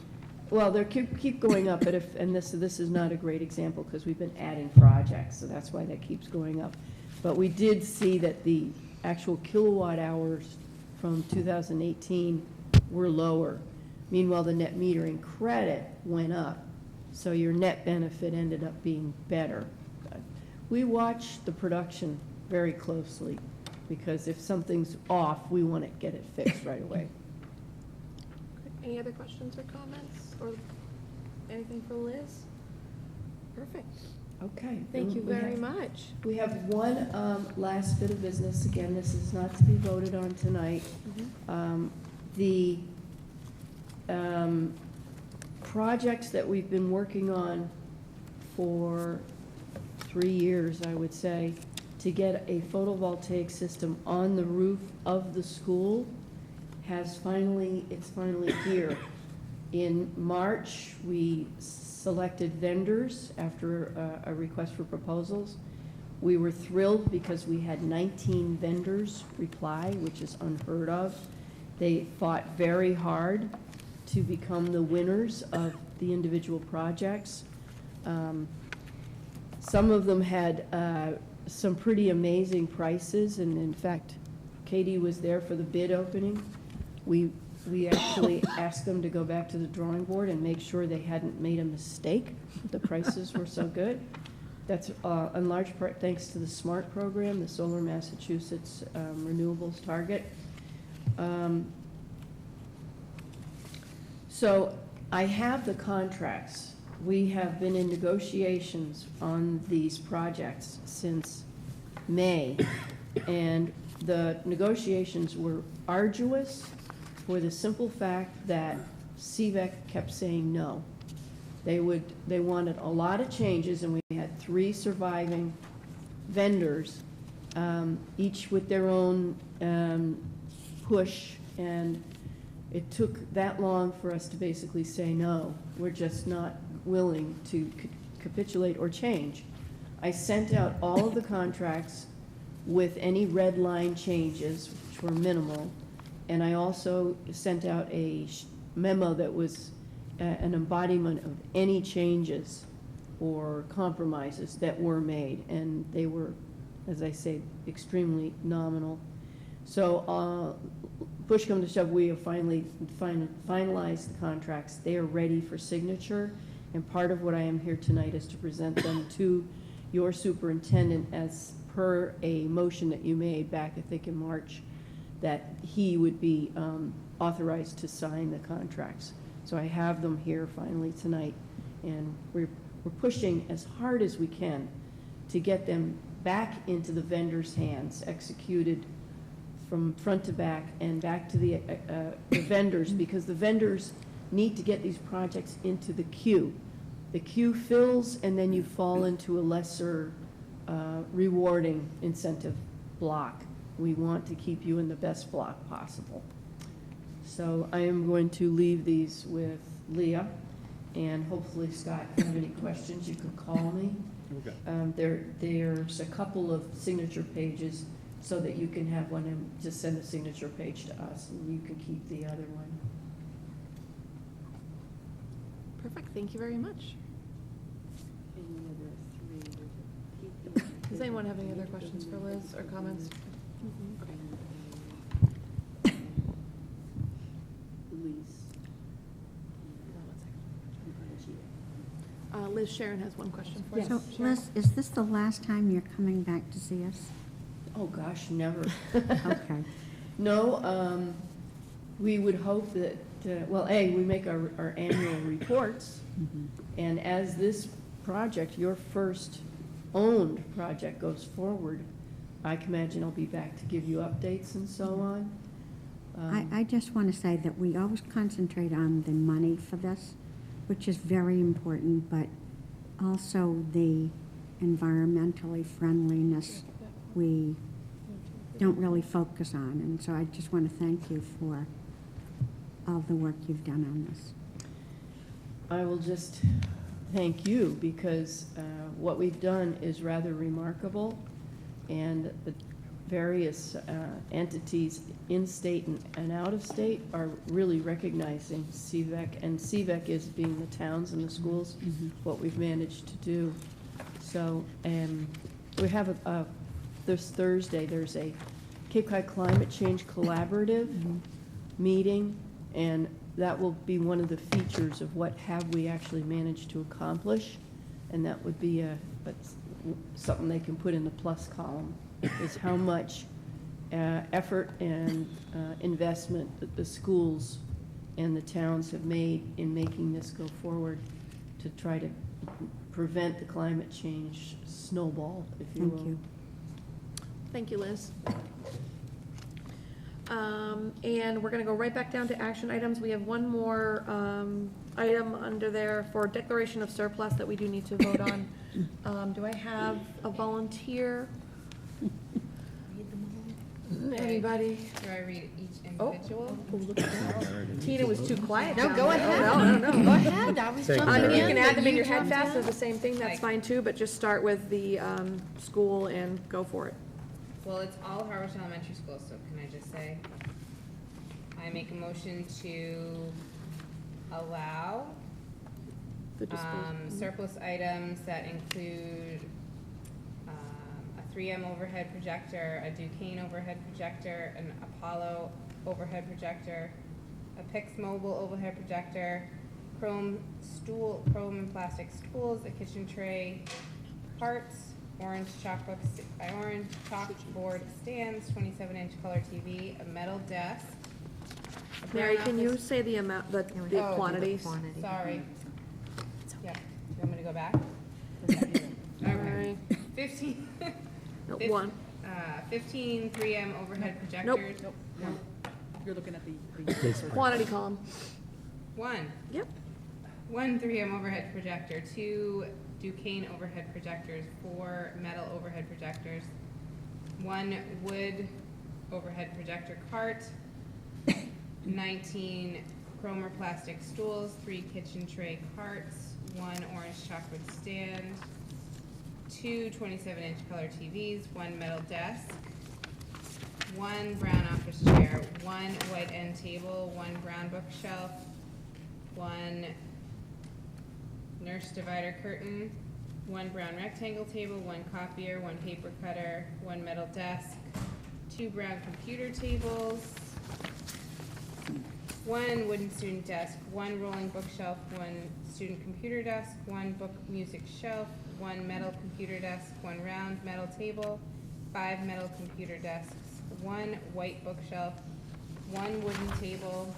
Well, they keep going up, but this is not a great example because we've been adding projects, so that's why that keeps going up. But we did see that the actual kilowatt hours from 2018 were lower. Meanwhile, the net metering credit went up, so your net benefit ended up being better. We watch the production very closely, because if something's off, we want to get it fixed right away. Any other questions or comments or anything for Liz? Perfect. Okay. Thank you very much. We have one last bit of business. Again, this is not to be voted on tonight. The projects that we've been working on for 3 years, I would say, to get a photovoltaic system on the roof of the school it's finally here. In March, we selected vendors after a request for proposals. We were thrilled because we had 19 vendors reply, which is unheard of. They fought very hard to become the winners of the individual projects. Some of them had some pretty amazing prices, and in fact, Katie was there for the bid opening. We actually asked them to go back to the drawing board and make sure they hadn't made a mistake. The prices were so good. That's in large part thanks to the SMART program, the Solar Massachusetts Renewables Target. So I have the contracts. We have been in negotiations on these projects since May, and the negotiations were arduous for the simple fact that CVEC kept saying no. They wanted a lot of changes, and we had 3 surviving vendors, each with their own push, and it took that long for us to basically say no. We're just not willing to capitulate or change. I sent out all of the contracts with any red line changes, which were minimal, and I also sent out a memo that was an embodiment of any changes or compromises that were made, and they were, as I say, extremely nominal. So push come to shove, we have finally finalized the contracts. They are ready for signature, and part of what I am here tonight is to present them to your superintendent as per a motion that you made back, I think, in March, that he would be authorized to sign the contracts. So I have them here finally tonight, and we're pushing as hard as we can to get them back into the vendors' hands, executed from front to back and back to the vendors, because the vendors need to get these projects into the queue. The queue fills, and then you fall into a lesser rewarding incentive block. We want to keep you in the best block possible. So I am going to leave these with Leah, and hopefully, Scott, if you have any questions, you can call me. Okay. There's a couple of signature pages so that you can have one and just send a signature page to us, and you can keep the other one. Perfect, thank you very much. Does anyone have any other questions for Liz or comments? Liz, Sharon has one question for you. So, Liz, is this the last time you're coming back to see us? Oh, gosh, never. Okay. No, we would hope that, well, we make our annual reports, and as this project, your first owned project, goes forward, I can imagine I'll be back to give you updates and so on. I just want to say that we always concentrate on the money for this, which is very important, but also the environmentally friendliness we don't really focus on. And so I just want to thank you for all the work you've done on this. I will just thank you, because what we've done is rather remarkable, and the various entities in state and out of state are really recognizing CVEC, and CVEC is being the towns and the schools, what we've managed to do. So we have this Thursday, there's a Cape Cod Climate Change Collaborative meeting, and that will be one of the features of what have we actually managed to accomplish, and that would be something they can put in the plus column, is how much effort and investment that the schools and the towns have made in making this go forward to try to prevent the climate change snowball, if you will. Thank you. Thank you, Liz. And we're gonna go right back down to action items. We have one more item under there for declaration of surplus that we do need to vote on. Do I have a volunteer? Anybody? Do I read each individual? Oh, look at that. Tina was too quiet. No, down go there. ahead. Oh, no. Go ahead, I was jumping in. You can add them but in your you head jumped fast, in. they're the same thing, that's fine too, but just start with the school and go for it. Well, it's all Harwich Elementary School, so can I just say, I make a motion to allow The disposal. surplus items that include a 3M overhead projector, a Duquesne overhead projector, an Apollo overhead projector, a Pix Mobile overhead projector, chrome and plastic stools, a kitchen tray, carts, orange chalkboard stands, 27-inch color TV, a metal desk. a Mary, brown can you office- say the amount, the Oh, quantities? Sorry. Yeah, you want me to go back? Alright. 15. No, Fif- one. 15 3M overhead projectors. Nope. You're looking at the. Quantity column. One. Yep. 1 3M overhead projector, 2 Duquesne overhead projectors, 4 metal overhead projectors, 1 wood overhead projector cart, 19 chrome or plastic stools, 3 kitchen tray carts, 1 orange chocolate stand, 2 27-inch color TVs, 1 metal desk, 1 brown office chair, 1 white end table, 1 brown bookshelf, 1 nurse divider curtain, 1 brown rectangle table, 1 copier, 1 paper cutter, 1 metal desk, 2 brown computer tables, 1 wooden student desk, 1 rolling bookshelf, 1 student computer desk, 1 book music shelf, 1 metal computer desk, 1 round metal table, 5 metal computer desks, 1 white bookshelf, 1 wooden table,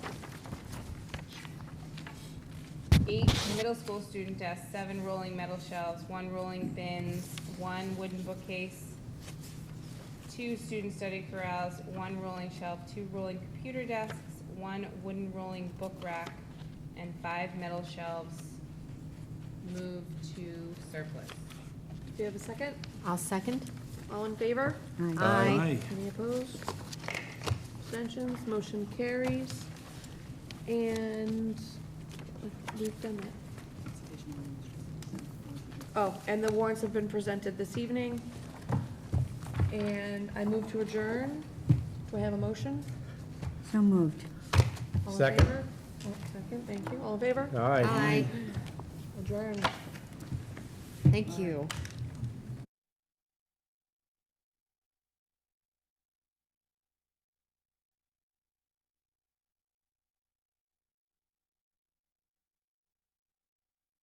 8 middle school student desks, 7 rolling metal shelves, 1 rolling bins, 1 wooden bookcase, 2 student study corrals, 1 rolling shelf, 2 rolling computer desks, 1 wooden rolling book rack, and 5 metal shelves moved to surplus. Do you have a second? I'll second. All in favor? Aye. Any opposed? Abstentions? Motion carries. And we've done that. Oh, and the warrants have been presented this evening. And I move to adjourn. Do I have a motion? So moved. All in Second. favor? Oh, second, thank you. All in favor? All right. Aye. Adjourn. Thank you.